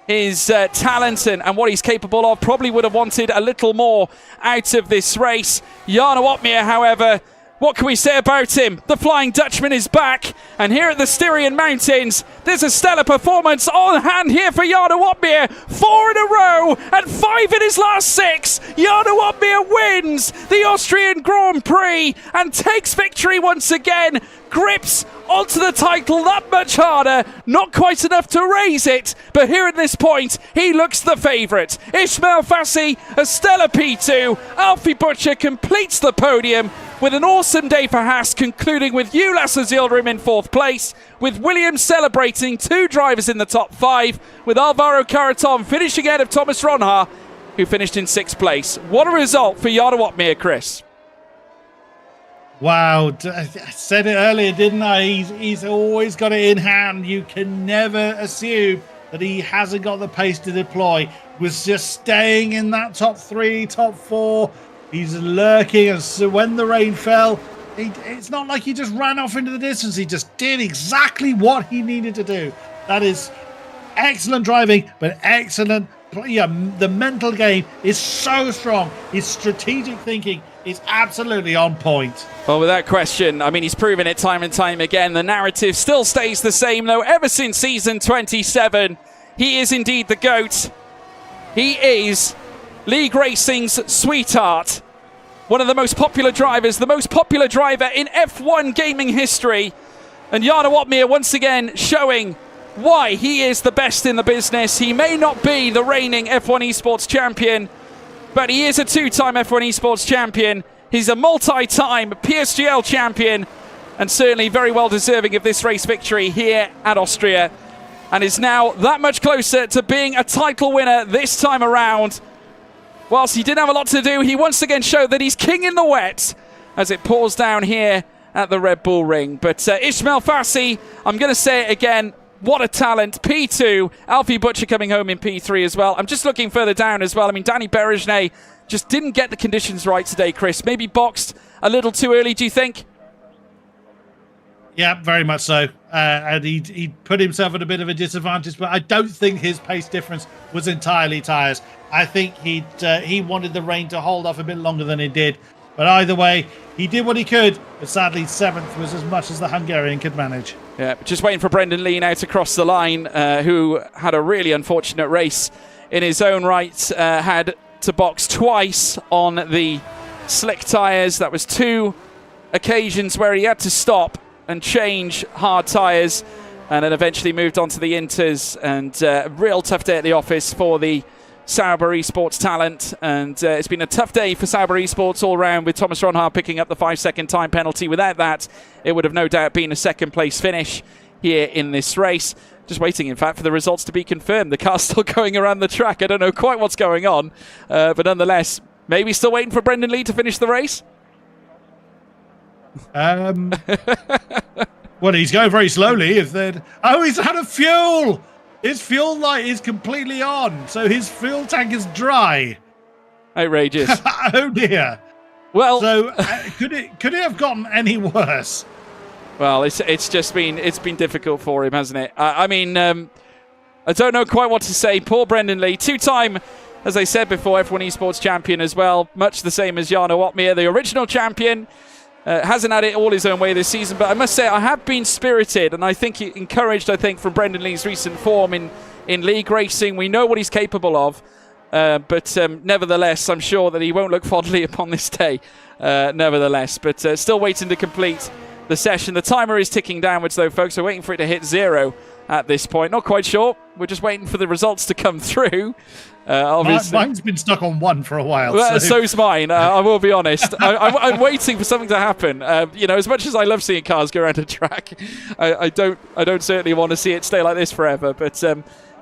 his talent and what he's capable of, probably would have wanted a little more out of this race. Jarno Opmeer, however, what can we say about him? The Flying Dutchman is back, and here at the Styrian Mountains, there's a stellar performance on hand here for Jarno Opmeer. 4 in a row and 5 in his last 6. Jarno Opmeer wins the Austrian Grand Prix and takes victory once again. Grips onto the title that much harder, not quite enough to raise it, but here at this point, he looks the favourite. Ismail Fassi, a stellar P2. Alfie Butcher completes the podium with an awesome day for Haas, concluding with Ulas Azilrim in 4th place, with Williams celebrating 2 drivers in the top 5, with Alvaro Caraton finishing ahead of Thomas Ronhaar, who finished in 6th place. What a result for Jarno Opmeer, Chris. Wow, I said it earlier, didn't I? He's always got it in hand. You can never assume that he hasn't got the pace to deploy. Was just staying in that top 3, top 4. He's lurking, and so when the rain fell, it's not like he just ran off into the distance. He just did exactly what he needed to do. That is excellent driving, but excellent. Yeah, the mental game is so strong. His strategic thinking is absolutely on point. Well, without question, I mean, he's proven it time and time again. The narrative still stays the same, though, ever since season 27. He is indeed the GOAT. He is League Racing's sweetheart. One of the most popular drivers, the most popular driver in F1 gaming history. And Jarno Opmeer once again showing why he is the best in the business. He may not be the reigning F1 Esports champion, but he is a 2-time F1 Esports champion. He's a multi-time PSGL champion, and certainly very well deserving of this race victory here at Austria, and is now that much closer to being a title winner this time around. Whilst he didn't have a lot to do, he once again showed that he's king in the wet as it pours down here at the Red Bull Ring. But Ismail Fassi, I'm going to say it again, what a talent. P2, Alfie Butcher coming home in P3 as well. I'm just looking further down as well. I mean, Danny Berejne just didn't get the conditions right today, Chris. Maybe boxed a little too early, do you think? Yeah, very much so. And he put himself at a bit of a disadvantage, but I don't think his pace difference was entirely tyres. I think he wanted the rain to hold off a bit longer than it did. But either way, he did what he could, but sadly 7th was as much as the Hungarian could manage. Yeah, just waiting for Brendan Lee now to cross the line, who had a really unfortunate race in his own right. Had to box twice on the slick tyres. That was 2 occasions where he had to stop and change hard tyres, and then eventually moved on to the Inters. And a real tough day at the office for the Sauber Esports talent, and it's been a tough day for Sauber Esports all round, with Thomas Ronhaar picking up the 5-second time penalty. Without that, it would have no doubt been a 2nd place finish here in this race. Just waiting, in fact, for the results to be confirmed. The car's still going around the track. I don't know quite what's going on, but nonetheless, maybe still waiting for Brendan Lee to finish the race. Well, he's going very slowly. He's out of fuel. His fuel light is completely on, so his fuel tank is dry. Outrageous. Oh dear. Well, so could it have gotten any worse? Well, it's been difficult for him, hasn't it? I mean, I don't know quite what to say. Poor Brendan Lee, 2-time, as I said before, F1 Esports champion as well, much the same as Jarno Opmeer, the original champion. Hasn't had it all his own way this season, but I must say I have been spirited, and I think encouraged, from Brendan Lee's recent form in league racing. We know what he's capable of, but nevertheless, I'm sure that he won't look fondly upon this day, nevertheless. But still waiting to complete the session. The timer is ticking downwards, though, folks. We're waiting for it to hit 0 at this point. Not quite sure. We're just waiting for the results to come through. Obviously, mine's been stuck on 1 for a while. Well, so. So's mine. I will be honest. I'm waiting for something to happen. As much as I love seeing cars go around a track, I don't certainly want to see it stay like this forever. But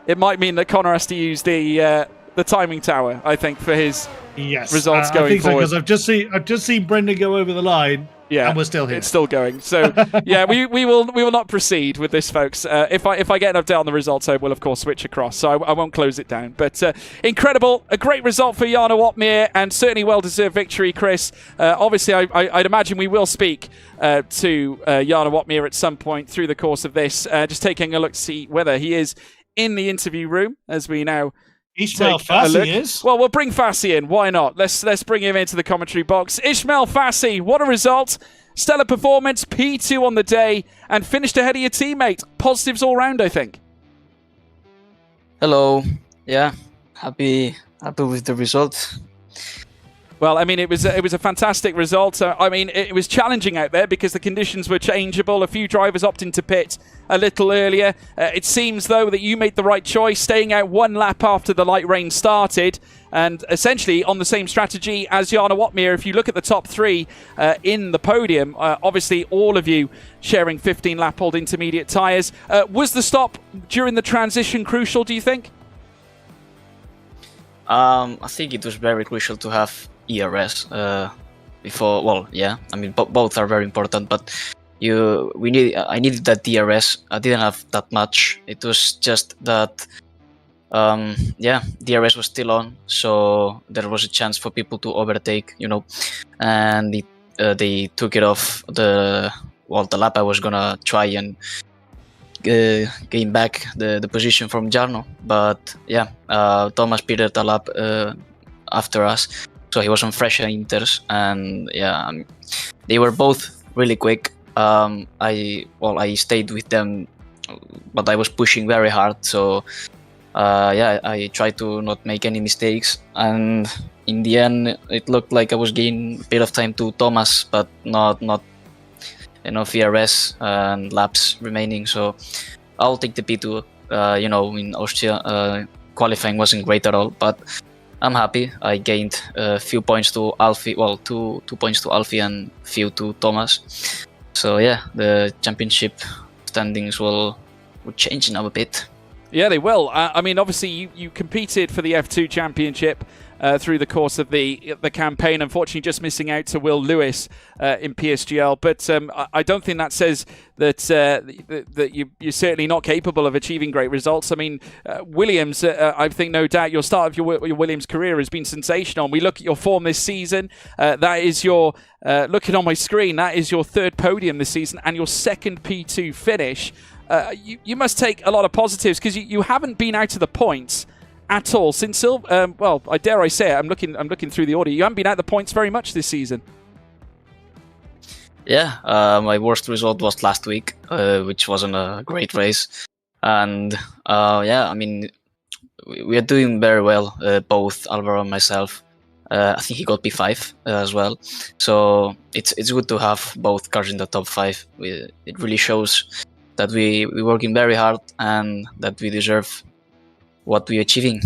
it might mean that Connor has to use the timing tower, I think, for his results going I think forward. Because I've just seen Brendan go over the line. Yeah, and we're still here. It's still going. So yeah, we will not proceed with this, folks. If I get an update on the results, I will of course switch across. So I won't close it down. But incredible, a great result for Jarno Watmere, and certainly well-deserved victory, Chris. Obviously, I'd imagine we will speak to Jarno Watmere at some point through the course of this. Just taking a look to see whether he is in the interview room as we now. Ishmael Fassi is. Well, we'll bring Fassi in. Why not? Let's bring him into the commentary box. Ishmael Fassi, what a result. Stellar performance, P2 on the day, and finished ahead of your teammate. Positives all round, I think. Hello. Yeah, happy with the result. Well, I mean, it was a fantastic result. It was challenging out there because the conditions were changeable. A few drivers opting to pit a little earlier. It seems, though, that you made the right choice, staying out 1 lap after the light rain started, and essentially on the same strategy as Jarno Watmere. If you look at the top 3 in the podium, obviously all of you sharing 15-lap-old intermediate tyres. Was the stop during the transition crucial, do you think? I think it was very crucial to have ERS before. Well, yeah, I mean both are very important, but I needed that DRS. I didn't have that much. It was just that DRS was still on, so there was a chance for people to overtake, and they took it off the lap I was gonna try and gain back the position from Jarno. But yeah, Thomas pitted a lap after us, so he was on fresher inters, and yeah, they were both really quick. I stayed with them, but I was pushing very hard, so I tried to not make any mistakes, and in the end it looked like I was gaining a bit of time to Thomas, but not enough ERS and laps remaining, so I'll take the P2. In Austria, qualifying wasn't great at all, but I'm happy. I gained a few points to Alfie, 2 points to Alfie and few to Thomas. So yeah, the championship standings will change now a bit. Yeah, they will. Obviously, you competed for the F2 championship through the course of the campaign. Unfortunately, just missing out to Will Lewis in PSGL. But I don't think that says that you're certainly not capable of achieving great results. I mean, Williams, I think no doubt your start of your Williams career has been sensational. And we look at your form this season. That is your, looking on my screen, that is your 3rd podium this season and your 2nd P2 finish. You must take a lot of positives because you haven't been out of the points at all since I dare I say it, I'm looking through the order. You haven't been out of the points very much this season. Yeah, my worst result was last week, which wasn't a great race, and we are doing very well, both Alvaro and myself. I think he got P5 as well, so it's good to have both cars in the top 5. It really shows that we're working very hard and that we deserve what we're achieving.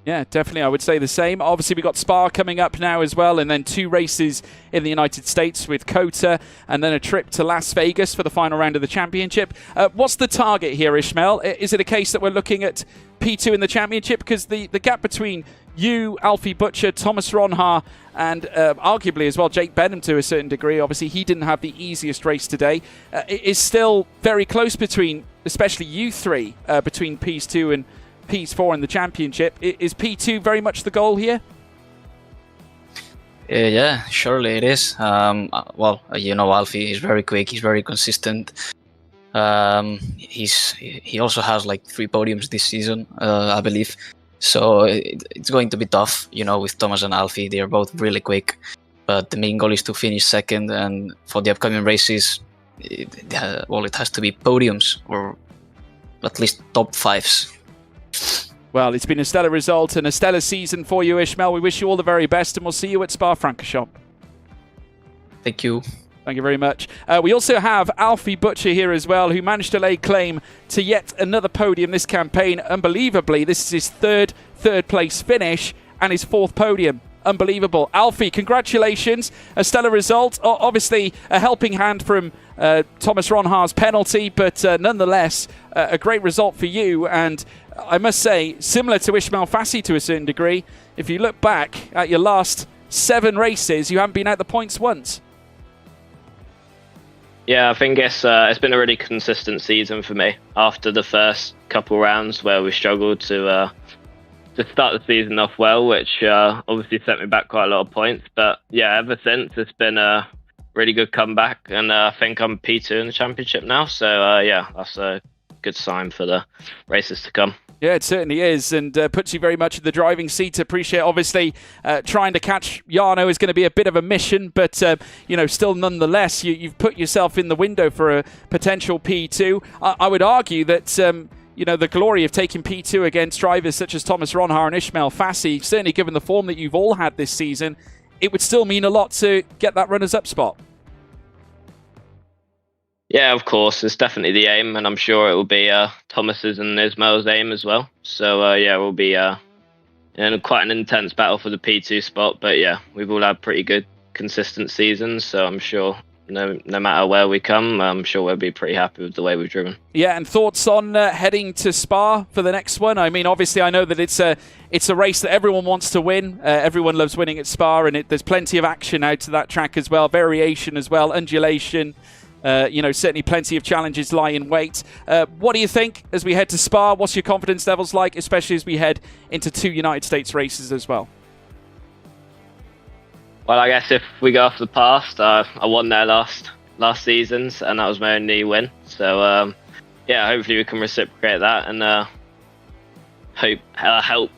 Yeah, definitely. I would say the same. Obviously, we got Spa coming up now as well, and then 2 races in the United States with COTA, and then a trip to Las Vegas for the final round of the championship. What's the target here, Ishmael? Is it a case that we're looking at P2 in the championship? Because the gap between you, Alfie Butcher, Thomas Ronha, and arguably as well Jake Benham to a certain degree, obviously he didn't have the easiest race today, it is still very close between, especially you 3, between P2 and P4 in the championship. Is P2 very much the goal here? Yeah, surely it is. Alfie is very quick, he's very consistent. He also has like 3 podiums this season, I believe. So it's going to be tough, with Thomas and Alfie. They are both really quick. but the main goal is to finish second, and for the upcoming races, it has to be podiums or at least top 5s. Well, it's been a stellar result and a stellar season for you, Ishmael. We wish you all the very best, and we'll see you at Spa-Francorchamps. Thank you. Thank you very much. We also have Alfie Butcher here as well, who managed to lay claim to yet another podium this campaign. Unbelievably, this is his third place finish and his 4th podium. Unbelievable. Alfie, congratulations. A stellar result. Obviously, a helping hand from Thomas Ronhaar's penalty, but nonetheless, a great result for you. And I must say, similar to Ismail Fassi to a certain degree, if you look back at your last 7 races, you haven't been out the points once. Yeah, I think it's been a really consistent season for me. After the first couple rounds where we struggled to start the season off well, which obviously set me back quite a lot of points. But yeah, ever since, it's been a really good comeback, and I think I'm P2 in the championship now. So yeah, that's a good sign for the races to come. Yeah, it certainly is, and puts you very much in the driving seat. Appreciate, obviously, trying to catch Jarno is going to be a bit of a mission, but, you know, still nonetheless, you've put yourself in the window for a potential P2. I would argue that, you know, the glory of taking P2 against drivers such as Thomas Ronhaar and Ismail Fassi, certainly given the form that you've all had this season, it would still mean a lot to get that runners-up spot. Yeah, of course, it's definitely the aim, and I'm sure it will be Thomas's and Ismail's aim as well. So yeah, we'll be in quite an intense battle for the P2 spot. But yeah, we've all had pretty good, consistent seasons, so I'm sure no matter where we come, I'm sure we'll be pretty happy with the way we've driven. Yeah, and thoughts on heading to Spa for the next one? I mean, obviously, I know that it's a race that everyone wants to win. Everyone loves winning at Spa, and there's plenty of action out to that track as well, variation as well, undulation. You know, certainly plenty of challenges lie in wait. What do you think as we head to Spa? What's your confidence levels like, especially as we head into 2 United States races as well? Well, I guess if we go off the past, I won there last seasons, and that was my only win. So yeah, hopefully we can reciprocate that and help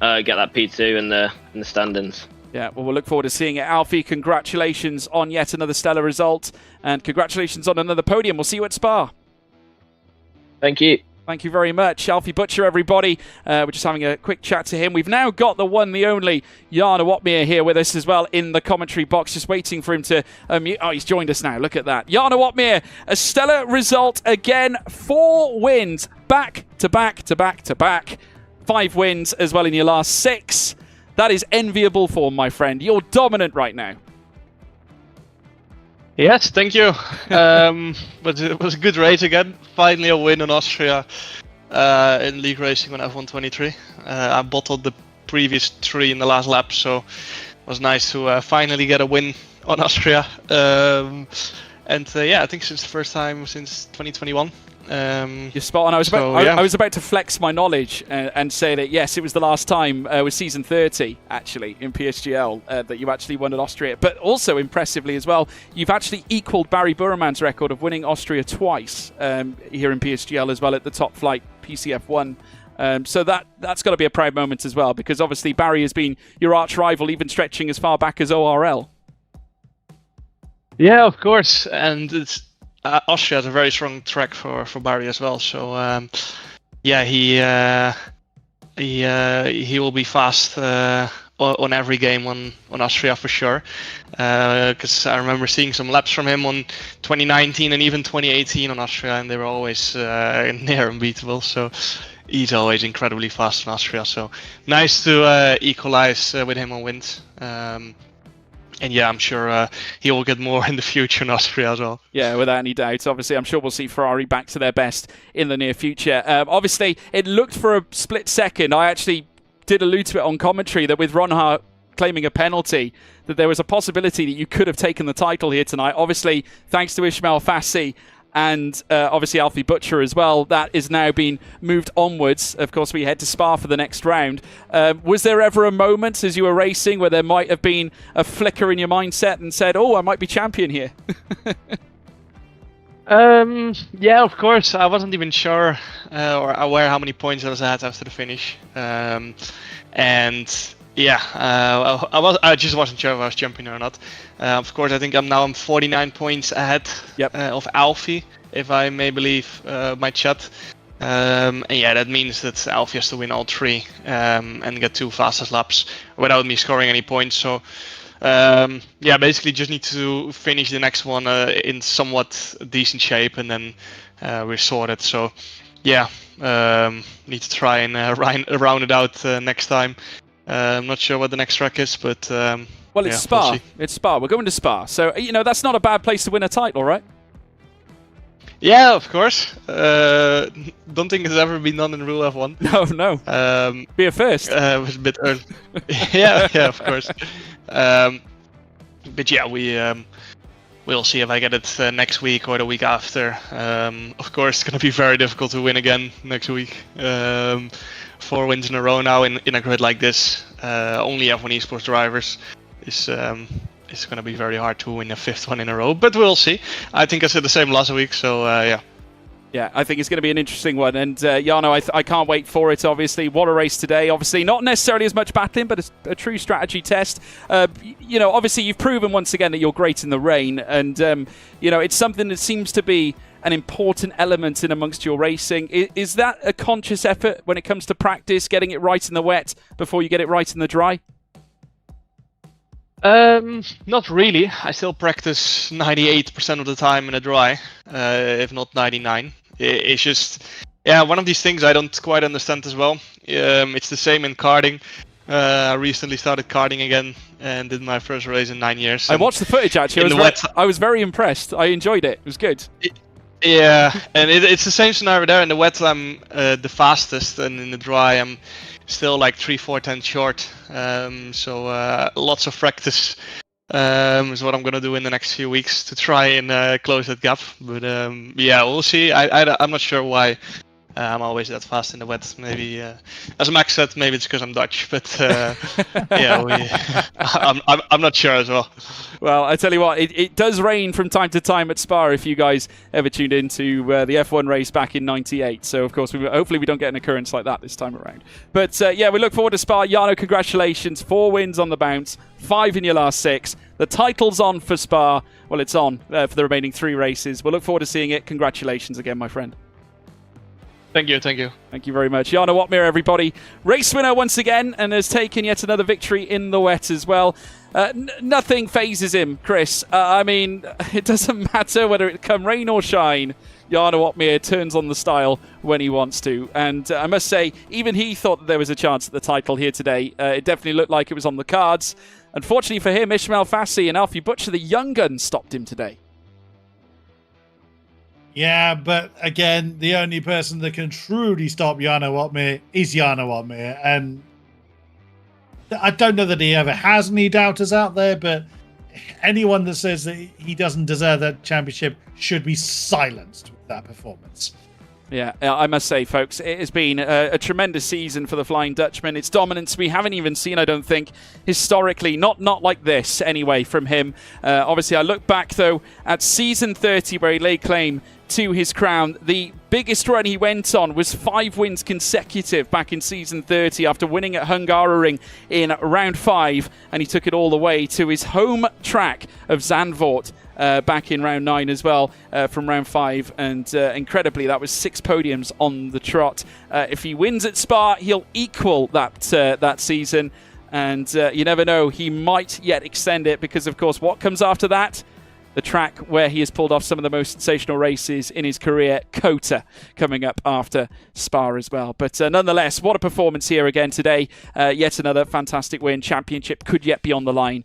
get that P2 in the standings. Yeah, well, we'll look forward to seeing it. Alfie, congratulations on yet another stellar result, and congratulations on another podium. We'll see you at Spa. Thank you. Thank you very much. Alfie Butcher, everybody. We're just having a quick chat to him. We've now got the one, the only, Jarno Opmeer here with us as well in the commentary box, just waiting for him to unmute. Oh, he's joined us now. Look at that. Jarno Opmeer, a stellar result again. 4 wins, back to back to back to back. 5 wins as well in your last 6. That is enviable form, my friend. You're dominant right now. Yes, thank you. But it was a good race again. Finally a win in Austria in league racing on F1 23. I bottled the previous 3 in the last lap, so it was nice to finally get a win on Austria. And yeah, I think since the first time since 2021. You're spot on. I was about to flex my knowledge and say that yes, it was the last time with season 30 actually in PSGL that you actually won at Austria. But also impressively as well, you've actually equalled Barry Burman's record of winning Austria twice here in PSGL as well at the top flight PCF1. So that's got to be a proud moment as well, because obviously Barry has been your arch rival, even stretching as far back as ORL. Yeah, of course, and it's. Austria has a very strong track for Barry as well, so yeah, he will be fast on every game on Austria for sure. Because I remember seeing some laps from him on 2019 and even 2018 on Austria, and they were always near unbeatable. So he's always incredibly fast on Austria. So nice to equalize with him on wins. And yeah, I'm sure he will get more in the future in Austria as well. Yeah, without any doubt. Obviously, I'm sure we'll see Ferrari back to their best in the near future. Obviously, it looked for a split second. I actually did allude to it on commentary that with Ronhaar claiming a penalty, that there was a possibility that you could have taken the title here tonight. Obviously, thanks to Ismail Fassi and obviously Alfie Butcher as well, that is now being moved onwards. Of course, we head to Spa for the next round. Was there ever a moment as you were racing where there might have been a flicker in your mindset and said, oh, I might be champion here? Yeah, of course. I wasn't even sure or aware how many points I had after the finish. And Yeah, I just wasn't sure if I was jumping or not. Of course, I think I'm 49 points ahead of Alfie, if I may believe my chat. And yeah, that means that Alfie has to win all 3 and get 2 fastest laps without me scoring any points. So yeah, basically just need to finish the next one in somewhat decent shape, and then we're sorted. So yeah, need to try and round it out next time. I'm not sure what the next track is, but well, it's yeah, Spa. we'll see. It's Spa. We're going to Spa. So, that's not a bad place to win a title, right? Yeah, of course. Don't think it's ever been done in Rule F1. No. Be a first. It was a bit early. yeah, of course. But yeah, we'll see if I get it next week or the week after. Of course, it's going to be very difficult to win again next week. 4 wins in a row now in a grid like this. Only F1 esports drivers is it's going to be very hard to win a 5th one in a row, but we'll see. I think I said the same last week, so yeah. Yeah, I think it's going to be an interesting one. And Jarno, I can't wait for it, obviously. What a race today. Obviously, not necessarily as much battling, but a true strategy test. Obviously, you've proven once again that you're great in the rain. And, it's something that seems to be an important element in amongst your racing. Is that a conscious effort when it comes to practice, getting it right in the wet before you get it right in the dry? Not really. I still practice 98% of the time in the dry, if not 99. It's just, one of these things I don't quite understand as well. It's the same in karting. I recently started karting again and did my first race in 9 years. I watched the footage actually. I was very impressed. I enjoyed it. It was good. Yeah, and it's the same scenario there. In the wet, I'm the fastest, and in the dry, I'm still like 3-4 tenths short. So lots of practice is what I'm gonna do in the next few weeks to try and close that gap. But yeah, we'll see. I'm not sure why I'm always that fast in the wet. Maybe, as Max said, maybe it's because I'm Dutch. But yeah, I'm not sure as well. Well, I tell you what, it does rain from time to time at Spa if you guys ever tuned into the F1 race back in '98. So, of course, hopefully we don't get an occurrence like that this time around. But, yeah, we look forward to Spa. Jarno, congratulations. 4 wins on the bounce, 5 in your last 6. The title's on for Spa. Well, it's on for the remaining 3 races. We'll look forward to seeing it. Congratulations again, my friend. Thank you. Thank you very much. Jarno Watmir, everybody. Race winner once again, and has taken yet another victory in the wet as well. Nothing phases him, Chris. I mean, it doesn't matter whether it come rain or shine. Jarno Watmir turns on the style when he wants to. And I must say, even he thought that there was a chance at the title here today. It definitely looked like it was on the cards. Unfortunately for him, Ishmael Fassi and Alfie Butcher, the young gun, stopped him today. Yeah, but again, the only person that can truly stop Jarno Watmir is Jarno Watmir. And I don't know that he ever has any doubters out there, but anyone that says that he doesn't deserve that championship should be silenced with that performance. Yeah, I must say, folks, it has been a tremendous season for the Flying Dutchman. It's dominance we haven't even seen, I don't think, historically. Not like this, anyway, from him. Obviously, I look back, though, at season 30, where he laid claim to his crown. The biggest run he went on was 5 wins consecutive back in season 30 after winning at Hungaroring in round 5, and he took it all the way to his home track of Zandvoort back in round 9 as well, from round 5, and incredibly that was 6 podiums on the trot. If he wins at Spa, he'll equal that season, and you never know, he might yet extend it, because of course what comes after that? The track where he has pulled off some of the most sensational races in his career, Kota, coming up after Spa as well. But nonetheless, what a performance here again today. Yet another fantastic win. Championship could yet be on the line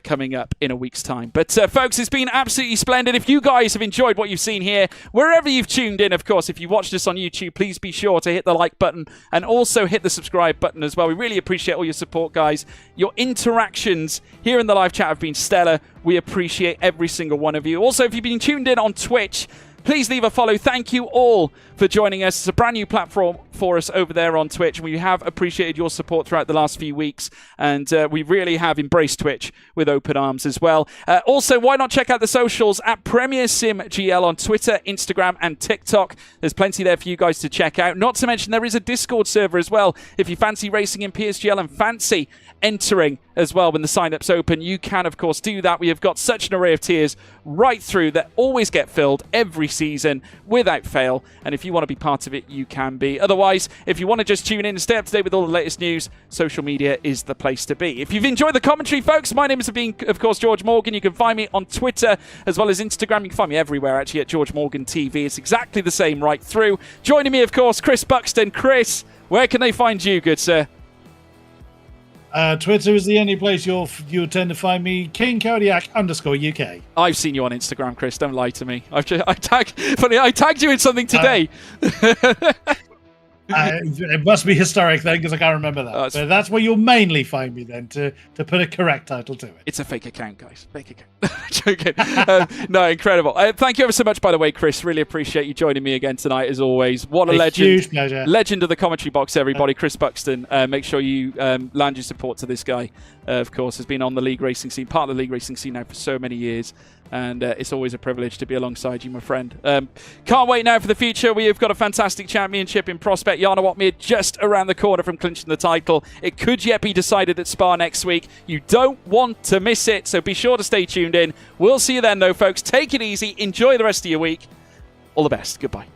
coming up in a week's time. But folks, it's been absolutely splendid. If you guys have enjoyed what you've seen here, wherever you've tuned in, of course, if you watched us on YouTube, please be sure to hit the like button and also hit the subscribe button as well. We really appreciate all your support, guys. Your interactions here in the live chat have been stellar. We appreciate every single one of you. Also, if you've been tuned in on Twitch, please leave a follow. Thank you all for joining us. It's a brand new platform for us over there on Twitch. We have appreciated your support throughout the last few weeks, and we really have embraced Twitch with open arms as well. Also, why not check out the socials at Premier Sim GL on Twitter, Instagram, and TikTok. There's plenty there for you guys to check out. Not to mention there is a Discord server as well. If you fancy racing in PSGL and fancy entering as well when the sign-up's open, you can of course do that. We have got such an array of tiers right through that always get filled every season without fail, and if you want to be part of it, you can be. Otherwise, if you want to just tune in and stay up to date with all the latest news, social media is the place to be. If you've enjoyed the commentary, folks, my name has been, of course, George Morgan. You can find me on Twitter as well as Instagram. You can find me everywhere actually at George Morgan TV. It's exactly the same right through. Joining me, of course, Chris Buxton. Chris, where can they find you, good sir? Twitter is the only place you'll tend to find me, @KingKodiak_UK. I've seen you on Instagram, Chris. Don't lie to me. I tagged you in something today. It must be historic then, because I can't remember that. But that's where you'll mainly find me then, to put a correct title to it. It's a fake account, guys. Fake account. Joking. No, incredible. Thank you ever so much, by the way, Chris. Really appreciate you joining me again tonight, as always. What a legend. Huge pleasure. Legend of the commentary box, everybody. Chris Buxton. Make sure you land your support to this guy. Of course, has been on the league racing scene, part of the league racing scene now for so many years. And it's always a privilege to be alongside you, my friend. Can't wait now for the future. We have got a fantastic championship in prospect. Jana Watmir just around the corner from clinching the title. It could yet be decided at Spa next week. You don't want to miss it, so be sure to stay tuned in. We'll see you then, though, folks. Take it easy. Enjoy the rest of your week. All the best. Goodbye.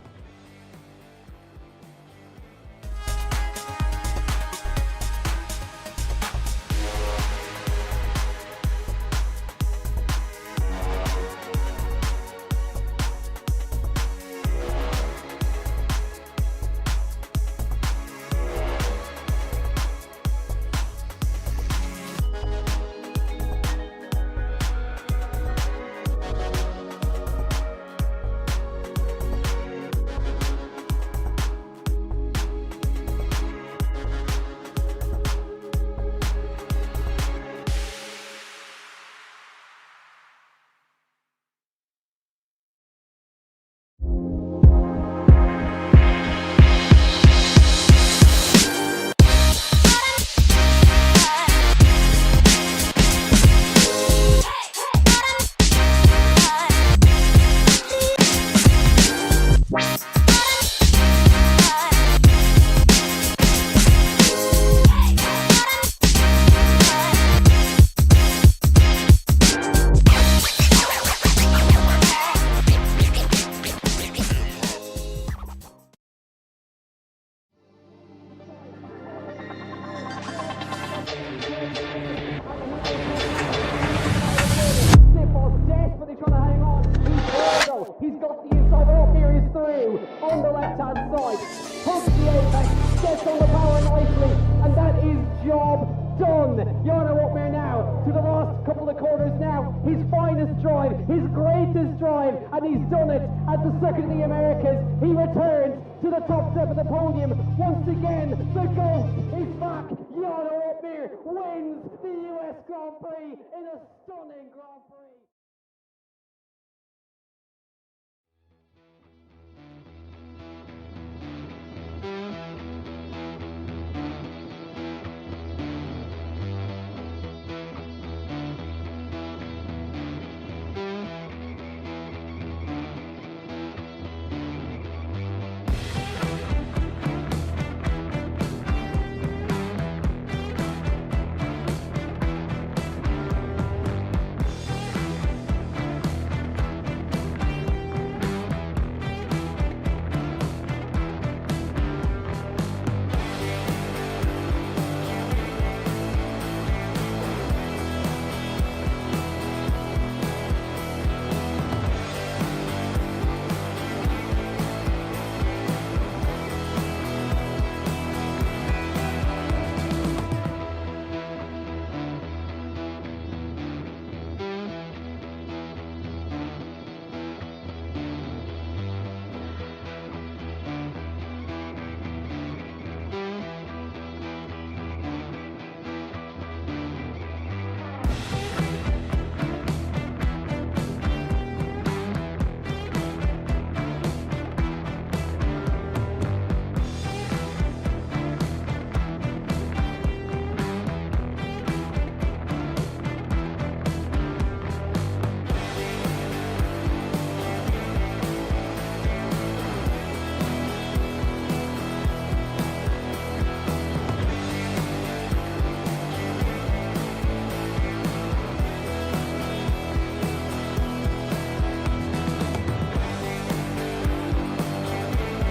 He's got the inside, all here is through on the left-hand side. Hooks the apex, gets on the power nicely, and that is job done. Jana Watmir now to the last couple of corners now. His finest drive, his greatest drive, and he's done it at the Circuit of the Americas. He returns to the top step of the podium. Once again, the ghost is back. Jana Watmir wins the US Grand Prix in a stunning Grand Prix.